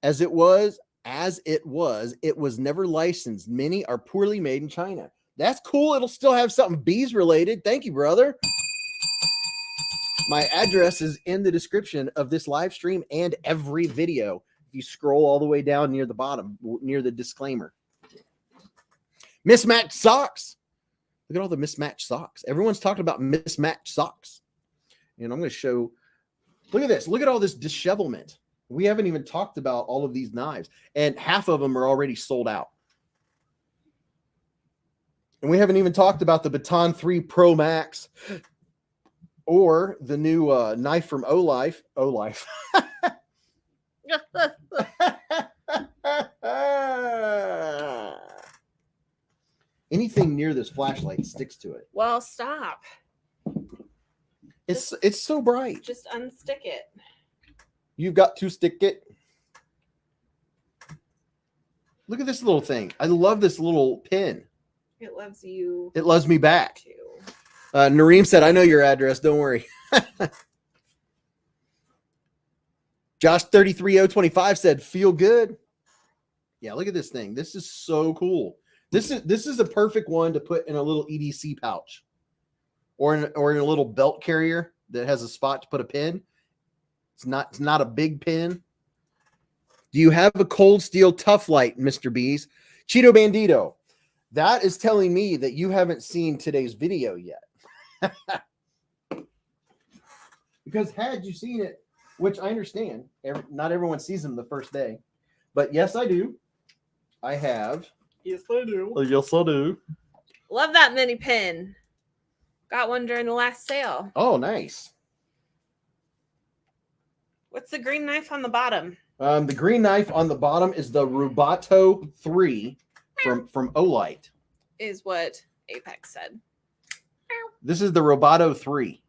As it was, it was never licensed. Many are poorly made in China. That's cool. It'll still have something bees related. Thank you, brother. My address is in the description of this live stream and every video. If you scroll all the way down near the bottom, near the disclaimer. Mismatched socks. Look at all the mismatched socks. Everyone's talking about mismatched socks. And I'm going to show, look at this. Look at all this dishevelment. We haven't even talked about all of these knives. And half of them are already sold out. And we haven't even talked about the Baton 3 Pro Max or the new knife from Olife. Anything near this flashlight sticks to it. Well, stop. It's so bright. Just unstick it. You've got to stick it. Look at this little thing. I love this little pin. It loves you. It loves me back. Too. Nareem said, I know your address. Don't worry. Josh 33025 said, feel good. Yeah, look at this thing. This is so cool. This is a perfect one to put in a little EDC pouch or in a little belt carrier that has a spot to put a pin. It's not a big pin. Do you have a cold steel tough light, Mr. Beez? Cheeto Bandito. That is telling me that you haven't seen today's video yet. Because had you seen it, which I understand, not everyone sees them the first day. But yes, I do. I have. Yes, I do. Yes, I do. Love that mini pin. Got one during the last sale. Oh, nice. What's the green knife on the bottom? The green knife on the bottom is the Rubato 3 from Olight. Is what Apex said. This is the Rubato 3.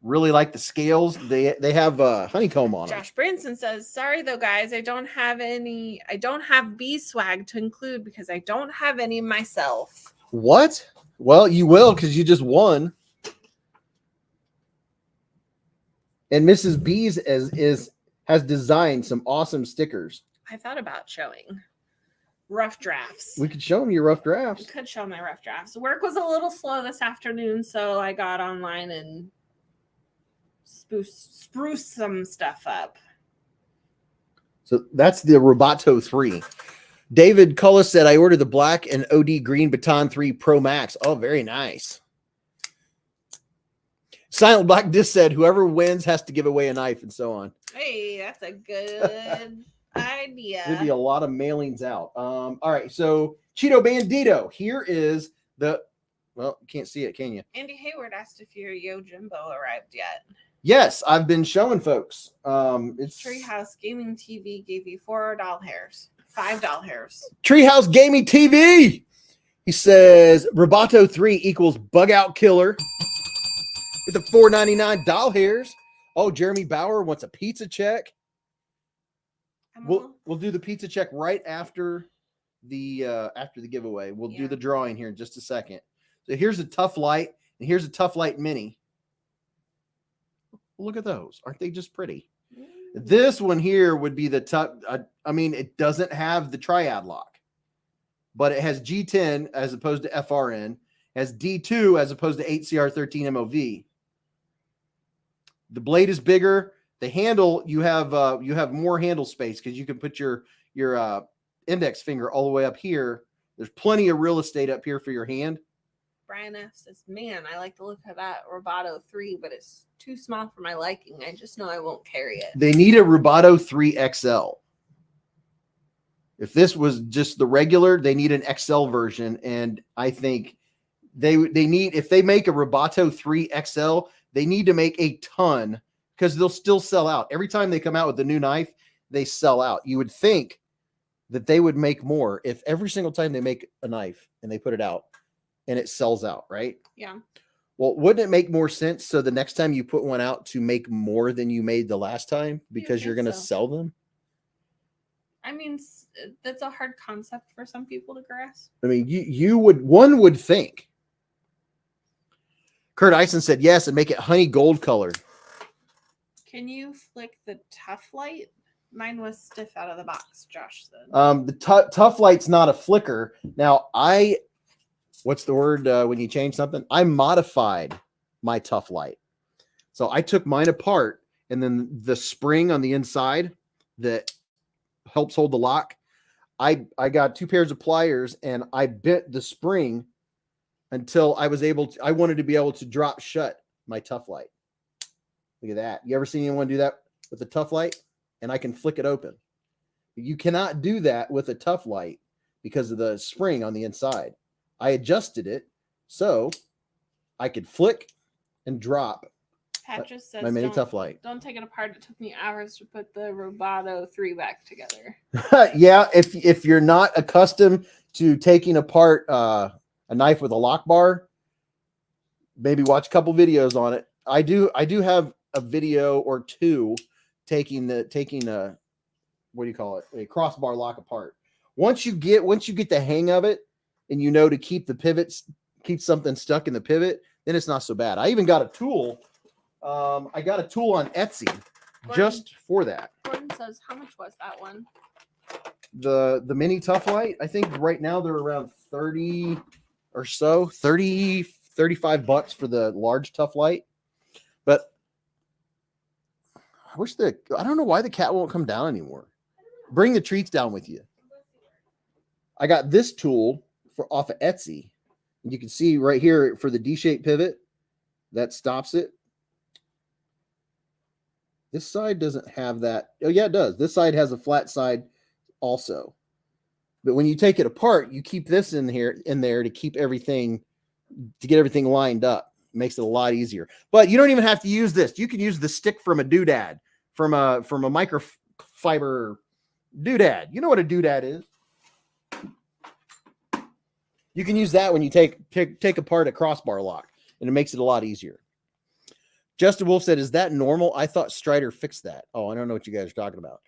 Really like the scales. They have honeycomb on them. Josh Branson says, sorry though, guys, I don't have bee swag to include because I don't have any myself. What? Well, you will because you just won. And Mrs. Beez has designed some awesome stickers. I thought about showing rough drafts. We could show them your rough drafts. We could show my rough drafts. Work was a little slow this afternoon, so I got online and spruce some stuff up. So that's the Roboto 3. David Cullis said, I ordered the black and OD green Baton 3 Pro Max. Oh, very nice. Silent Black Disc said, whoever wins has to give away a knife and so on. Hey, that's a good idea. There'd be a lot of mailings out. All right, so Cheeto Bandito. Here is the, well, you can't see it, can you? Andy Hayward asked if your Yo Jimbo arrived yet. Yes, I've been showing folks. It's Treehouse Gaming TV gave you 4 doll hairs. 5 doll hairs. Treehouse Gaming TV. He says Roboto 3 equals bug out killer with the $4.99 doll hairs. Oh, Jeremy Bauer wants a pizza check. We'll do the pizza check right after the giveaway. We'll do the drawing here in just a second. So here's a Tough Light, and here's a Tough Light Mini. Look at those. Aren't they just pretty? This one here would be the tough. I mean, it doesn't have the triad lock, but it has G10 as opposed to FRN, has D2 as opposed to 8CR13 MOV. The blade is bigger. The handle, you have more handle space because you can put your index finger all the way up here. There's plenty of real estate up here for your hand. Brian F says, man, I like the look of that Roboto 3, but it's too small for my liking. I just know I won't carry it. They need a Roboto 3 XL. If this was just the regular, they need an XL version. And I think they need, if they make a Roboto 3 XL, they need to make a ton because they'll still sell out. Every time they come out with a new knife, they sell out. You would think that they would make more if every single time they make a knife and they put it out, and it sells out, right? Yeah. Well, wouldn't it make more sense so the next time you put one out to make more than you made the last time because you're going to sell them? I mean, that's a hard concept for some people to grasp. I mean, one would think. Kurt Eisen said yes and make it honey gold color. Can you flick the Tough Light? Mine was stiff out of the box, Josh said. The Tough Light's not a flicker. Now, what's the word when you change something? I modified my Tough Light. So I took mine apart, and then the spring on the inside that helps hold the lock, I got 2 pairs of pliers, and I bent the spring until I wanted to be able to drop shut my Tough Light. Look at that. You ever seen anyone do that with a Tough Light? And I can flick it open. You cannot do that with a Tough Light because of the spring on the inside. I adjusted it so I could flick and drop. Pat just says, my mini Tough Light. Don't take it apart. It took me hours to put the Roboto 3 back together. Yeah, if you're not accustomed to taking apart a knife with a lock bar, maybe watch a couple videos on it. I do have a video or two taking a what do you call it? A crossbar lock apart. Once you get the hang of it, and you know to keep the pivots, keep something stuck in the pivot, then it's not so bad. I even got a tool. I got a tool on Etsy just for that. Gordon says, how much was that one? The mini Tough Light, I think right now they're around 30 or so, 30, $35 for the large Tough Light. But I don't know why the cat won't come down anymore. Bring the treats down with you. I got this tool off of Etsy. And you can see right here for the D-shaped pivot, that stops it. This side doesn't have that. Oh, yeah, it does. This side has a flat side also. But when you take it apart, you keep this in there to keep everything, to get everything lined up. It makes it a lot easier. But you don't even have to use this. You can use the stick from a doodad, from a microfiber doodad. You know what a doodad is? You can use that when you take apart a crossbar lock, and it makes it a lot easier. Justin Wolf said, is that normal? I thought Strider fixed that. Oh, I don't know what you guys are talking about.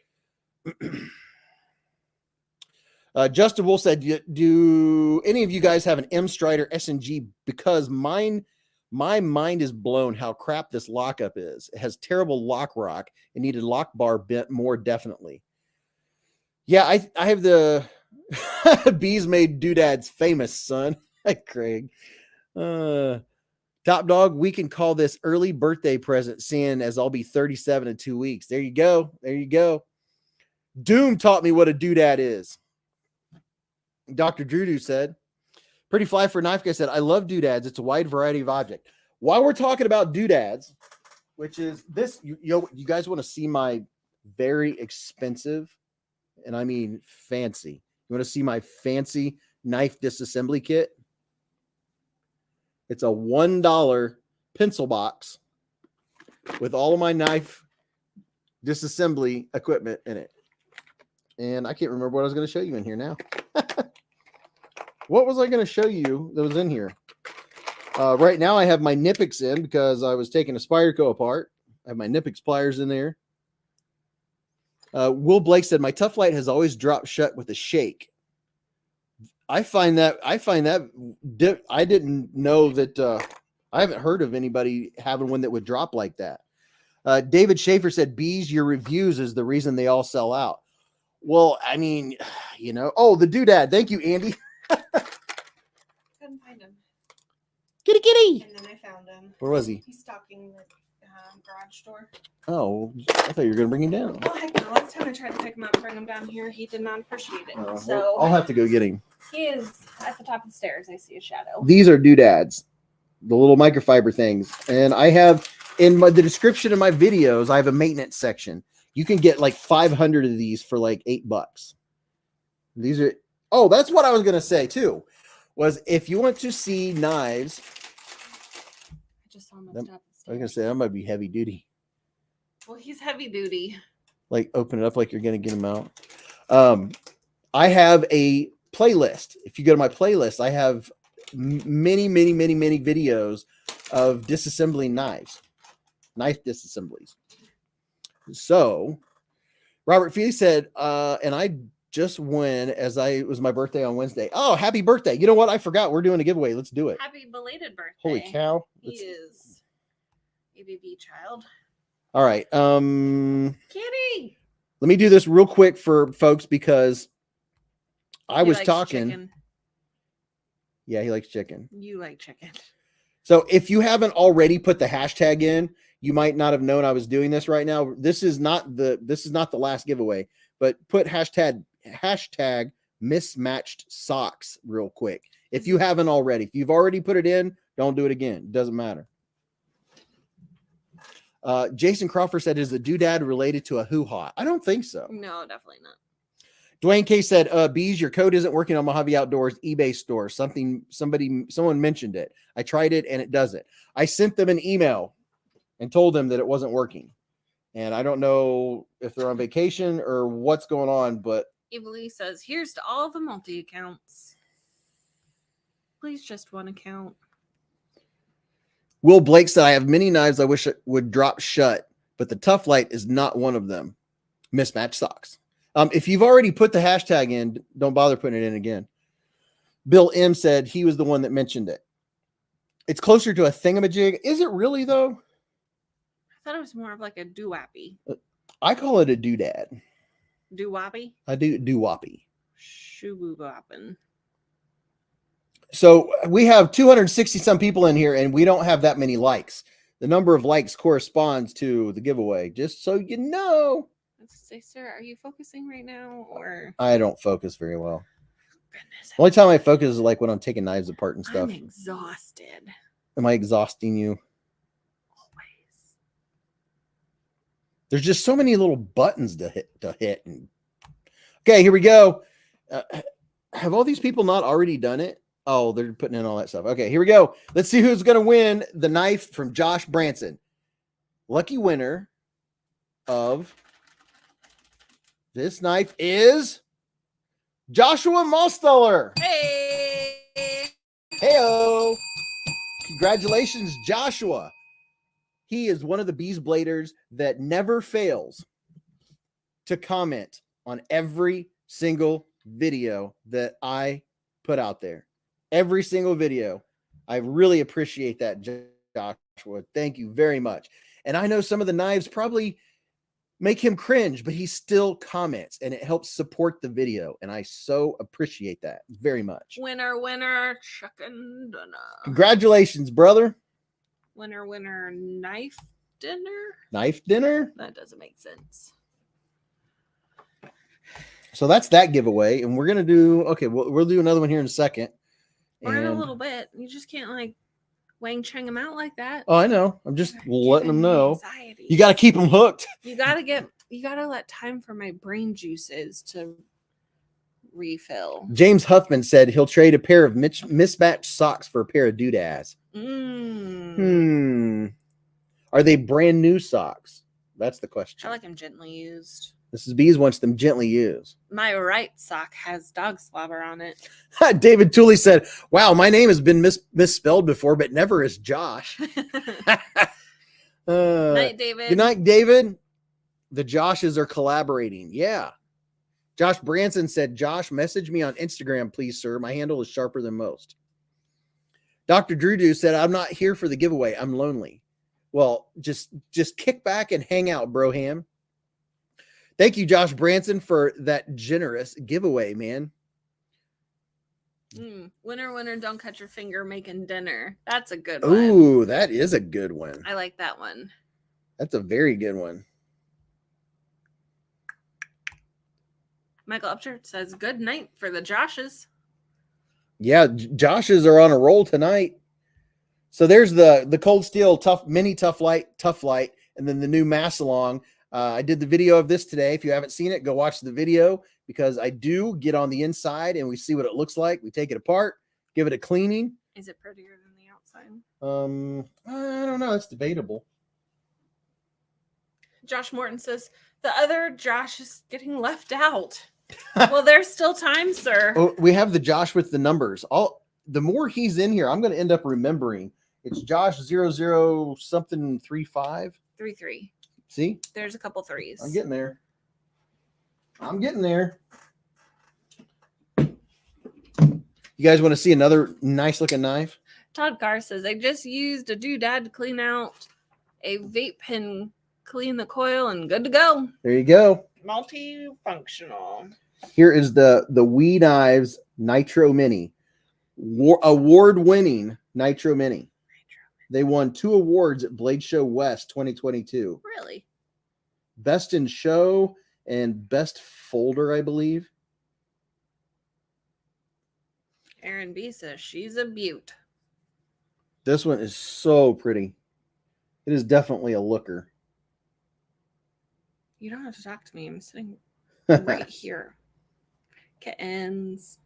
Justin Wolf said, do any of you guys have an M Strider SNG? Because my mind is blown how crap this lockup is. It has terrible lock rock and needed lock bar bent more definitely. Yeah, I have the Beez made doodads famous, son. Craig. Top Dog, we can call this early birthday present, seeing as I'll be 37 in 2 weeks. There you go. There you go. Doom taught me what a doodad is. Dr. Drudu said, Pretty Fly for Knife Guy said, I love doodads. It's a wide variety of object. While we're talking about doodads, which is this, you guys want to see my very expensive, and I mean fancy. You want to see my fancy knife disassembly kit? It's a $1 pencil box with all of my knife disassembly equipment in it. And I can't remember what I was going to show you in here now. What was I going to show you that was in here? Right now I have my Nipix in because I was taking a Spyderco apart. I have my Nipix pliers in there. Will Blake said, my Tough Light has always dropped shut with a shake. I find that I didn't know that. I haven't heard of anybody having one that would drop like that. David Schaefer said, Beez, your reviews is the reason they all sell out. Well, I mean, you know, oh, the doodad. Thank you, Andy. Couldn't find him. Kitty, kitty. And then I found him. Where was he? He's stocking the garage door. Oh, I thought you were going to bring him down. Oh, heck no. Last time I tried to pick him up and bring him down here, he did not appreciate it. So I'll have to go get him. he is at the top of the stairs. I see a shadow. These are doodads, the little microfiber things. And I have in the description of my videos, I have a maintenance section. You can get like 500 of these for like $8. These are, oh, that's what I was going to say too, was if you want to see knives. I just saw him at That, the top of the stairs. I was going to say that might be heavy duty. Well, he's heavy duty. Like open it up like you're going to get them out. I have a playlist. If you go to my playlist, I have many videos of disassembling knives, knife disassemblies. So Robert Feely said, and I just win as it was my birthday on Wednesday. Oh, happy birthday. You know what? I forgot. We're doing a giveaway. Let's do it. Happy belated birthday. Holy cow. He is a baby child. All right. Kitty. Let me do this real quick for folks because I He was likes talking. chicken. Yeah, he likes chicken. You like chicken. So if you haven't already put the hashtag in, you might not have known I was doing this right now. This is not the last giveaway, but put hashtag mismatched socks real quick. If you haven't already, if you've already put it in, don't do it again. It doesn't matter. Jason Crawford said, is the doodad related to a hoo-ha? I don't think so. No, definitely not. Dwayne K said, Beez, your code isn't working on Mojave Outdoors eBay store. Someone mentioned it. I tried it and it doesn't. I sent them an email and told them that it wasn't working. And I don't know if they're on vacation or what's going on, but Evilly says, here's to all the multi-accounts. Please just one account. Will Blake said, I have many knives I wish it would drop shut, but the Tough Light is not one of them. Mismatched socks. If you've already put the hashtag in, don't bother putting it in again. Bill M said he was the one that mentioned it. It's closer to a thingamajig. Is it really, though? I thought it was more of like a doo-wappy. I call it a doodad. Doo-wappy? I do doo-wappy. Shoo-boo-boppin'. So we have 260 some people in here, and we don't have that many likes. The number of likes corresponds to the giveaway, just so you know. Let's say, sir, are you focusing right now, or? I don't focus very well. Goodness. The only time I focus is like when I'm taking knives apart and stuff. I'm exhausted. Am I exhausting you? Always. There's just so many little buttons to hit. Okay, here we go. Have all these people not already done it? Oh, they're putting in all that stuff. Okay, here we go. Let's see who's going to win the knife from Josh Branson. Lucky winner of this knife is Joshua Mosteller. Hey! Heyo! Congratulations, Joshua. He is one of the Beez Bladers that never fails to comment on every single video that I put out there. Every single video. I really appreciate that, Joshua. Thank you very much. And I know some of the knives probably make him cringe, but he still comments and it helps support the video. And I so appreciate that very much. Winner, chicken dinner. Congratulations, brother. Winner, knife dinner? Knife dinner? That doesn't make sense. So that's that giveaway. And we're going to do, okay, we'll do another one here in a second. Or in a And- little bit. You just can't like Wang Chang them out like that. Oh, I know. I'm just letting them Giving me know. anxiety. You got to keep them hooked. You gotta let time for my brain juices to refill. James Huffman said he'll trade a pair of mismatched socks for a pair of doodads. Are they brand new socks? That's the question. I like them gently used. Mrs. Beez wants them gently used. My right sock has dog slobber on it. David Tooley said, wow, my name has been misspelled before, but never as Josh. Night, David. Good night, David. The Joshes are collaborating. Yeah. Josh Branson said, Josh, message me on Instagram, please, sir. My handle is sharper than most. Dr. Drew said, I'm not here for the giveaway. I'm lonely. Well, just kick back and hang out, broham. Thank you, Josh Branson, for that generous giveaway, man. Winner, winner, don't cut your finger making dinner. That's a good one. Ooh, that is a good one. I like that one. That's a very good one. Michael Upchurch says, good night for the Joshes. Yeah, Joshes are on a roll tonight. So there's the Cold Steel Tough Light, and then the new Mass-Along. I did the video of this today. If you haven't seen it, go watch the video, because I do get on the inside and we see what it looks like. We take it apart, give it a cleaning. Is it prettier than the outside? I don't know. It's debatable. Josh Morton says, the other Josh is getting left out. Well, there's still time, sir. Oh, we have the Josh with the numbers. The more he's in here, I'm going to end up remembering. It's Josh 00 something 35. 3-3. See? There's a couple threes. I'm getting there. You guys want to see another nice looking knife? Todd Carr says, I just used a doodad to clean out a vape pen, clean the coil, and good to go. There you go. Multifunctional. Here is the We Knives Nitro Mini. Award-winning Nitro Mini. They won 2 awards at Blade Show West 2022. Really? Best in Show and Best Folder, I believe. Aaron B says, she's a beaut. This one is so pretty. It is definitely a looker. You don't have to talk to me. I'm sitting right here. Kittens.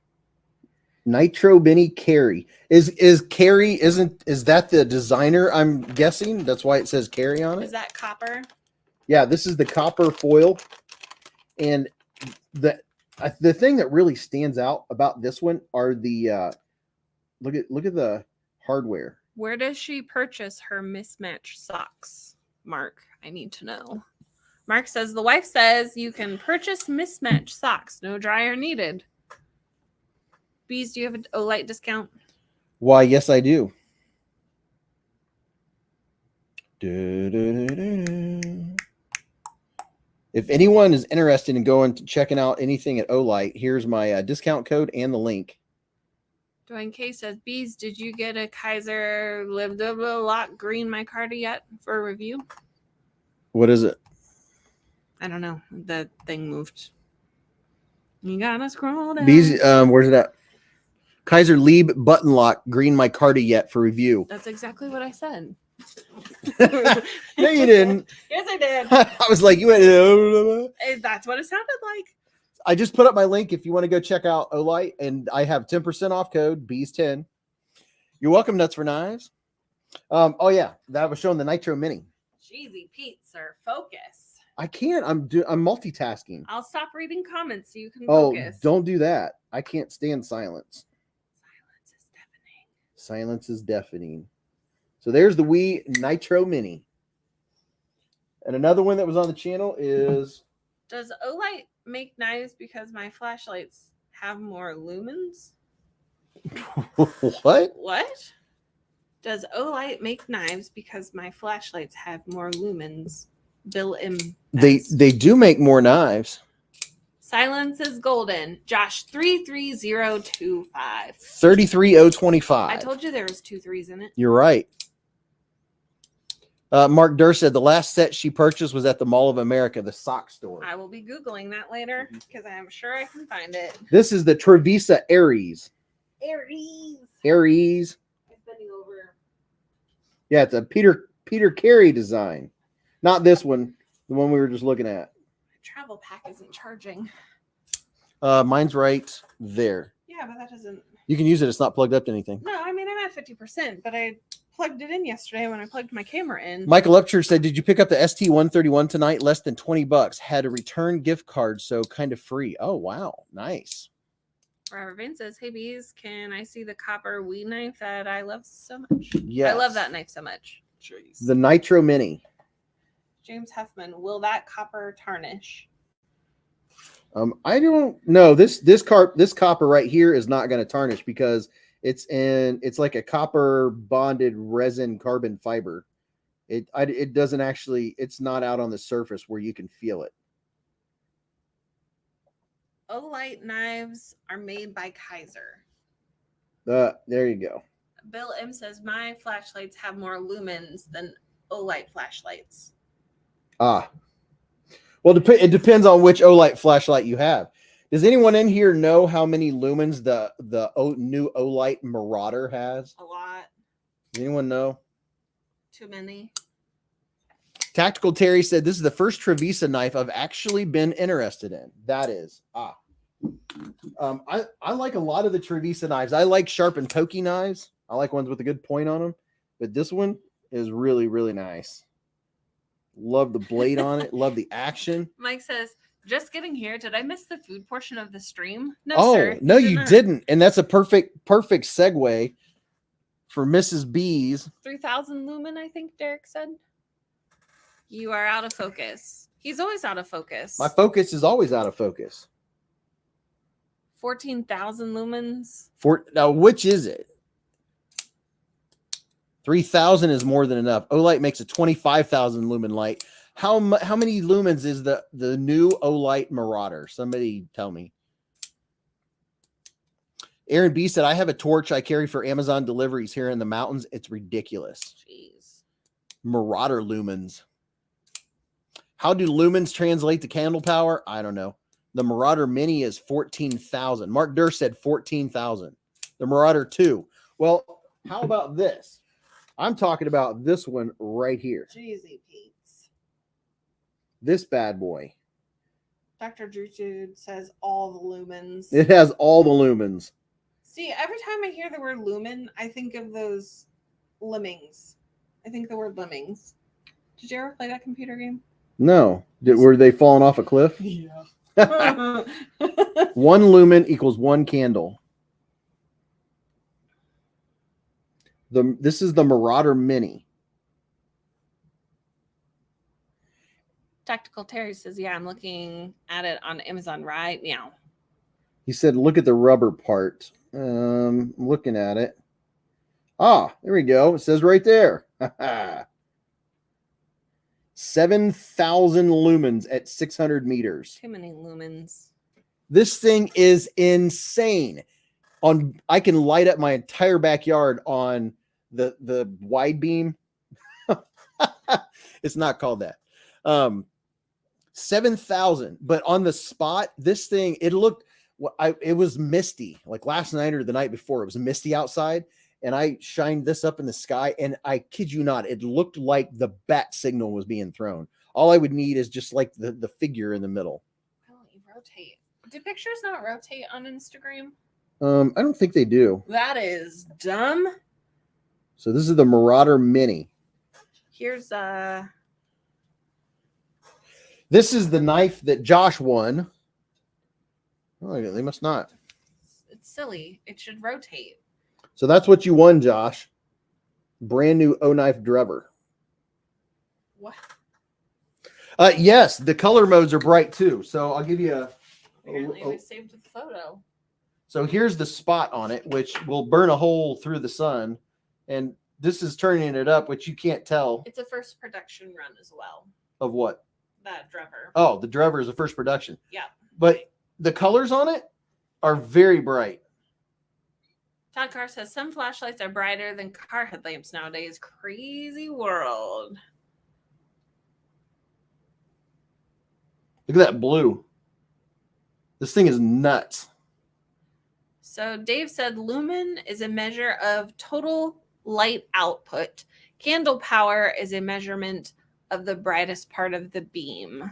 Nitro Mini Carry. Is Carry, is that the designer, I'm guessing? That's why it says Carry on it? Is that copper? Yeah, this is the copper foil. And the thing that really stands out about this one are the look at the hardware. Where does she purchase her mismatched socks? Mark, I need to know. Mark says, the wife says you can purchase mismatched socks. No dryer needed. Beez, do you have an Olight discount? Why, yes, I do. If anyone is interested in going to checking out anything at Olight, here's my discount code and the link. Dwayne K says, Beez, did you get a Kaiser Live Lock Green micarta yet for a review? What is it? I don't know. The thing moved. You gotta scroll down. Beez, where's it at? Kaiser Lieb button lock green micarta yet for review. That's exactly what I said. No, you didn't. Yes, I did. I was like, you went. That's what it sounded like. I just put up my link if you want to go check out Olight, and I have 10% off code Beez10. You're welcome, Nuts for Knives. Oh yeah, that was showing the Nitro Mini. Jeezy Pete, sir, focus. I can't. I'm multitasking. I'll stop reading comments so you can Oh, focus. don't do that. I can't stand silence. Silence is deafening. Silence is deafening. So there's the Wii Nitro Mini. And another one that was on the channel is... Does Olight make knives because my flashlights have more lumens? What? What? Does Olight make knives because my flashlights have more lumens? Bill M. They do make more knives. Silence is golden. Josh 33025. 33025. I told you there was 2 3s in it. You're right. Mark Durr said the last set she purchased was at the Mall of America, the sock store. I will be Googling that later because I'm sure I can find it. This is the Trevisa Aries. Aries. I'm bending over. Yeah, it's a Peter Carey design. Not this one, the one we were just looking at. My travel pack isn't charging. Mine's right there. Yeah, but that doesn't. You can use it. It's not plugged up to anything. No, I mean, I'm at 50%, but I plugged it in yesterday when I plugged my camera in. Michael Upchurch said, did you pick up the ST-131 tonight? Less than $20. Had a return gift card, so kind of free. Oh, wow. Nice. Robert Vane says, hey, Beez, can I see the copper weed knife that I love so much? Yes. I love that knife so much. Jeez. The Nitro Mini. James Huffman, will that copper tarnish? I don't know. This copper right here is not going to tarnish because it's like a copper bonded resin carbon fiber. It doesn't actually, it's not out on the surface where you can feel it. Olight knives are made by Kaiser. There you go. Bill M says my flashlights have more lumens than Olight flashlights. Ah. Well, it depends on which Olight flashlight you have. Does anyone in here know how many lumens the new Olight Marauder has? A lot. Does anyone know? Too many. Tactical Terry said, this is the first Trevisa knife I've actually been interested in. That is. I like a lot of the Trevisa knives. I like sharp and pokey knives. I like ones with a good point on them. But this one is really, really nice. Love the blade on it. Love the action. Mike says, just getting here. Did I miss the food portion of the stream? No, oh, sir. No, you didn't. And that's a perfect segue for Mrs. Beez. 3,000 lumen, I think Derek said. You are out of focus. He's always out of focus. My focus is always out of focus. 14,000 lumens. Now, which is it? 3,000 is more than enough. Olight makes a 25,000 lumen light. How many lumens is the new Olight Marauder? Somebody tell me. Aaron B said, I have a torch I carry for Amazon deliveries here in the mountains. It's ridiculous. Jeez. Marauder lumens. How do lumens translate to candle power? I don't know. The Marauder Mini is 14,000. Mark Durr said 14,000. The Marauder 2. Well, how about this? I'm talking about this one right here. Jeezy Pete's. This bad boy. Dr. Drew Dude says all the lumens. It has all the lumens. See, every time I hear the word lumen, I think of those lemmings. I think the word lemmings. Did you ever play that computer game? No. Were they falling off a cliff? Yeah. 1 lumen equals 1 candle. This is the Marauder Mini. Tactical Terry says, yeah, I'm looking at it on Amazon right now. He said, look at the rubber part. I'm looking at it. Ah, there we go. It says right there. 7,000 lumens at 600 meters. Too many lumens. This thing is insane. I can light up my entire backyard on the wide beam. It's not called that. 7,000, but on the spot, this thing, it was misty. Like last night or the night before, it was misty outside, and I shined this up in the sky, and I kid you not, it looked like the bat signal was being thrown. All I would need is just like the figure in the middle. Why don't you rotate? Do pictures not rotate on Instagram? I don't think they do. That is dumb. So this is the Marauder Mini. Here's This is the knife that Josh won. Oh, they must not. It's silly. It should rotate. So that's what you won, Josh. Brand new O-Knife Drever. What? Yes, the color modes are bright too. So I'll give you Apparently we saved a photo. So here's the spot on it, which will burn a hole through the sun. And this is turning it up, which you can't tell. It's a first production run as well. Of what? That Drever. Oh, the Drever is a first production. Yeah. But the colors on it are very bright. Todd Carr says some flashlights are brighter than car headlamps nowadays. Crazy world. Look at that blue. This thing is nuts. So Dave said lumen is a measure of total light output. Candle power is a measurement of the brightest part of the beam.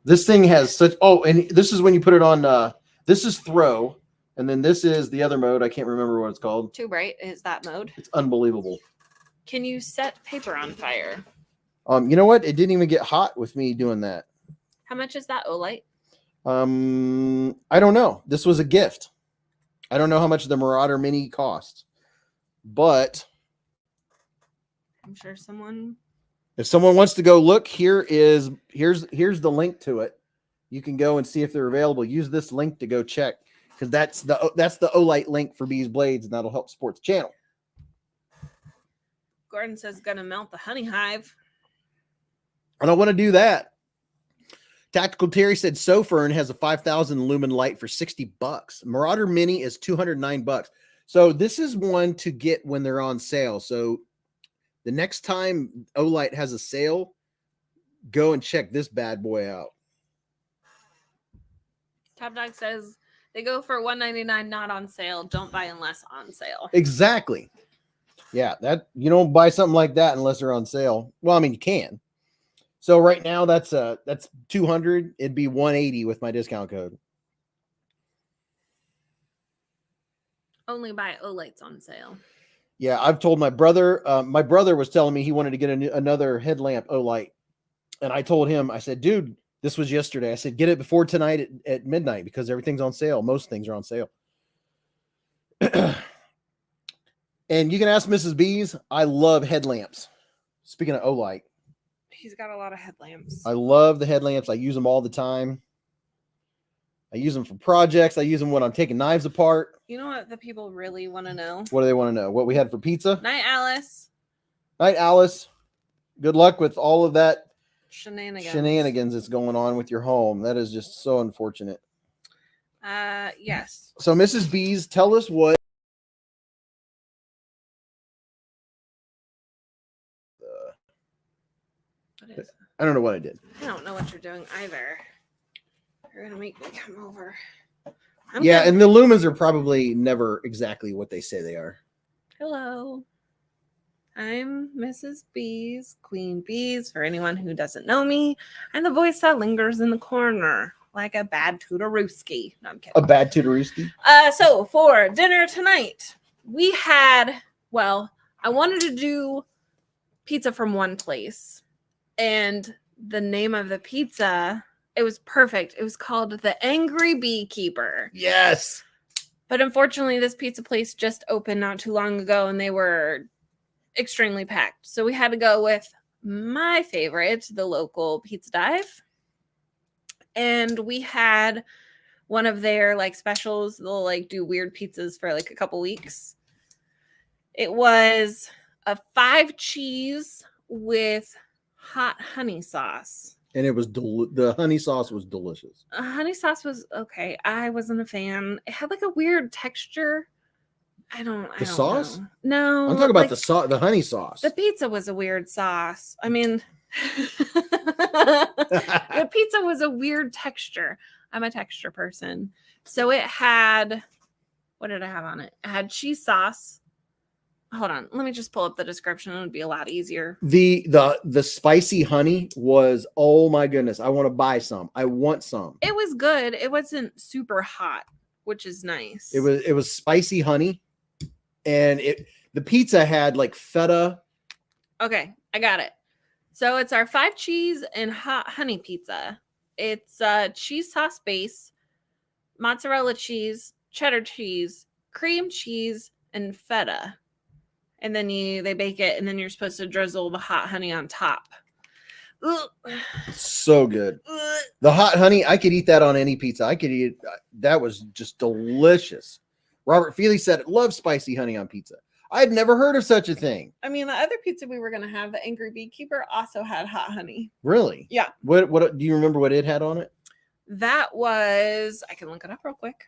This thing has such, oh, and this is when you put it on, this is throw, and then this is the other mode. I can't remember what it's called. Too bright is that mode. It's unbelievable. Can you set paper on fire? You know what? It didn't even get hot with me doing that. How much is that Olight? I don't know. This was a gift. I don't know how much the Marauder Mini cost, but I'm sure someone. if someone wants to go look, here's the link to it. You can go and see if they're available. Use this link to go check, because that's the Olight link for Beez Blades, and that'll help support the channel. Gordon says gonna melt the honey hive. I don't want to do that. Tactical Terry said Sofern has a 5,000 lumen light for $60. Marauder Mini is $209. So this is one to get when they're on sale. So the next time Olight has a sale, go and check this bad boy out. Top Dog says they go for $199, not on sale. Don't buy unless on sale. Exactly. Yeah, that you don't buy something like that unless they're on sale. Well, I mean, you can. So right now that's 200. It'd be 180 with my discount code. Only buy Olights on sale. Yeah, I've told my brother. My brother was telling me he wanted to get another headlamp Olight, and I told him, I said, dude, this was yesterday. I said, get it before tonight at midnight, because everything's on sale. Most things are on sale. And you can ask Mrs. Beez. I love headlamps. Speaking of Olight, He's got a lot of headlamps. I love the headlamps. I use them all the time. I use them for projects. I use them when I'm taking knives apart. You know what the people really want to know? What do they want to know? What we had for pizza? Night, Alice. Night, Alice. Good luck with all of that Shenanigans that's going on with your home. That is just so unfortunate. Yes. So, Mrs. Beez, tell us what. What is it? I don't know what I did. I don't know what you're doing either. You're gonna make me come over. Yeah, and the lumens are probably never exactly what they say they are. Hello. I'm Mrs. Beez, Queen Beez. For anyone who doesn't know me, I'm the voice that lingers in the corner like a bad Tutorooski. No, I'm kidding. A bad Tutorooski? So for dinner tonight, we had, well, I wanted to do pizza from one place, and the name of the pizza, it was perfect. It was called the Angry Beekeeper. Yes. But unfortunately, this pizza place just opened not too long ago, and they were extremely packed. So we had to go with my favorite, the local Pizza Dive. And we had one of their like specials. They'll like do weird pizzas for like a couple weeks. It was a 5 cheese with hot honey sauce. And it was the honey sauce was delicious. Honey sauce was okay. I wasn't a fan. It had like a weird texture. I don't sauce? know. No. I'm talking about the honey sauce. The pizza was a weird sauce. I mean, the pizza was a weird texture. I'm a texture person. So it had, what did I have on it? It had cheese sauce. Hold on. Let me just pull up the description. It would be a lot easier. The spicy honey was, oh my goodness. I want to buy some. I want some. It was good. It wasn't super hot, which is nice. It was spicy honey. And the pizza had like feta. Okay, I got it. So it's our 5 cheese and hot honey pizza. It's cheese sauce base, mozzarella cheese, cheddar cheese, cream cheese, and feta. And then they bake it, and then you're supposed to drizzle the hot honey on top. Ugh. So good. Ugh. The hot honey, I could eat that on any pizza. I could eat it. That was just delicious. Robert Feely said, love spicy honey on pizza. I had never heard of such a thing. I mean, the other pizza we were going to have, the Angry Beekeeper, also had hot honey. Really? Yeah. What do you remember what it had on it? That was, I can look it up real quick.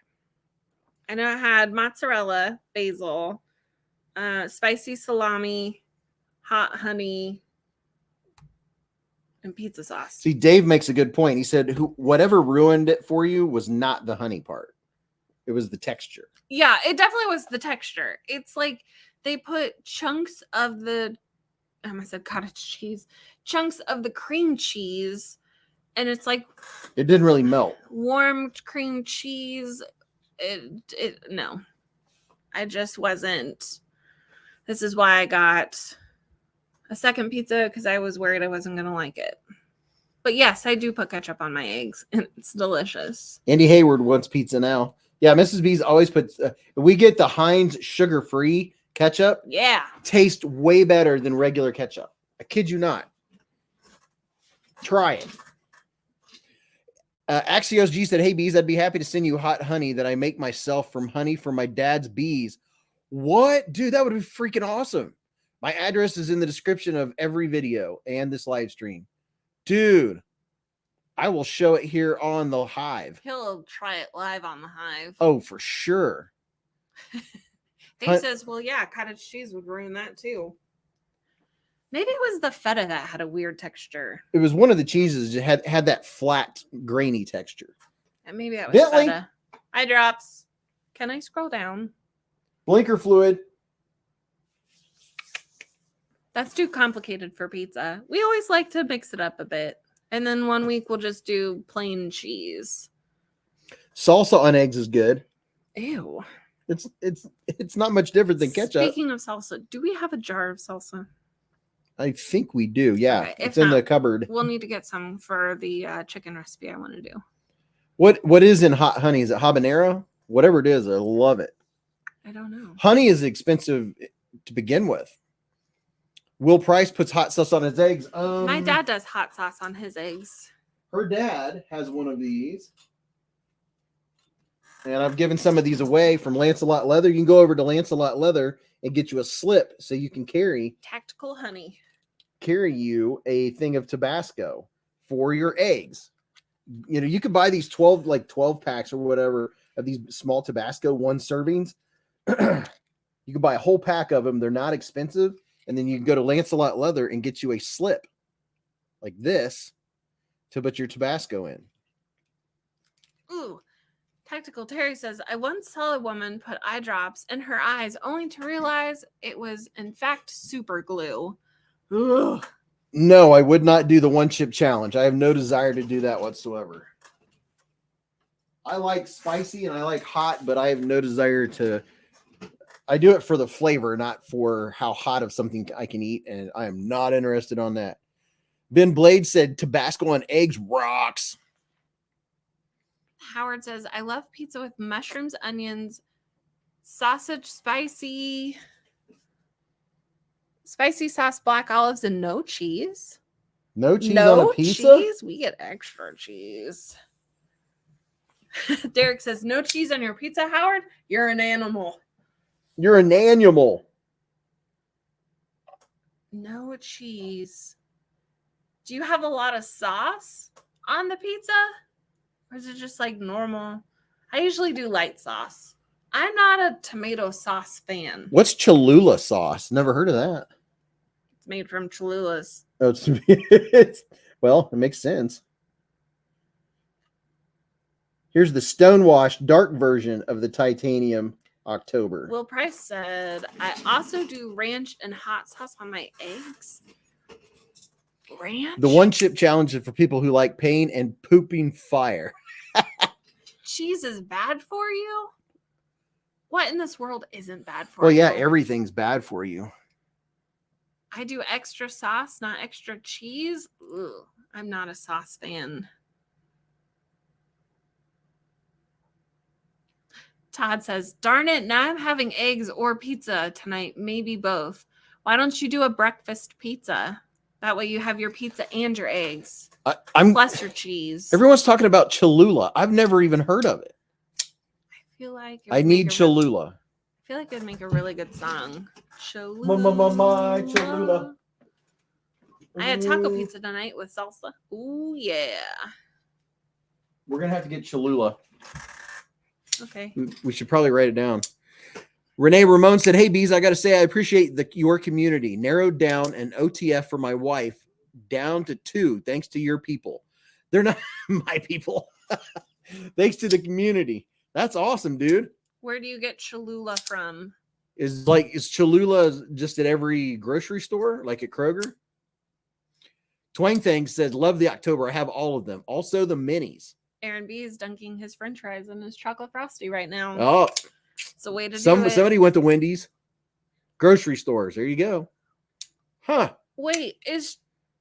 I know it had mozzarella, basil, spicy salami, hot honey. and pizza sauce. See, Dave makes a good point. He said, whatever ruined it for you was not the honey part. It was the texture. Yeah, it definitely was the texture. It's like they put chunks of the, I almost said cottage cheese, chunks of the cream cheese, and it's like it didn't really melt. Warmed cream cheese. No, I just wasn't. This is why I got a second pizza, because I was worried I wasn't going to like it. But yes, I do put ketchup on my eggs, and it's delicious. Andy Hayward wants pizza now. Yeah, Mrs. B's always puts, we get the Heinz sugar-free ketchup. Yeah. Tastes way better than regular ketchup. I kid you not. Try it. Axios G said, hey, Beez, I'd be happy to send you hot honey that I make myself from honey from my dad's bees. What? Dude, that would be freaking awesome. My address is in the description of every video and this live stream. Dude, I will show it here on the Hive. He'll try it live on the Hive. Oh, for sure. Dave says, well, yeah, cottage cheese would ruin that too. Maybe it was the feta that had a weird texture. It was one of the cheeses that had that flat, grainy texture. And maybe that was Bentley. feta. Eye drops. Can I scroll down? Blinker fluid. That's too complicated for pizza. We always like to mix it up a bit. And then one week we'll just do plain cheese. Salsa on eggs is good. Ew. It's not much different than ketchup. Speaking of salsa, do we have a jar of salsa? I think we do. Yeah, Okay, it's in the cupboard. We'll need to get some for the chicken recipe I want to do. What is in hot honey? Is it habanero? Whatever it is, I love it. I don't know. Honey is expensive to begin with. Will Price puts hot sauce on his eggs. My dad does hot sauce on his eggs. Her dad has one of these. And I've given some of these away from Lancelot Leather. You can go over to Lancelot Leather and get you a slip so you can carry Tactical honey. Carry you a thing of Tabasco for your eggs. You know, you could buy these 12 packs or whatever of these small Tabasco 1 servings. You can buy a whole pack of them. They're not expensive. And then you can go to Lancelot Leather and get you a slip like this to put your Tabasco in. Ooh. Tactical Terry says, I once saw a woman put eye drops in her eyes only to realize it was, in fact, super glue. Ugh. No, I would not do the 1 chip challenge. I have no desire to do that whatsoever. I like spicy and I like hot, but I have no desire to. I do it for the flavor, not for how hot of something I can eat, and I am not interested on that. Beez Blades said Tabasco on eggs rocks. Howard says, I love pizza with mushrooms, onions, sausage, spicy sauce, black olives, and no cheese. No cheese on a pizza? Cheese? We get extra cheese. Derek says, no cheese on your pizza, Howard? You're an animal. You're an animal. No cheese. Do you have a lot of sauce on the pizza? Or is it just like normal? I usually do light sauce. I'm not a tomato sauce fan. What's Cholula sauce? Never heard of that. It's made from Cholulas. Oh, well, it makes sense. Here's the Stonewashed dark version of the Titanium October. Will Price said, I also do ranch and hot sauce on my eggs. Ranch? The 1 chip challenge is for people who like pain and pooping fire. Cheese is bad for you? What in this world isn't bad for Well, you? yeah, everything's bad for you. I do extra sauce, not extra cheese. Ugh, I'm not a sauce fan. Todd says, darn it, now I'm having eggs or pizza tonight, maybe both. Why don't you do a breakfast pizza? That way you have your pizza and your eggs. Plus your cheese. Everyone's talking about Cholula. I've never even heard of it. I feel like I need Cholula. I feel like it'd make a really good song. My Cholula. I had taco pizza tonight with salsa. Ooh, yeah. We're going to have to get Cholula. Okay. We should probably write it down. Renee Ramon said, hey, Beez, I got to say, I appreciate your community. Narrowed down an OTF for my wife, down to 2 thanks to your people. They're not my people. Thanks to the community. That's awesome, dude. Where do you get Cholula from? Is Cholula just at every grocery store, like at Kroger? Twang Thang says, love the October. I have all of them. Also the minis. Aaron B is dunking his french fries in his chocolate frosty right now. Oh, it's a way to do it. Somebody went to Wendy's. Grocery stores. There you go. Huh. Wait,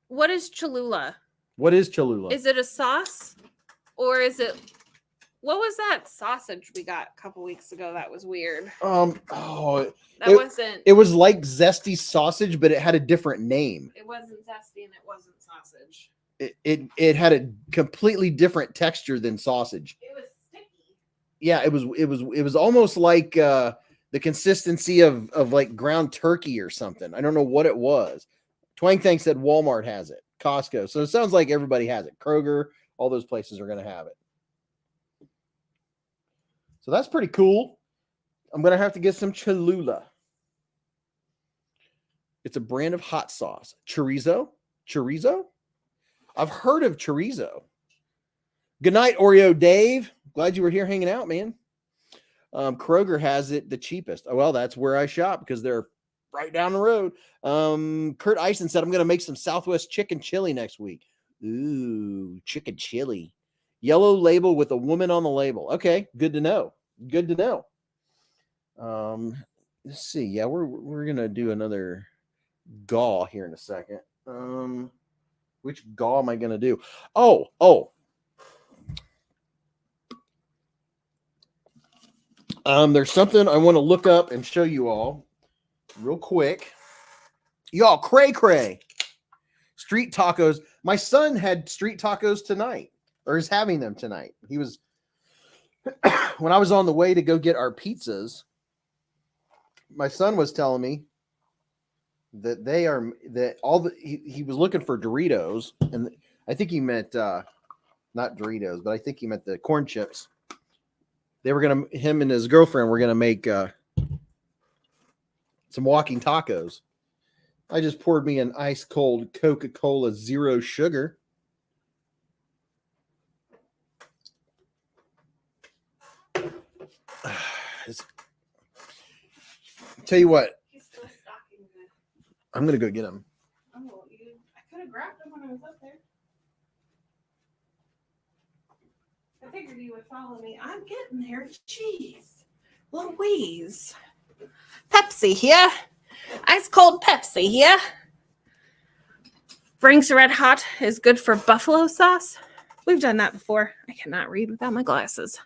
what is Cholula? What is Cholula? Is it a sauce? Or is it... What was that sausage we got a couple weeks ago that was weird? It was like zesty sausage, but it had a different name. It wasn't zesty and it wasn't sausage. It had a completely different texture than sausage. It was sticky. Yeah, it was almost like the consistency of like ground turkey or something. I don't know what it was. Twang Thang said Walmart has it, Costco. So it sounds like everybody has it. Kroger, all those places are going to have it. So that's pretty cool. I'm going to have to get some Cholula. It's a brand of hot sauce. Chorizo? I've heard of chorizo. Good night, Oreo Dave. Glad you were here hanging out, man. Kroger has it the cheapest. Oh, well, that's where I shop because they're right down the road. Kurt Eisen said, I'm going to make some Southwest chicken chili next week. Ooh, chicken chili. Yellow label with a woman on the label. Okay, good to know. Good to know. Let's see. Yeah, we're gonna do another gaw here in a second. Which gaw am I gonna do? Oh. There's something I want to look up and show you all real quick. Y'all, cray. Street tacos. My son had street tacos tonight, or is having them tonight. He was when I was on the way to go get our pizzas, my son was telling me that he was looking for Doritos, and I think he meant not Doritos, but I think he meant the corn chips. They were him and his girlfriend were gonna make some walking tacos. I just poured me an ice cold Coca-Cola zero sugar. Tell you what, He's still stocking good. I'm gonna go get him. Oh, I could have grabbed him when I was up there. I figured you would follow me. I'm getting there. Jeez. Louise. Pepsi here. Ice cold Pepsi here. Frank's Red Hot is good for buffalo sauce. We've done that before. I cannot read without my glasses.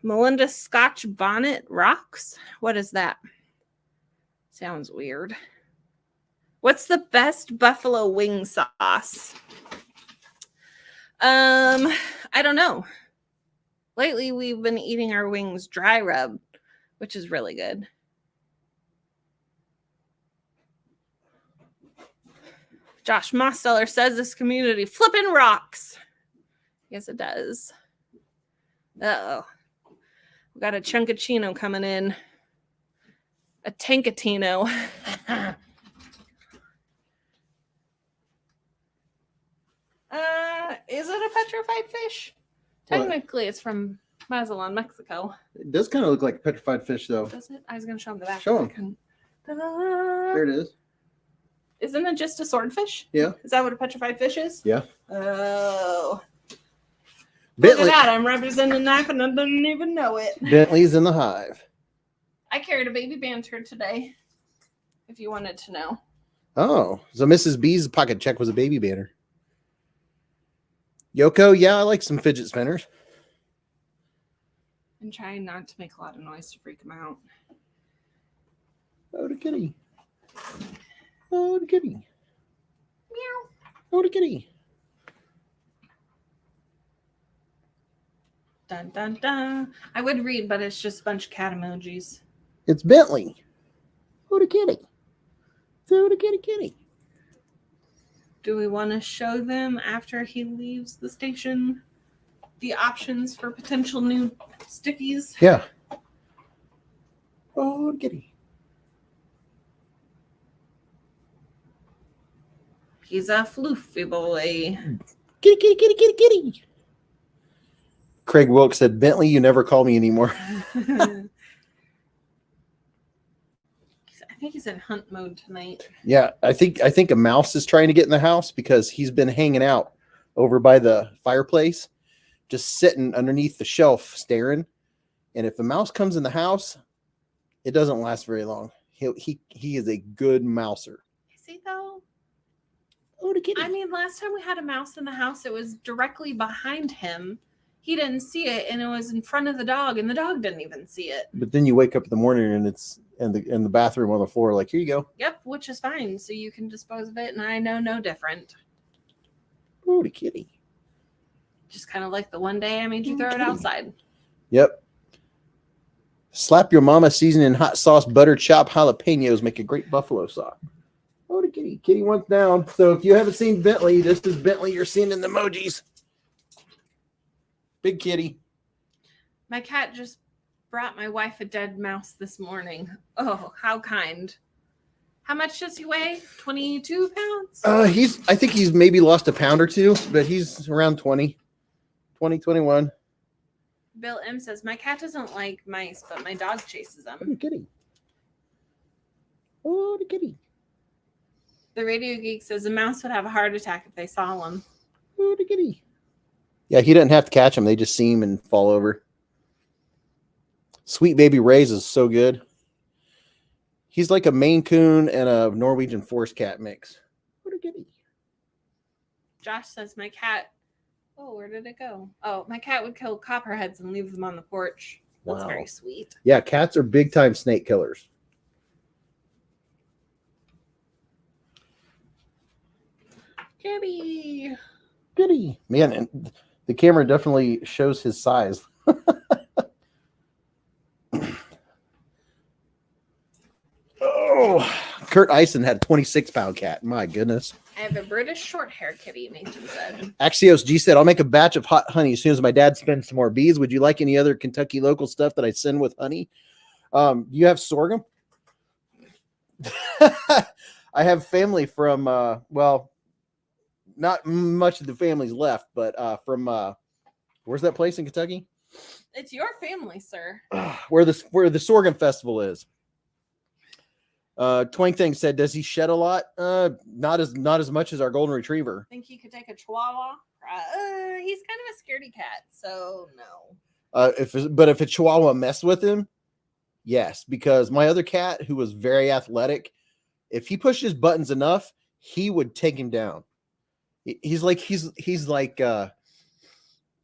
Melinda Scotch Bonnet Rocks. What is that? Sounds weird. What's the best buffalo wing sauce? I don't know. Lately, we've been eating our wings dry rub, which is really good. Josh Mosteller says this community flipping rocks. Yes, it does. Uh-oh. We got a chunkachino coming in. A tankatino. Is it a petrified fish? Technically, it's from Mazatlan, Mexico. It does kind of look like a petrified fish, though. Does it? I was going to show him the back. Show him. There it is. Isn't it just a swordfish? Yeah. Is that what a petrified fish is? Yeah. Oh. Bentley. Look at that. I'm representing knife and I didn't even know it. Bentley's in the hive. I carried a baby banter today, if you wanted to know. Oh, so Mrs. B's pocket check was a baby banner. Yoko, yeah, I like some fidget spinners. I'm trying not to make a lot of noise to freak him out. Oh, the kitty. Oh, the kitty. Meow. Oh, the kitty. Dun, dun, dun. I would read, but it's just a bunch of cat emojis. It's Bentley. Oh, the kitty. Oh, the kitty. Do we want to show them after he leaves the station the options for potential new stickies? Yeah. Oh, the kitty. He's a floofy boy. Kitty, kitty, kitty, kitty, kitty. Craig Wilkes said, Bentley, you never call me anymore. I think he's in hunt mode tonight. Yeah, I think a mouse is trying to get in the house because he's been hanging out over by the fireplace, just sitting underneath the shelf staring. And if a mouse comes in the house, it doesn't last very long. He is a good mouser. Is he though? Oh, the kitty. I mean, last time we had a mouse in the house, it was directly behind him. He didn't see it, and it was in front of the dog, and the dog didn't even see it. But then you wake up in the morning and it's in the bathroom on the floor, like, here you go. Yep, which is fine. So you can dispose of it, and I know no different. Oh, the kitty. Just kind of like the one day I made you throw it outside. Yep. Slap your mama, season in hot sauce, butter, chop jalapenos, make a great buffalo sauce. Oh, the kitty. Kitty one's down. So if you haven't seen Bentley, this is Bentley you're seeing in the emojis. Big kitty. My cat just brought my wife a dead mouse this morning. Oh, how kind. How much does he weigh? 22 pounds? I think he's maybe lost a pound or two, but he's around 20, 21. Bill M says, my cat doesn't like mice, but my dog chases them. Oh, the kitty. Oh, the kitty. The Radio Geek says a mouse would have a heart attack if they saw one. Oh, the kitty. Yeah, he doesn't have to catch them. They just see him and fall over. Sweet Baby Ray's is so good. He's like a Maine Coon and a Norwegian Forest Cat mix. What a kitty. Josh says my cat. Oh, where did it go? Oh, my cat would kill copperheads and leave them on the porch. That's Wow. very sweet. Yeah, cats are big time snake killers. Kitty. Kitty. Man, and the camera definitely shows his size. Oh, Kurt Eisen had a 26-pound cat. My goodness. I have a British short hair kitty, Nathan said. Axios G said, I'll make a batch of hot honey as soon as my dad spends some more bees. Would you like any other Kentucky local stuff that I send with honey? You have sorghum? I have family from, well, not much of the family's left, but from, where's that place in Kentucky? It's your family, sir. Where the sorghum festival is. Twink Thing said, does he shed a lot? Not as much as our golden retriever. Think he could take a chihuahua? He's kind of a scaredy cat, so no. If a chihuahua messed with him, yes, because my other cat, who was very athletic, if he pushed his buttons enough, he would take him down. He's like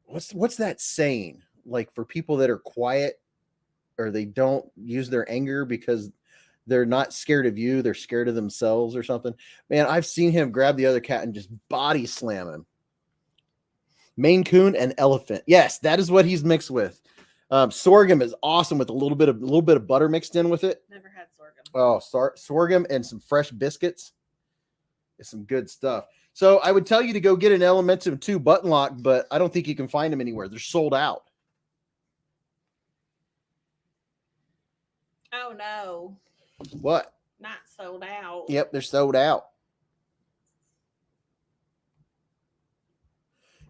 what's that saying? Like, for people that are quiet or they don't use their anger because they're not scared of you, they're scared of themselves or something. Man, I've seen him grab the other cat and just body slam him. Maine Coon and elephant. Yes, that is what he's mixed with. Sorghum is awesome with a little bit of butter mixed in with it. Never had sorghum. Oh, sorghum and some fresh biscuits. It's some good stuff. So I would tell you to go get an Elementum 2 button lock, but I don't think you can find them anywhere. They're sold out. Oh, no. What? Not sold out. Yep, they're sold out.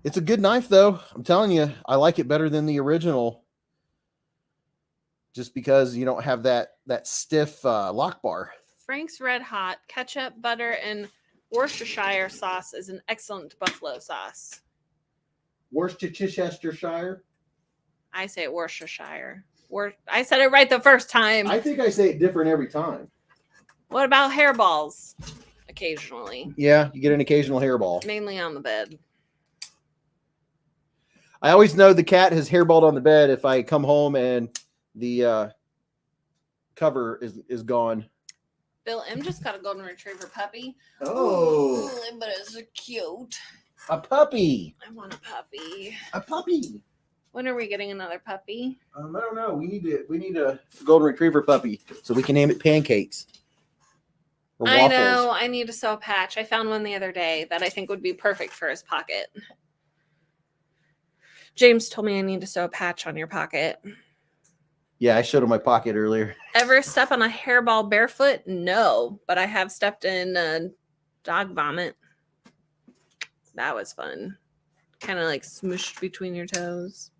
It's a good knife, though. I'm telling you, I like it better than the original. Just because you don't have that stiff lock bar. Frank's Red Hot, ketchup, butter, and Worcestershire sauce is an excellent buffalo sauce. Worcestershire? I say Worcestershire. I said it right the first time. I think I say it different every time. What about hairballs? Occasionally. Yeah, you get an occasional hairball. Mainly on the bed. I always know the cat has hairballed on the bed if I come home and the cover is gone. Bill M just got a golden retriever puppy. Oh. Ooh, but it's cute. A puppy. I want a puppy. A puppy. When are we getting another puppy? I don't know. We need a golden retriever puppy so we can name it Pancakes. Or I Waffles. know. I need to sew a patch. I found one the other day that I think would be perfect for his pocket. James told me I need to sew a patch on your pocket. Yeah, I showed him my pocket earlier. Ever step on a hairball barefoot? No, but I have stepped in dog vomit. That was fun. Kind of like smooshed between your toes.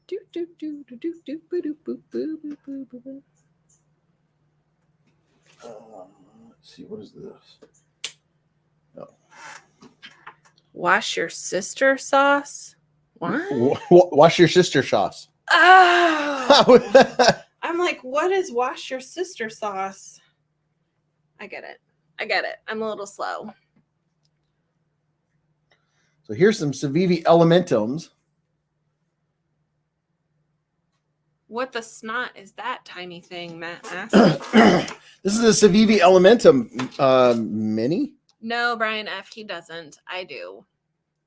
Do do do do do do boo do boo boo boo boo boo boo. Let's see, what is this? Oh. Wash your sister sauce. What? Wash your sister sauce. Oh. I'm like, what is wash your sister sauce? I get it. I'm a little slow. So here's some Civivi Elementums. What the snot is that tiny thing, Matt asked? This is a Civivi Elementum mini. No, Brian F. He doesn't. I do.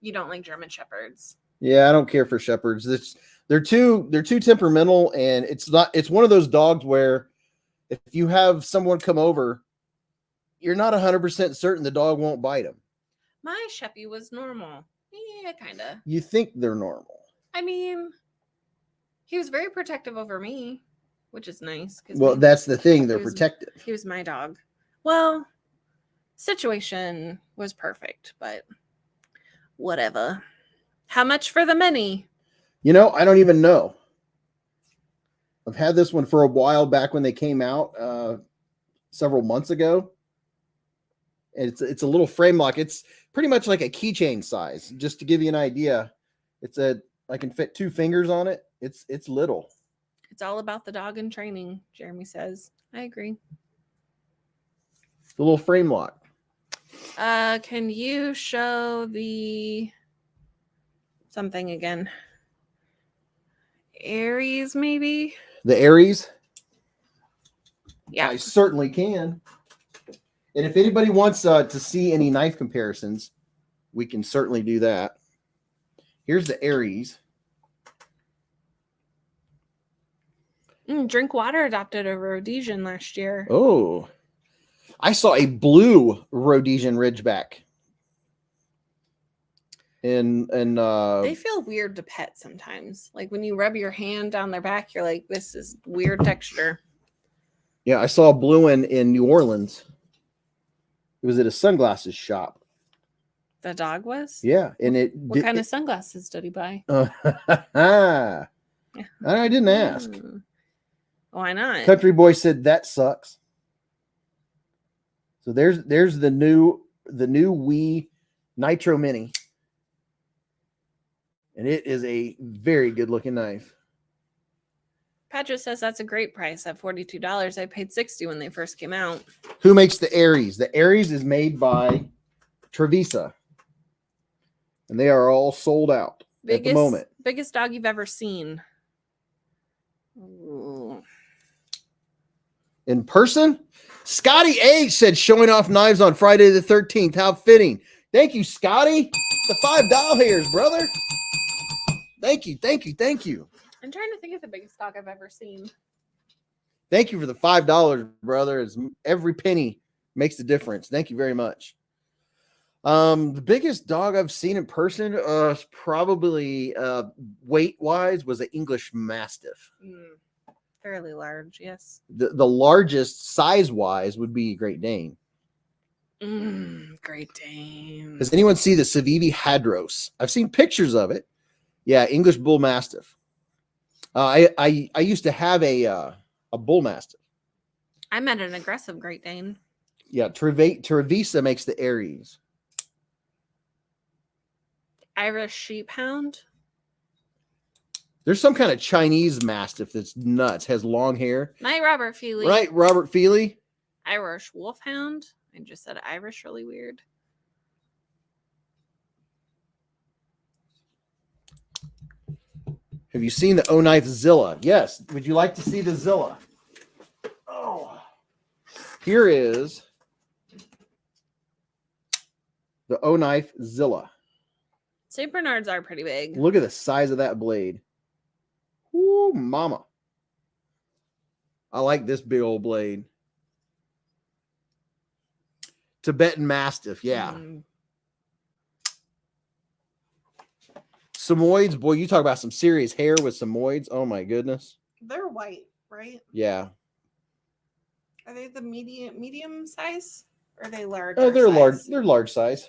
You don't like German Shepherds. Yeah, I don't care for Shepherds. They're too temperamental, and it's one of those dogs where if you have someone come over, you're not 100% certain the dog won't bite him. My Sheppy was normal. Yeah, kind of. You think they're normal. I mean, he was very protective over me, which is nice. Well, that's the thing. They're protective. He was my dog. Well, situation was perfect, but whatever. How much for the mini? I don't even know. I've had this one for a while back when they came out several months ago. It's a little frame lock. It's pretty much like a keychain size. Just to give you an idea, I can fit 2 fingers on it. It's little. It's all about the dog and training, Jeremy says. I agree. The little frame lock. Can you show the something again? Aries, maybe? The Aries? Yeah. I certainly can. And if anybody wants to see any knife comparisons, we can certainly do that. Here's the Aries. Drink Water adopted a Rhodesian last year. Oh, I saw a blue Rhodesian Ridgeback. And they feel weird to pet sometimes. Like when you rub your hand down their back, you're like, this is weird texture. Yeah, I saw a blue one in New Orleans. It was at a sunglasses shop. The dog was? Yeah, and what kind of sunglasses did he buy? I didn't ask. Why not? Country Boy said that sucks. So there's the new Wii Nitro Mini. And it is a very good looking knife. Padra says that's a great price at $42. I paid $60 when they first came out. Who makes the Aries? The Aries is made by Trevisa. And they are all sold out at the moment. Biggest dog you've ever seen. Ooh. In person? Scotty H said showing off knives on Friday the 13th. How fitting. Thank you, Scotty. The $5 hairs, brother. Thank you. I'm trying to think of the biggest dog I've ever seen. Thank you for the $5, brother. Every penny makes the difference. Thank you very much. The biggest dog I've seen in person, probably weight-wise, was an English Mastiff. Fairly large, yes. The largest size-wise would be Great Dane. Great Dane. Does anyone see the Civivi Hadros? I've seen pictures of it. Yeah, English Bull Mastiff. I used to have a Bull Mastiff. I met an aggressive Great Dane. Yeah, Trevisa makes the Aries. Irish Sheep Hound. There's some kind of Chinese Mastiff that's nuts, has long hair. Night Robert Feely. Right, Robert Feely. Irish Wolfhound. I just said Irish really weird. Have you seen the O-Knife Zilla? Yes. Would you like to see the Zilla? Oh. Here is the O-Knife Zilla. St. Bernards are pretty big. Look at the size of that blade. Ooh, mama. I like this big old blade. Tibetan Mastiff, yeah. Samoyeds, boy, you talk about some serious hair with Samoyeds. Oh my goodness. They're white, right? Yeah. Are they the medium size? Or are they large? Oh, they're large. They're large size.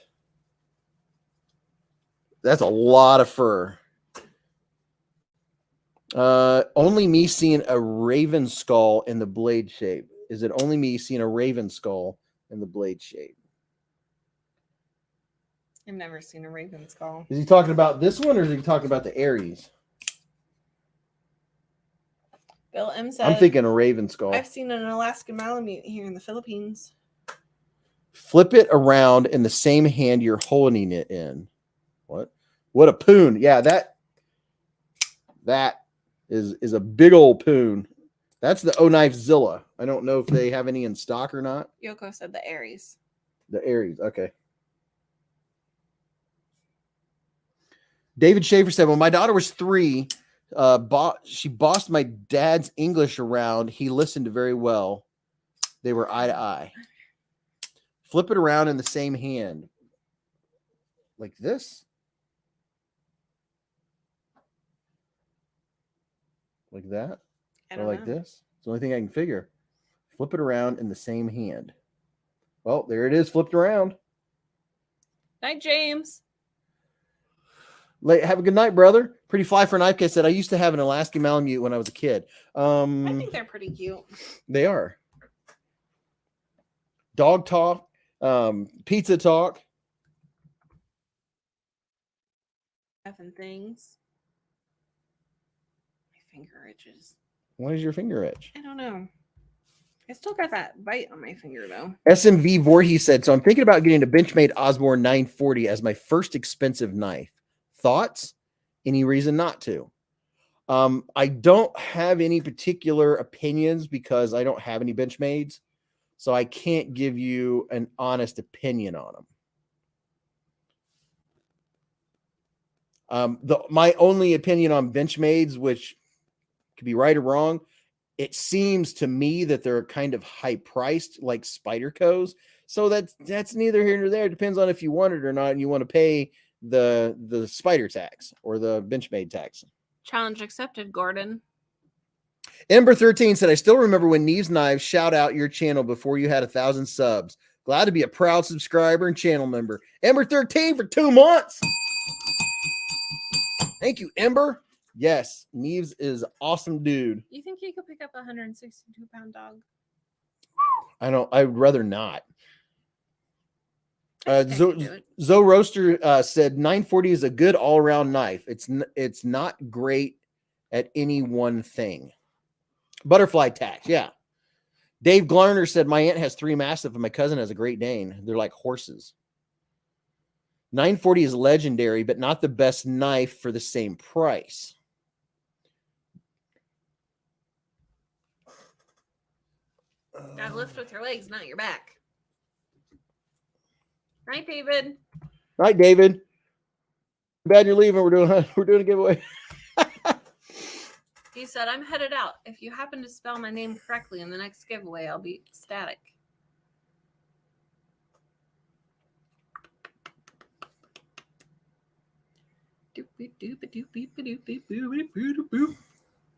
That's a lot of fur. Only me seeing a raven skull in the blade shape. Is it only me seeing a raven skull in the blade shape? I've never seen a raven skull. Is he talking about this one, or is he talking about the Aries? Bill M said, I'm thinking a raven skull. I've seen an Alaskan Malamute here in the Philippines. Flip it around in the same hand you're holding it in. What? What a poon. Yeah, that is a big old poon. That's the O-Knife Zilla. I don't know if they have any in stock or not. Yoko said the Aries. The Aries, okay. David Schaefer said, when my daughter was 3, she bossed my dad's English around. He listened very well. They were eye to eye. Flip it around in the same hand. Like this? Like that? Or like this? It's the only thing I can figure. Flip it around in the same hand. Well, there it is, flipped around. Night, James. Have a good night, brother. Pretty fly for a knife case. Said I used to have an Alaskan Malamute when I was a kid. I think they're pretty cute. They are. Dog talk, pizza talk. Effing things. My finger itches. Why is your finger itch? I don't know. I still got that bite on my finger though. SMV Voorhees said, so I'm thinking about getting a Benchmade Osborne 940 as my first expensive knife. Thoughts? Any reason not to? I don't have any particular opinions because I don't have any Benchmades, so I can't give you an honest opinion on them. My only opinion on Benchmades, which could be right or wrong, it seems to me that they're kind of high priced, like Spyderco's. So that's neither here nor there. It depends on if you want it or not, and you want to pay the spider tax or the Benchmade tax. Challenge accepted, Gordon. Ember 13 said, I still remember when Neve's Knives shout out your channel before you had 1,000 subs. Glad to be a proud subscriber and channel member. Ember 13 for 2 months. Thank you, Ember. Yes, Neves is awesome dude. You think you could pick up a 162-pound dog? I'd rather not. Zoe Roaster said 940 is a good all-around knife. It's not great at any one thing. Butterfly tax, yeah. Dave Glarner said my aunt has 3 Mastiff and my cousin has a Great Dane. They're like horses. 940 is legendary, but not the best knife for the same price. Gotta lift with your legs, not your back. Night, David. Night, David. Bad you're leaving. We're doing a giveaway. He said, I'm headed out. If you happen to spell my name correctly in the next giveaway, I'll be ecstatic.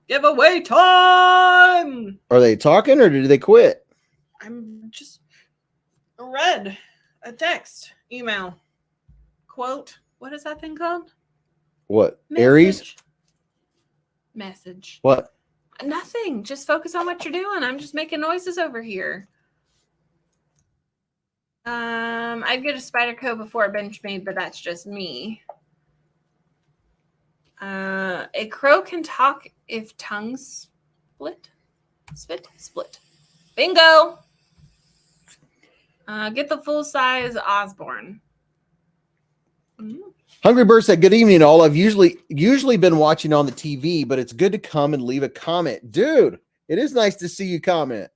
Giveaway time! Are they talking or did they quit? I'm just read a text, email, quote. What is that thing called? What? Message. Aries? Message. What? Nothing. Just focus on what you're doing. I'm just making noises over here. I'd get a Spyderco before a Benchmade, but that's just me. A crow can talk if tongues split. Bingo. Get the full size Osborne. Hungry Bird said, good evening, all. I've usually been watching on the TV, but it's good to come and leave a comment. Dude, it is nice to see you comment.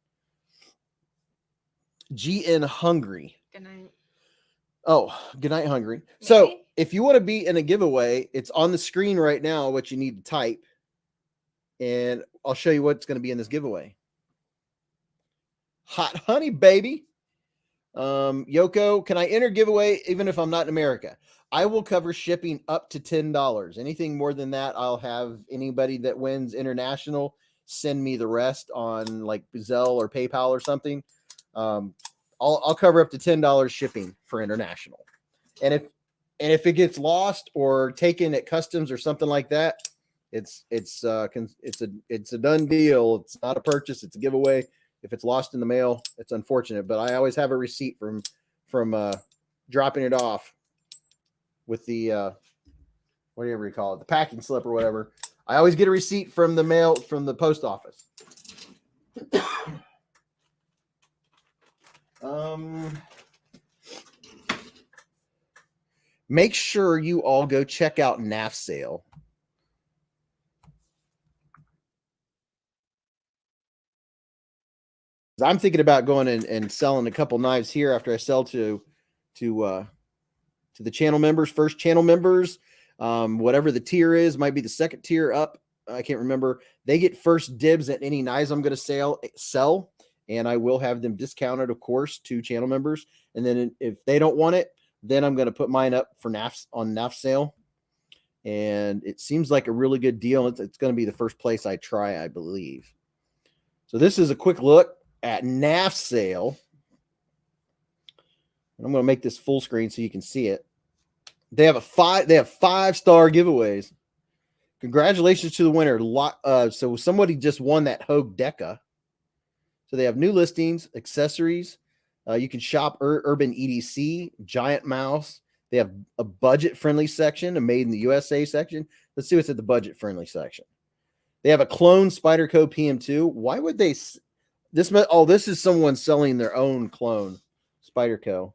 GN Hungry. Good night. Oh, good night, Hungry. Maybe. So if you want to be in a giveaway, it's on the screen right now, what you need to type. And I'll show you what's going to be in this giveaway. Hot honey, baby. Yoko, can I enter giveaway even if I'm not in America? I will cover shipping up to $10. Anything more than that, I'll have anybody that wins international send me the rest on like Zelle or PayPal or something. I'll cover up to $10 shipping for international. And if it gets lost or taken at customs or something like that, it's a done deal. It's not a purchase. It's a giveaway. If it's lost in the mail, it's unfortunate. But I always have a receipt from dropping it off with the whatever you call it, the packing slip or whatever. I always get a receipt from the mail from the post office. Make sure you all go check out NAF Sale. I'm thinking about going and selling a couple knives here after I sell to the channel members, first channel members, whatever the tier is, might be the second tier up. I can't remember. They get first dibs at any knives I'm going to sell, and I will have them discounted, of course, to channel members. And then if they don't want it, then I'm going to put mine up for NAF Sale. And it seems like a really good deal. It's going to be the first place I try, I believe. So this is a quick look at NAF Sale. I'm going to make this full screen so you can see it. They have 5-star giveaways. Congratulations to the winner. So somebody just won that Hogue Deca. So they have new listings, accessories. You can shop Urban EDC, Giant Mouse. They have a budget-friendly section, a Made in the USA section. Let's see what's at the budget-friendly section. They have a clone Spyderco PM2. Why would they? This is someone selling their own clone Spyderco.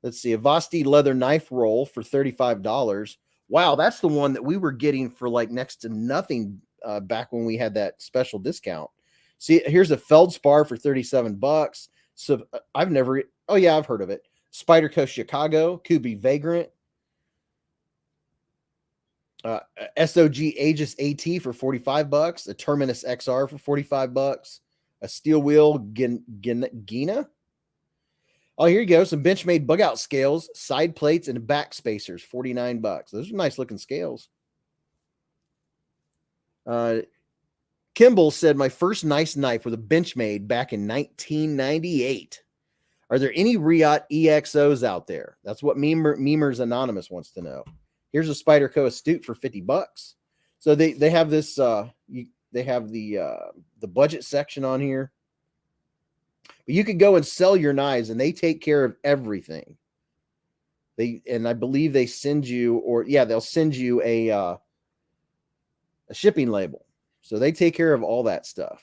Let's see, a Vosti leather knife roll for $35. Wow, that's the one that we were getting for like next to nothing back when we had that special discount. See, here's a Feldspar for $37. So I've heard of it. Spyderco Chicago, Kubi Vagrant, SOG Aegis AT for $45, a Terminus XR for $45, a steel wheel Gina. Oh, here you go. Some Benchmade bug out scales, side plates, and back spacers, $49. Those are nice looking scales. Kimball said, my first nice knife was a Benchmade back in 1998. Are there any Riot EXOs out there? That's what Memers Anonymous wants to know. Here's a Spyderco Astute for $50. So they have this. They have the budget section on here. But you could go and sell your knives, and they take care of everything. I believe they send you, they'll send you a shipping label. So they take care of all that stuff.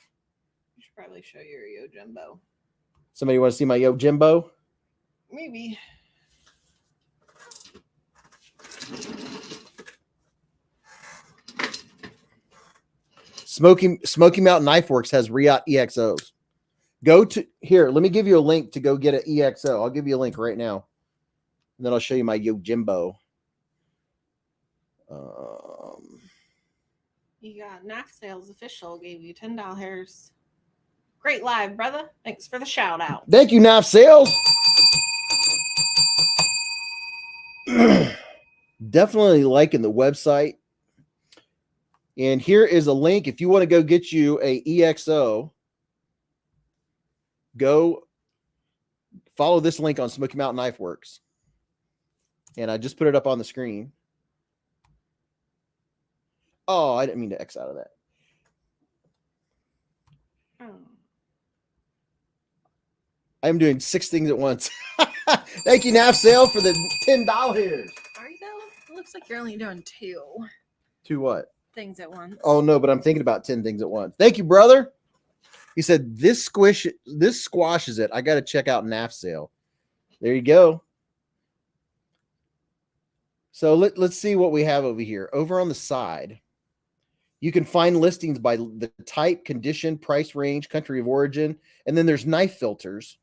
You should probably show your Yojimbo. Somebody want to see my Yojimbo? Maybe. Smoky Mountain Knife Works has Riot EXOs. Go to here. Let me give you a link to go get an EXO. I'll give you a link right now. And then I'll show you my Yojimbo. You got NAF Sales Official gave you $10. Great live, brother. Thanks for the shout out. Thank you, NAF Sales. Definitely liking the website. And here is a link. If you want to go get you a EXO, go follow this link on Smoky Mountain Knife Works. And I just put it up on the screen. Oh, I didn't mean to X out of that. I'm doing 6 things at once. Thank you, NAF Sale, for the $10. Are you though? It looks like you're only doing 2. 2 what? Things at once. Oh no, but I'm thinking about 10 things at once. Thank you, brother. He said this squashes it. I got to check out NAF Sale. There you go. So let's see what we have over here. Over on the side, you can find listings by the type, condition, price range, country of origin, and then there's knife filters.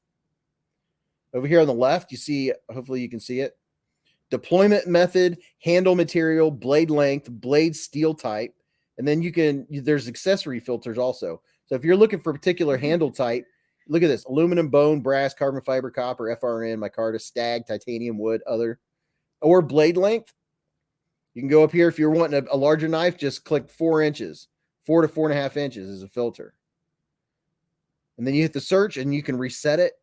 Over here on the left, you see, hopefully you can see it. Deployment method, handle material, blade length, blade steel type, and then there's accessory filters also. So if you're looking for a particular handle type, look at this: aluminum, bone, brass, carbon fiber, copper, FRN, micarta, stag, titanium, wood, other, or blade length. You can go up here if you're wanting a larger knife, just click 4 inches, 4 to 4.5 inches is a filter. And then you hit the search and you can reset it.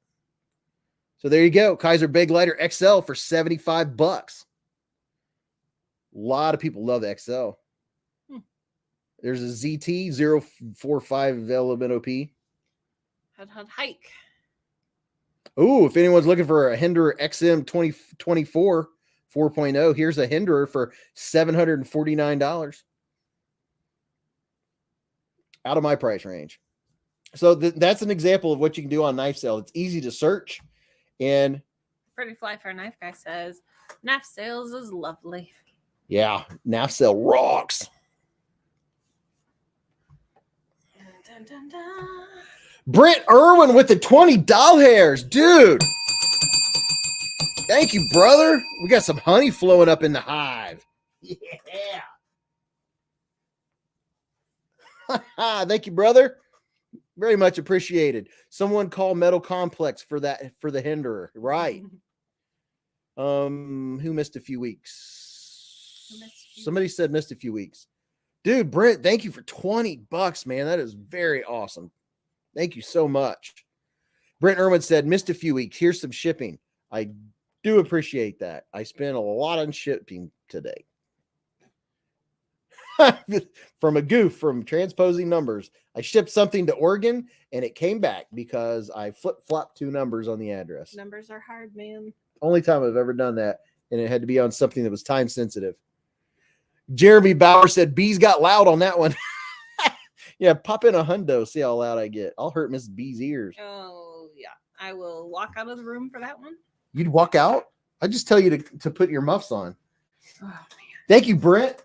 So there you go. Kaiser Big Lighter XL for $75. A lot of people love the XL. There's a ZT 045 element OP. Hike. Oh, if anyone's looking for a Hinderer XM 2024 4.0, here's a Hinderer for $749. Out of my price range. So that's an example of what you can do on Knife Sale. It's easy to search. And Pretty Fly for a Knife Guy says, Knife Sales is lovely. Yeah, Knife Sale rocks. Dun, dun, dun. Brent Irwin with the 20 doll hairs. Dude. Thank you, brother. We got some honey flowing up in the hive. Yeah. Thank you, brother. Very much appreciated. Someone call Metal Complex for that, for the Hinderer. Right. Who missed a few weeks? Somebody said missed a few weeks. Dude, Brent, thank you for $20, man. That is very awesome. Thank you so much. Brent Irwin said, missed a few weeks. Here's some shipping. I do appreciate that. I spent a lot on shipping today. From a goof, from transposing numbers. I shipped something to Oregon and it came back because I flip-flopped 2 numbers on the address. Numbers are hard, man. Only time I've ever done that. And it had to be on something that was time sensitive. Jeremy Bauer said, bees got loud on that one. Yeah, pop in a hundo, see how loud I get. I'll hurt Miss B's ears. Oh, yeah. I will walk out of the room for that one. You'd walk out? I just tell you to put your muffs on. Oh, man. Thank you, Brent.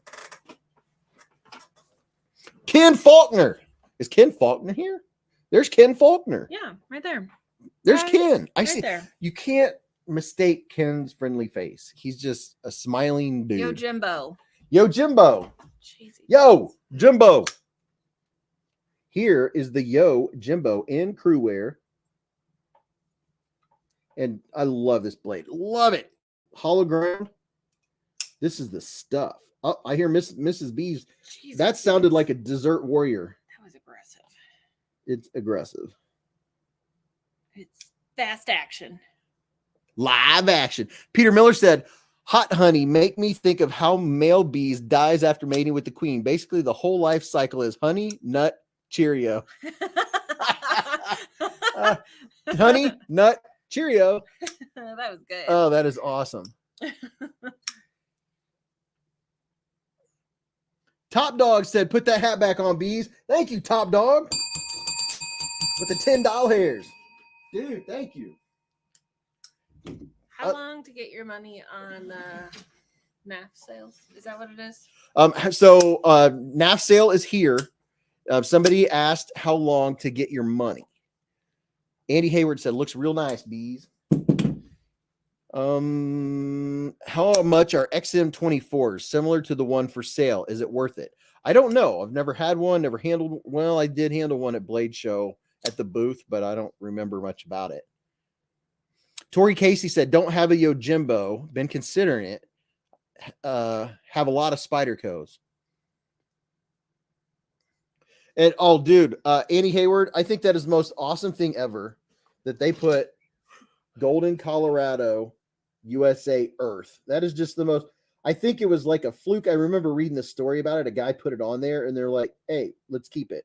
Ken Faulkner. Is Ken Faulkner here? There's Ken Faulkner. Yeah, right there. There's Ken. I right see. There. You can't mistake Ken's friendly face. He's just a smiling dude. Yo, Jimbo. Yo, Jimbo. Jeez. Yo, Jimbo. Here is the Yo Jimbo in crew wear. And I love this blade. Love it. Hologram. This is the stuff. Oh, I hear Mrs. B's. Jesus. That sounded like a desert warrior. That was aggressive. It's aggressive. It's fast action. Live action. Peter Miller said, hot honey make me think of how male bees dies after mating with the queen. Basically, the whole life cycle is honey, nut, Cheerio. Honey, nut, Cheerio. That was good. Oh, that is awesome. Top Dog said, put that hat back on, Bees. Thank you, Top Dog. With the $10 hairs. Dude, thank you. How long to get your money on NAF sales? Is that what it is? So NAF sale is here. Somebody asked how long to get your money. Andy Hayward said, looks real nice, Bees. How much are XM24s? Similar to the one for sale. Is it worth it? I don't know. I've never had one, never handled. Well, I did handle one at Blade Show at the booth, but I don't remember much about it. Tori Casey said, don't have a Yojimbo. Been considering it. Have a lot of Spydercos. And oh, dude, Andy Hayward, I think that is the most awesome thing ever that they put Golden, Colorado, USA, Earth. That is just the most. I think it was like a fluke. I remember reading the story about it. A guy put it on there, and they're like, "Hey, let's keep it."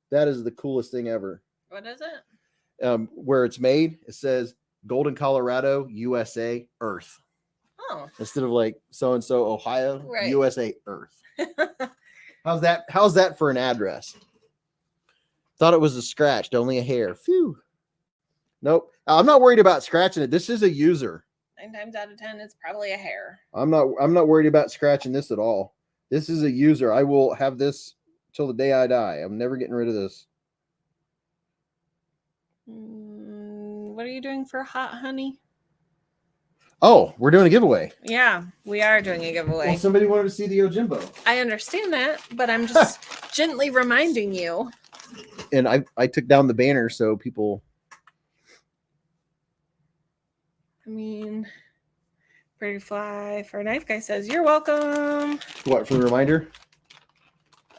That is the coolest thing ever. What is it? Where it's made, it says Golden, Colorado, USA, Earth. Oh. Instead of like so and so, Ohio, right. USA, Earth. How's that? How's that for an address? Thought it was a scratched, only a hair. Phew. Nope. I'm not worried about scratching it. This is a user. 9 times out of 10, it's probably a hair. I'm not worried about scratching this at all. This is a user. I will have this till the day I die. I'm never getting rid of this. What are you doing for hot honey? Oh, we're doing a giveaway. Yeah, we are doing a giveaway. Well, somebody wanted to see the Yojimbo. I understand that, but I'm just gently reminding you. And I took down the banner so people. I mean, Pretty Fly for a Knife Guy says, you're welcome. What, for the reminder?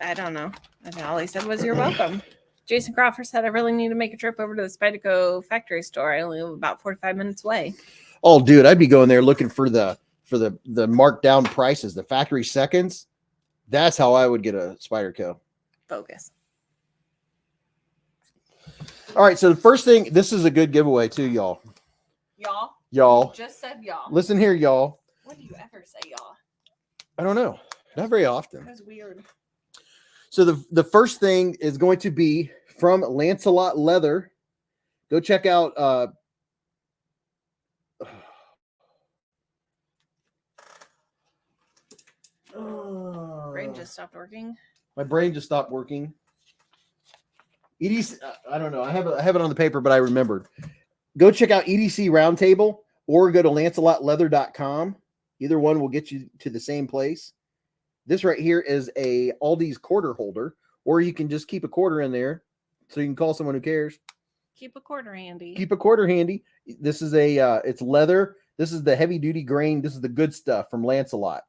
I don't know. And all he said was, you're welcome. Jason Crawford said, I really need to make a trip over to the Spyderco factory store. I only live about 45 minutes away. Oh, dude, I'd be going there looking for the marked down prices, the factory seconds. That's how I would get a Spyderco. Focus. All right, so the first thing, this is a good giveaway too, y'all. Y'all? Y'all. You just said y'all. Listen here, y'all. When do you ever say y'all? I don't know. Not very often. That's weird. So the first thing is going to be from Lancelot Leather. Go check out Brain just stopped working. my brain just stopped working. EDC, I don't know. I have it on the paper, but I remembered. Go check out EDC Roundtable or go to lancelotleather.com. Either one will get you to the same place. This right here is a Aldi's quarter holder, or you can just keep a quarter in there so you can call someone who cares. Keep a quarter handy. Keep a quarter handy. This is it's leather. This is the heavy duty grain. This is the good stuff from Lancelot.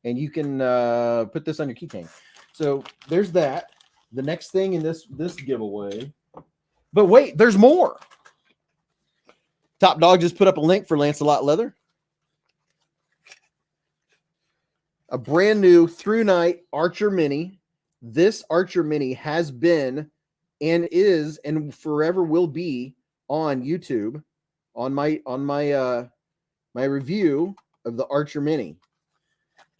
And you can put this on your keychain. So there's that. The next thing in this giveaway. But wait, there's more. Top Dog just put up a link for Lancelot Leather. A brand new through night Archer Mini. This Archer Mini has been and is and forever will be on YouTube on my my review of the Archer Mini.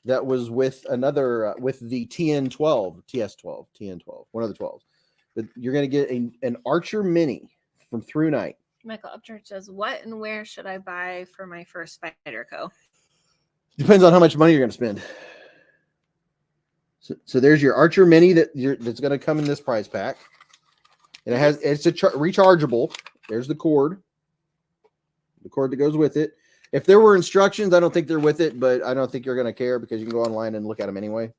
That was with another with the TN12, TS12, TN12, one of the 12s. But you're going to get an Archer Mini from Through Night. Michael Upchurch says, what and where should I buy for my first Spyderco? Depends on how much money you're going to spend. So there's your Archer Mini that's going to come in this prize pack. And it's a rechargeable. There's the cord that goes with it. If there were instructions, I don't think they're with it, but I don't think you're going to care because you can go online and look at them anyway.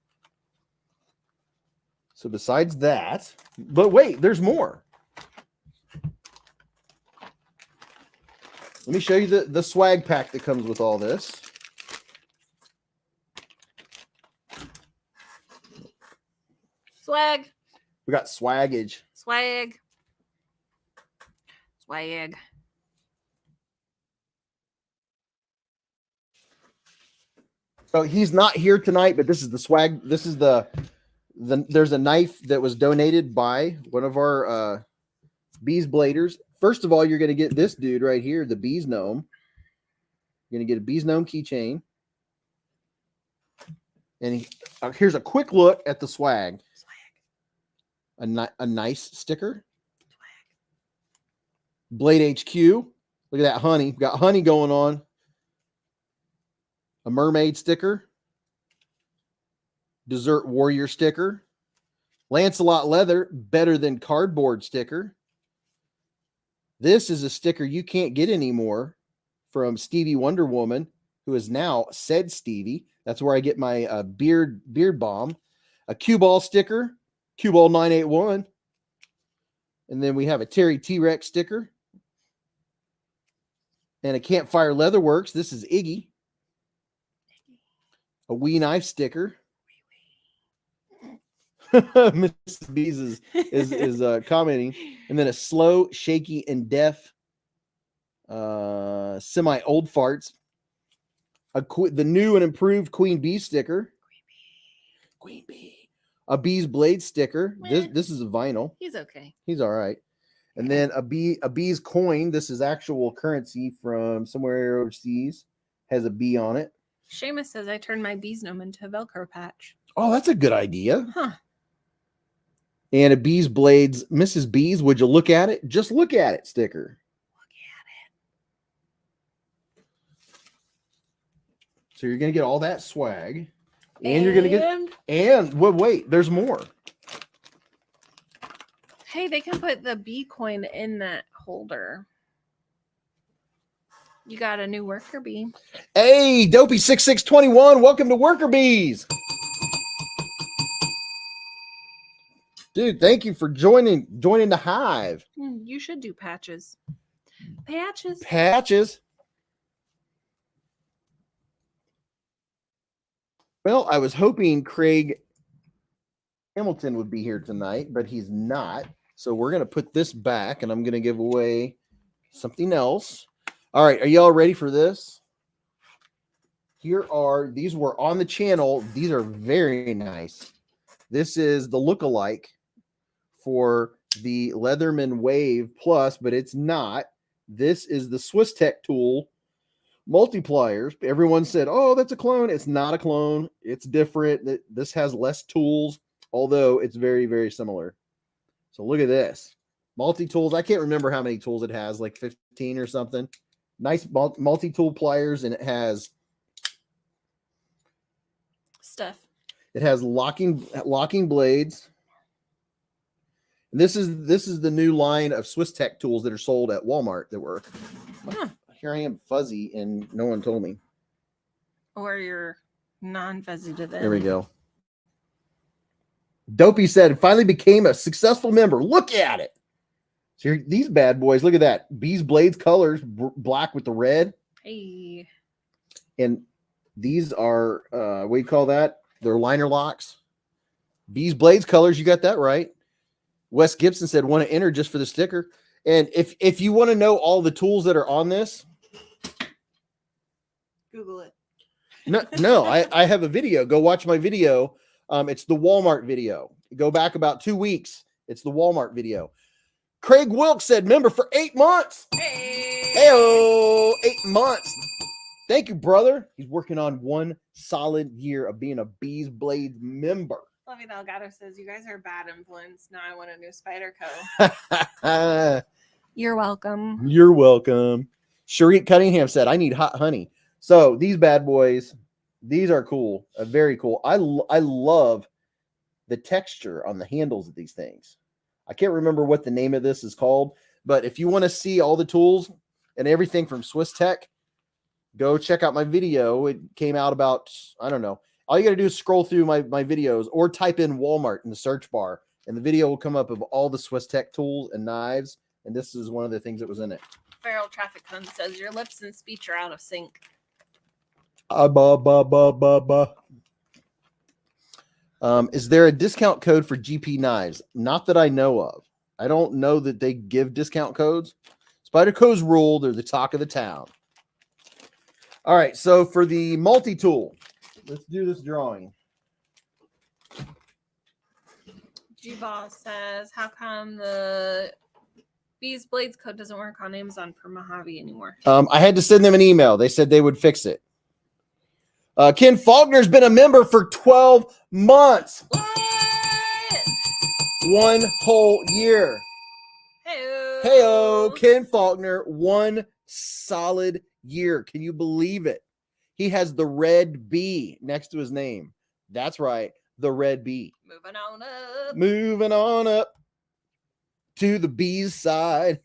So besides that, but wait, there's more. Let me show you the swag pack that comes with all this. Swag. We got swaggage. Swag. Swag. So he's not here tonight, but this is the swag. This is there's a knife that was donated by one of our Beez Bladers. First of all, you're going to get this dude right here, the Beez Gnome. You're going to get a Beez Gnome keychain. And here's a quick look at the swag. A nice sticker. Blade HQ. Look at that honey. We've got honey going on. A mermaid sticker. Desert Warrior sticker. Lancelot Leather, better than cardboard sticker. This is a sticker you can't get anymore from Stevie Wonder Woman, who is now said Stevie. That's where I get my beard balm. A cue ball sticker, cue ball 981. And then we have a Terry T-Rex sticker. And a Campfire Leatherworks. This is Iggy. A Wee Knife sticker. Mrs. Beez is commenting. And then a slow, shaky, and deaf semi-old farts. The new and improved Queen Bee sticker. Queen Bee. A Beez Blades sticker. This is a vinyl. He's okay. He's all right. And then a Beez coin. This is actual currency from somewhere overseas. Has a bee on it. Seamus says I turned my Beez Gnome into a Velcro patch. Oh, that's a good idea. Huh. And a Beez Blades, Mrs. Beez, would you look at it? Just look at it sticker. Look at it. So you're going to get all that swag. And you're going to get... And, well, wait, there's more. Hey, they can put the bee coin in that holder. You got a new worker bee. Hey, Dopey6621, welcome to Worker Bees. Dude, thank you for joining the Hive. You should do patches. Patches. Patches. Well, I was hoping Craig Hamilton would be here tonight, but he's not. So we're going to put this back and I'm going to give away something else. All right. Are y'all ready for this? These were on the channel. These are very nice. This is the lookalike for the Leatherman Wave Plus, but it's not. This is the Swiss Tech tool multipliers. Everyone said, oh, that's a clone. It's not a clone. It's different. This has less tools, although it's very, very similar. So look at this. Multi-tools. I can't remember how many tools it has, like 15 or something. Nice multi-tool pliers, and it has stuff. It has locking blades. And this is the new line of Swiss Tech tools that are sold at Walmart that were. Here I am fuzzy and no one told me. Or you're non-fuzzy to them. There we go. Dopey said it finally became a successful member. Look at it. So here, these bad boys, look at that. Beez Blades colors, black with the red. Hey. And these are, what do you call that? They're liner locks. Beez Blades colors, you got that right. Wes Gibson said, want to enter just for the sticker. And if you want to know all the tools that are on this, Google it. No, I have a video. Go watch my video. It's the Walmart video. Go back about 2 weeks. It's the Walmart video. Craig Wilkes said, member for 8 months. Hey-o, 8 months. Thank you, brother. He's working on 1 solid year of being a Beez Blades member. Lovey Delgado says, you guys are a bad influence. Now I want a new Spyderco. You're welcome. You're welcome. Sharit Cunningham said, I need hot honey. So these bad boys, these are cool. Very cool. I love the texture on the handles of these things. I can't remember what the name of this is called, but if you want to see all the tools and everything from Swiss Tech, go check out my video. It came out about, I don't know. All you got to do is scroll through my videos or type in Walmart in the search bar, and the video will come up of all the Swiss Tech tools and knives. And this is one of the things that was in it. Feral Traffic Hun says, your lips and speech are out of sync. Is there a discount code for GP knives? Not that I know of. I don't know that they give discount codes. Spyderco's rule, they're the talk of the town. All right, so for the multi-tool, let's do this drawing. G-Boss says, how come the Beez Blades code doesn't work on Amazon for Mojave anymore? I had to send them an email. They said they would fix it. Ken Faulkner's been a member for 12 months. What? 1 whole year. Hey-o. Hey-o, Ken Faulkner, 1 solid year. Can you believe it? He has the red B next to his name. That's right, the red B. Moving on up. Moving on up to the Beez side.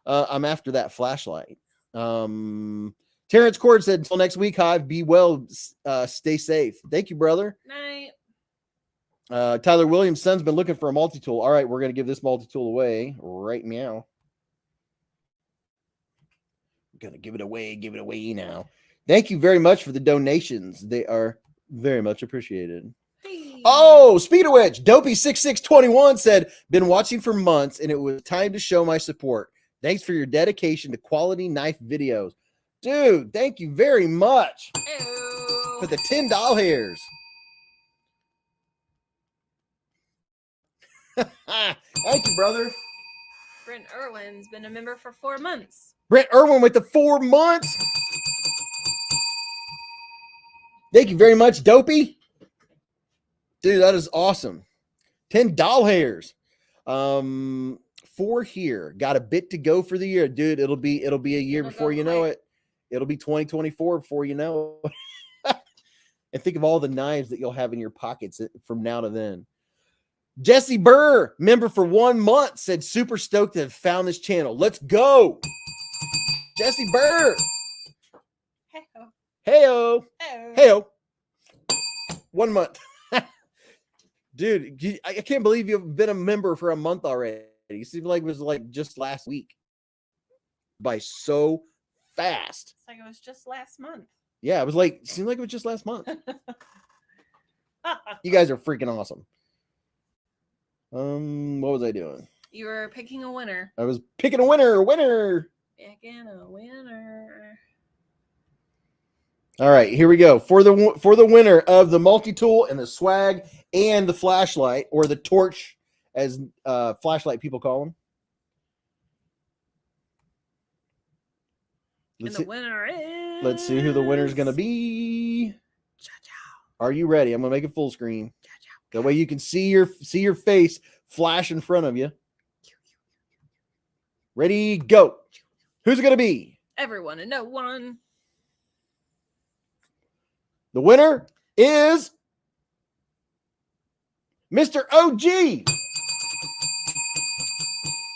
I'm after that flashlight. Terrence Cord said, until next week, Hive, be well, stay safe. Thank you, brother. Night. Tyler Williams' son's been looking for a multi-tool. All right, we're going to give this multi-tool away right meow. Gonna give it away now. Thank you very much for the donations. They are very much appreciated. Hey. Oh, Speedowitch Dopey6621 said, been watching for months and it was time to show my support. Thanks for your dedication to quality knife videos. Dude, thank you very much. Hey-o. For the $10 hairs. Thank you, brother. Brent Irwin's been a member for 4 months. Brent Irwin with the 4 months. Thank you very much, Dopey. Dude, that is awesome. 10 doll hairs. 4 here. Got a bit to go for the year. Dude, it'll be a year before you know it. It'll be 2024 before you know it. And think of all the knives that you'll have in your pockets from now to then. Jesse Burr, member for 1 month, said super stoked to have found this channel. Let's go. Jesse Burr. Hey-o. Hey-o. Hey-o. Hey-o. 1 month. Dude, I can't believe you've been a member for a month already. It seemed like it was like just last week. By so fast. It's like it was just last month. Yeah, it seemed like it was just last month. You guys are freaking awesome. What was I doing? You were picking a winner. I was picking a winner. Picking a winner. All right, here we go. For the winner of the multi-tool and the swag and the flashlight, or the torch, as flashlight people call them. And the winner is... Let's see who the winner's going to be. Are you ready? I'm going to make it full screen. That way you can see your face flash in front of you. Ready, go. Who's it going to be? Everyone and no one. The winner is Mr. OG.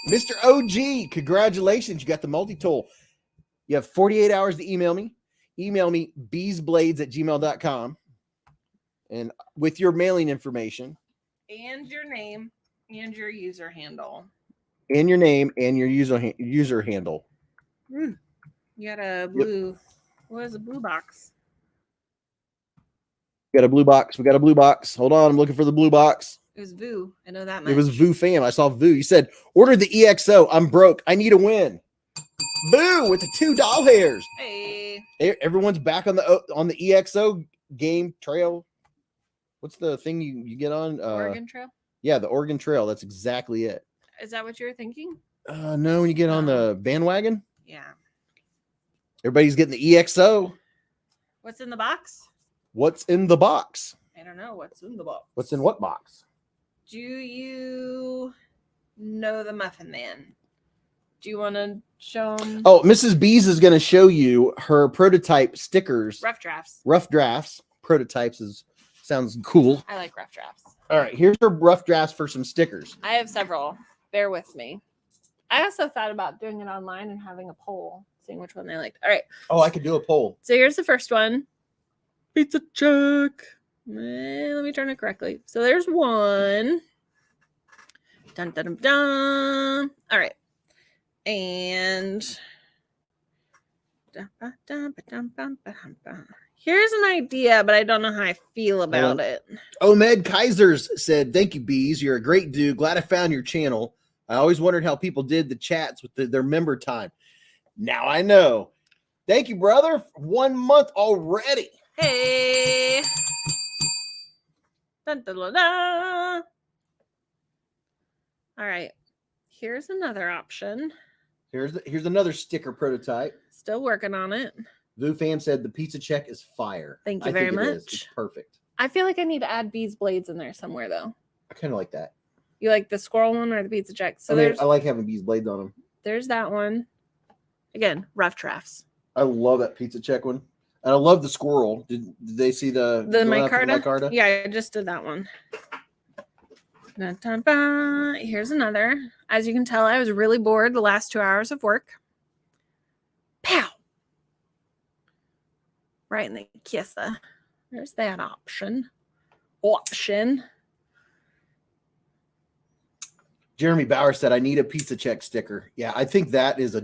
Mr. OG, congratulations. You got the multi-tool. You have 48 hours to email me. Email me beezblades@gmail.com. And with your mailing information. And your name and your user handle. And your name and your user handle. You got a blue. Yep. What is a blue box? We got a blue box. We got a blue box. Hold on. I'm looking for the blue box. It was Vu. I know that much. It was Vu fam. I saw Vu. You said, order the EXO. I'm broke. I need a win. Boo with the 2 doll hairs. Hey. Everyone's back on the EXO game trail. What's the thing you get on? Oregon Trail? Yeah, the Oregon Trail. That's exactly it. Is that what you were thinking? No, when you get on the bandwagon. Yeah. Everybody's getting the EXO. What's in the box? What's in the box? I don't know. What's in the box? What's in what box? Do you know the Muffin Man? Do you want to show them? Oh, Mrs. Beez is going to show you her prototype stickers. Rough drafts. Rough drafts. Prototypes sounds cool. I like rough drafts. All right, here's her rough drafts for some stickers. I have several. Bear with me. I also thought about doing it online and having a poll, seeing which one they liked. All right. Oh, I could do a poll. So here's the first one. Pizza check. Let me turn it correctly. So there's one. Dun, dun, dun, dun. All right. And here's an idea, but I don't know how I feel about it. Omed Kaisers said, thank you, Beez. You're a great dude. Glad I found your channel. I always wondered how people did the chats with their member time. Now I know. Thank you, brother. 1 month already. Hey. Dun, dun, dun, dun. All right. Here's another option. Here's another sticker prototype. Still working on it. Vu Fam said the pizza check is fire. Thank you very much. It's perfect. I feel like I need to add Beez Blades in there somewhere, though. I kind of like that. You like the squirrel one or the pizza check? So I like having Beez Blades on them. There's that one. Again, rough drafts. I love that pizza check one. And I love the squirrel. Did they see the micarta? Yeah, I just did that one. Here's another. As you can tell, I was really bored the last 2 hours of work. Pow! Right in the kisser. There's that option. Jeremy Bauer said, I need a pizza check sticker. Yeah, I think that's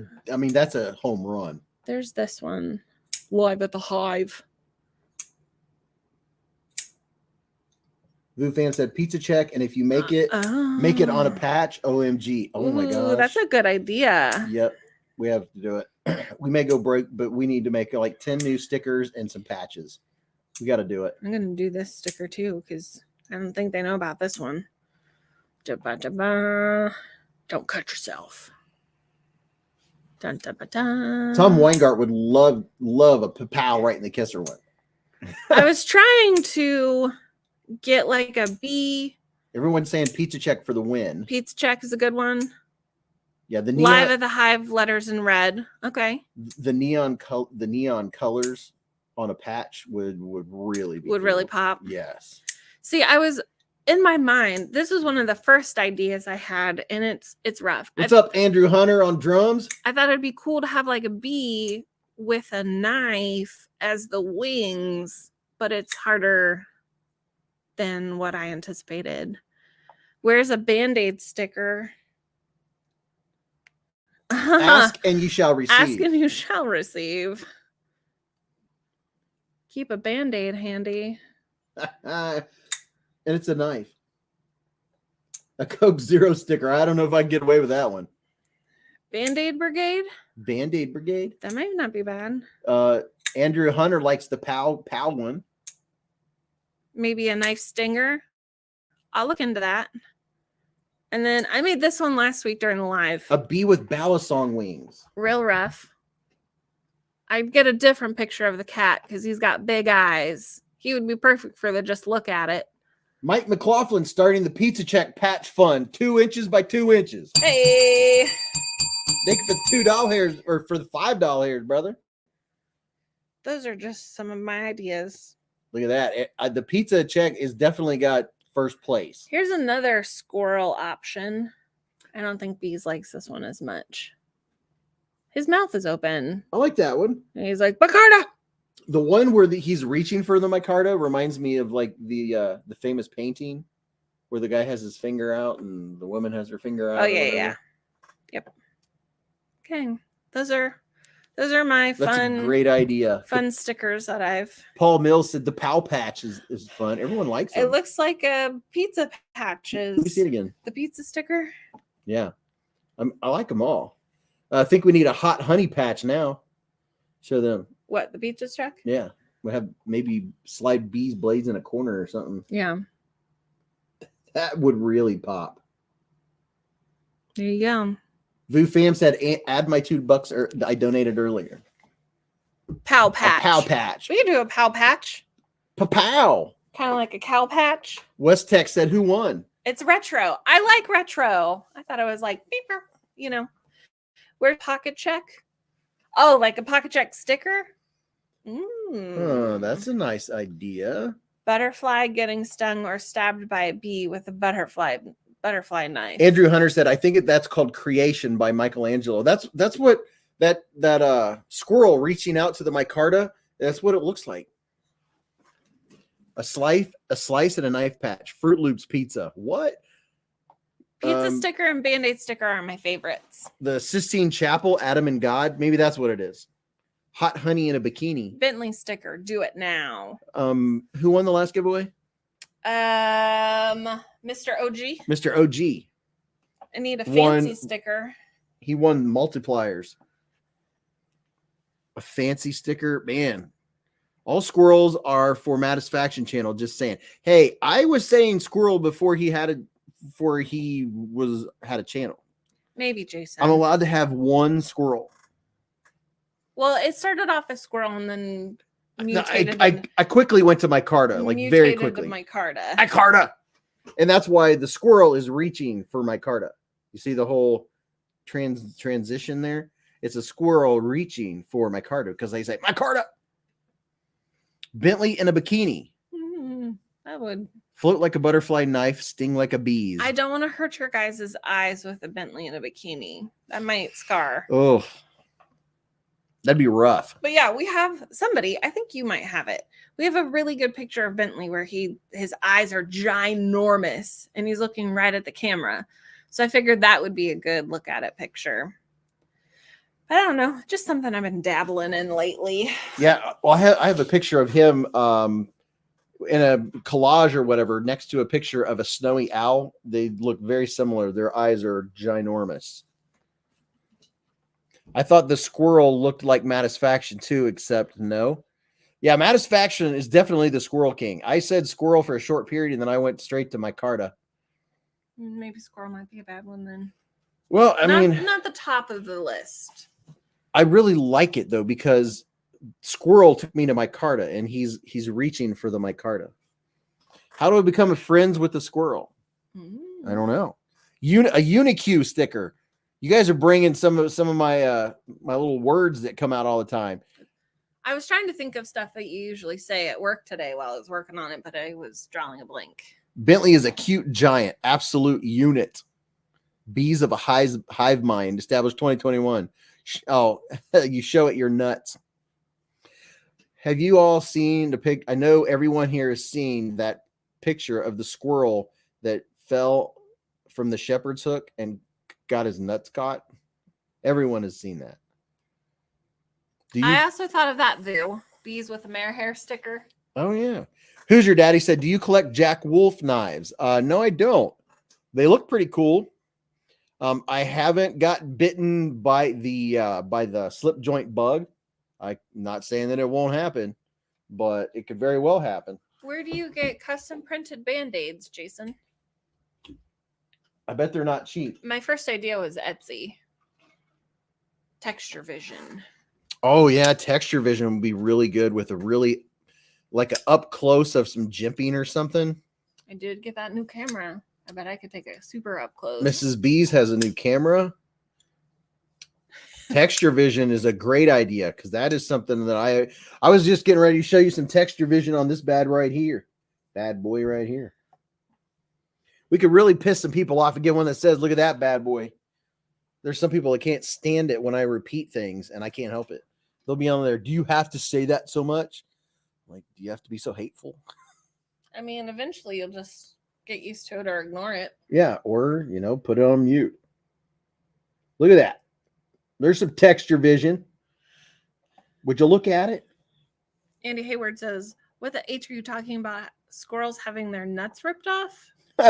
a home run. There's this one. Live at the Hive. Vu Fan said pizza check, and if you make it on a patch, OMG. Oh my gosh. That's a good idea. Yep. We have to do it. We may go break, but we need to make like 10 new stickers and some patches. We got to do it. I'm going to do this sticker too, because I don't think they know about this one. Don't cut yourself. Dun, dun, dun, dun. Tom Weingart would love a pow right in the kisser one. I was trying to get like a B. Everyone's saying pizza check for the win. Pizza check is a good one. Yeah, the Live at the Hive letters in red. Okay. The neon colors on a patch would really be really pop. Yes. See, I was in my mind. This was one of the first ideas I had, and it's rough. What's up, Andrew Hunter on drums? I thought it'd be cool to have like a bee with a knife as the wings, but it's harder than what I anticipated. Where's a Band-Aid sticker? Ask and you shall receive. Ask and you shall receive. Keep a Band-Aid handy. And it's a knife. A Coke Zero sticker. I don't know if I can get away with that one. Band-Aid Brigade. Band-Aid Brigade. That might not be bad. Andrew Hunter likes the pal one. Maybe a knife stinger. I'll look into that. And then I made this one last week during the live. A bee with balisong wings. Real rough. I'd get a different picture of the cat because he's got big eyes. He would be perfect for the just look at it. Mike McLaughlin starting the Pizza Check patch fund. 2 inches by 2 inches. Hey! Think for the $2 hairs or for the $5 hairs, brother. Those are just some of my ideas. Look at that. The Pizza Check is definitely got first place. Here's another squirrel option. I don't think Beez likes this one as much. His mouth is open. I like that one. And he's like, Bacarda! The one where he's reaching for the micarta reminds me of like the famous painting where the guy has his finger out and the woman has her finger out. Oh, yeah. Yep. Okay. Those are my That's fun. a great idea. Fun stickers that I've. Paul Mills said the Pow Patch is fun. Everyone likes it. It looks like a pizza patches. Let me see it again. The pizza sticker. Yeah, I like them all. I think we need a hot honey patch now. Show them. What, the pizza truck? Yeah, we have maybe slide Beez Blades in a corner or something. Yeah. That would really pop. There you go. Vu Fam said, "Add my $2 I donated earlier." Pow patch. A Pow Patch. We could do a pow patch. Pow. Kind of like a cow patch. West Tech said, "Who won?" It's retro. I like retro. I thought it was like beeper, you know. Where's pocket check? Oh, like a pocket check sticker? Oh, that's a nice idea. Butterfly getting stung or stabbed by a bee with a butterfly knife. Andrew Hunter said, "I think that's called Creation by Michelangelo." That's what that squirrel reaching out to the micarta. That's what it looks like. A slice, and a knife patch. Fruit Loops pizza. What? Pizza sticker and Band-Aid sticker are my favorites. The Sistine Chapel, Adam and God. Maybe that's what it is. Hot honey in a bikini. Bentley sticker. Do it now. Who won the last giveaway? Mr. OG. Mr. OG. I need a fancy sticker. He won multipliers. A fancy sticker. Man. All squirrels are for Mattisfaction channel. Just saying. Hey, I was saying squirrel before he had a channel. Maybe Jason. I'm allowed to have one squirrel. Well, it started off as squirrel and then mutated. I quickly went to micarta, like very quickly. Micarta. And that's why the squirrel is reaching for micarta. You see the whole transition there? It's a squirrel reaching for micarta because they say micarta. Bentley in a bikini. That would float like a butterfly knife, sting like a bee's. I don't want to hurt your guys' eyes with a Bentley in a bikini. That might scar. Oh, that'd be rough. But yeah, we have somebody. I think you might have it. We have a really good picture of Bentley where his eyes are ginormous and he's looking right at the camera. So I figured that would be a good look at it picture. I don't know, just something I've been dabbling in lately. Yeah, well, I have a picture of him in a collage or whatever next to a picture of a snowy owl. They look very similar. Their eyes are ginormous. I thought the squirrel looked like Mattisfaction too, except no. Yeah, Mattisfaction is definitely the squirrel king. I said squirrel for a short period, and then I went straight to micarta. Maybe squirrel might be a bad one then. Well, I mean, not the top of the list. I really like it though because squirrel took me to micarta, and he's reaching for the micarta. How do I become friends with the squirrel? I don't know. A Unique sticker. You guys are bringing some of my my little words that come out all the time. I was trying to think of stuff that you usually say at work today while I was working on it, but I was drawing a blank. Bentley is a cute giant, absolute unit. Bees of a hive mind, established 2021. Oh, you show it your nuts. Have you all seen the pic? I know everyone here has seen that picture of the squirrel that fell from the shepherd's hook and got his nuts caught. Everyone has seen that. I also thought of that, Vu. Bees with a mare hair sticker. Oh, yeah. Who's Your Daddy said, do you collect Jack Wolf knives? No, I don't. They look pretty cool. I haven't got bitten by the slip joint bug. I'm not saying that it won't happen, but it could very well happen. Where do you get custom printed Band-Aids, Jason? I bet they're not cheap. My first idea was Etsy. Texture Vision. Oh yeah, Texture Vision would be really good with a really like an up close of some jimping or something. I did get that new camera. I bet I could take a super up close. Mrs. Beez has a new camera. Texture Vision is a great idea because that is something that I was just getting ready to show you some Texture Vision on this bad boy right here. We could really piss some people off and get one that says, look at that bad boy. There's some people that can't stand it when I repeat things and I can't help it. They'll be on there. Do you have to say that so much? Like, do you have to be so hateful? I mean, eventually you'll just get used to it or ignore it. Yeah. Or, put it on mute. Look at that. There's some Texture Vision. Would you look at it? Andy Hayward says, what the H are you talking about? Squirrels having their nuts ripped off?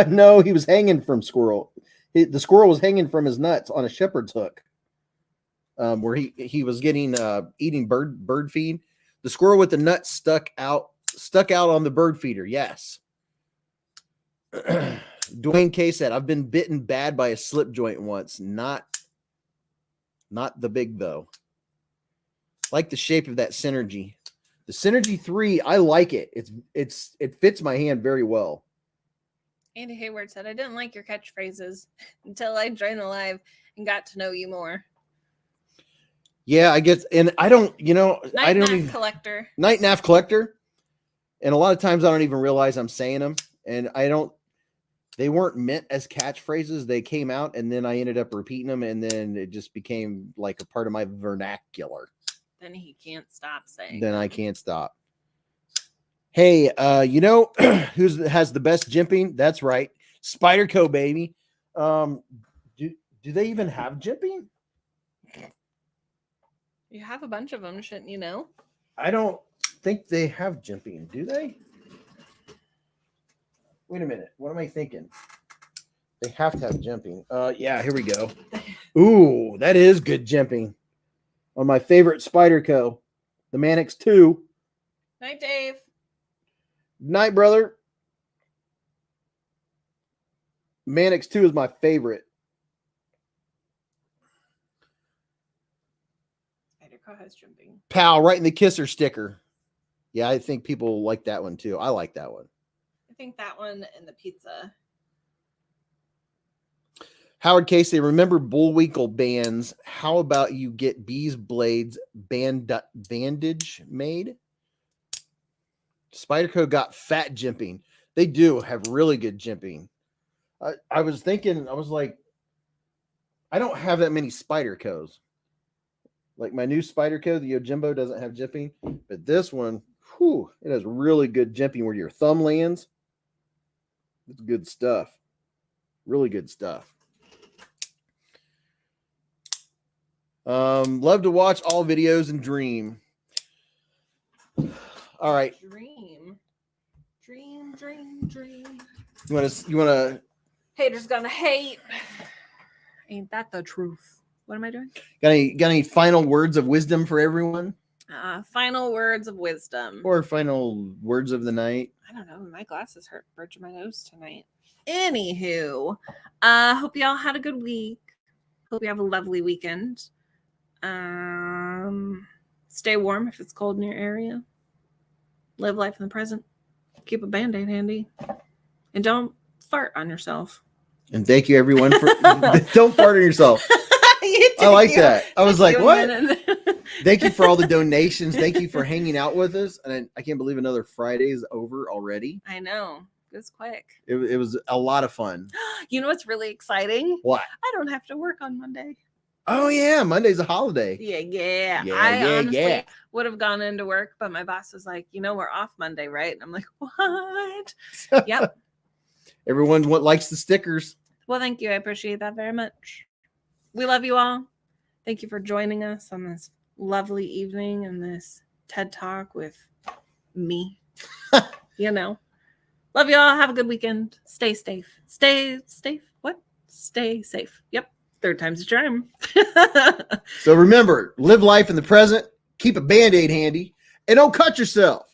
No, he was hanging from squirrel. The squirrel was hanging from his nuts on a shepherd's hook, where he was getting eating bird feed. The squirrel with the nuts stuck out on the bird feeder. Yes. Dwayne K said, I've been bitten bad by a slip joint once. Not the big though. Like the shape of that Synergy. The Synergy 3, I like it. It fits my hand very well. Andy Hayward said, I didn't like your catchphrases until I joined the live and got to know you more. Yeah, I guess, and I don't, I don't even collector. Night Nav Collector. And a lot of times I don't even realize I'm saying them. And they weren't meant as catchphrases. They came out and then I ended up repeating them. And then it just became like a part of my vernacular. Then he can't stop saying. Then I can't stop. Hey, who has the best jimping? That's right. Spyderco, baby. Do they even have jimping? You have a bunch of them, shouldn't you know? I don't think they have jimping, do they? Wait a minute. What am I thinking? They have to have jimping. Yeah, here we go. Ooh, that is good jimping. On my favorite Spyderco, the Mannix 2. Night, Dave. Night, brother. Mannix 2 is my favorite. Spyderco has jumping. Pal, right in the kisser sticker. Yeah, I think people like that one too. I like that one. I think that one and the pizza. Howard Casey, remember Bullwinkle bands? How about you get Beez Blades bandage made? Spyderco got fat jimping. They do have really good jimping. I was thinking, I was like, I don't have that many Spydercos. Like my new Spyderco, the Yojimbo, doesn't have jimping, but this one, it has really good jimping where your thumb lands. It's good stuff. Really good stuff. Love to watch all videos and dream. All right. Dream. You want to Haters gonna hate. Ain't that the truth? What am I doing? got any final words of wisdom for everyone? Final words of wisdom. Or final words of the night? I don't know. My glasses hurt bridge of my nose tonight. Anywho, hope y'all had a good week. Hope you have a lovely weekend. Stay warm if it's cold in your area. Live life in the present. Keep a Band-Aid handy. And don't fart on yourself. And thank you everyone for don't fart on yourself. I like that. I was like, what? Thank you for all the donations. Thank you for hanging out with us. And I can't believe another Friday is over already. I know. It was quick. It was a lot of fun. You know what's really exciting? What? I don't have to work on Monday. Oh, yeah. Monday's a holiday. Yeah. I honestly would have gone into work, but my boss was like, we're off Monday, right? And I'm like, what? Yep. Everyone likes the stickers. Well, thank you. I appreciate that very much. We love you all. Thank you for joining us on this lovely evening and this TED Talk with me. you know. Love y'all. Have a good weekend. Stay safe. Stay safe. What? Stay safe. Yep. Third time's a charm. So remember, live life in the present, keep a Band-Aid handy, and don't cut yourself.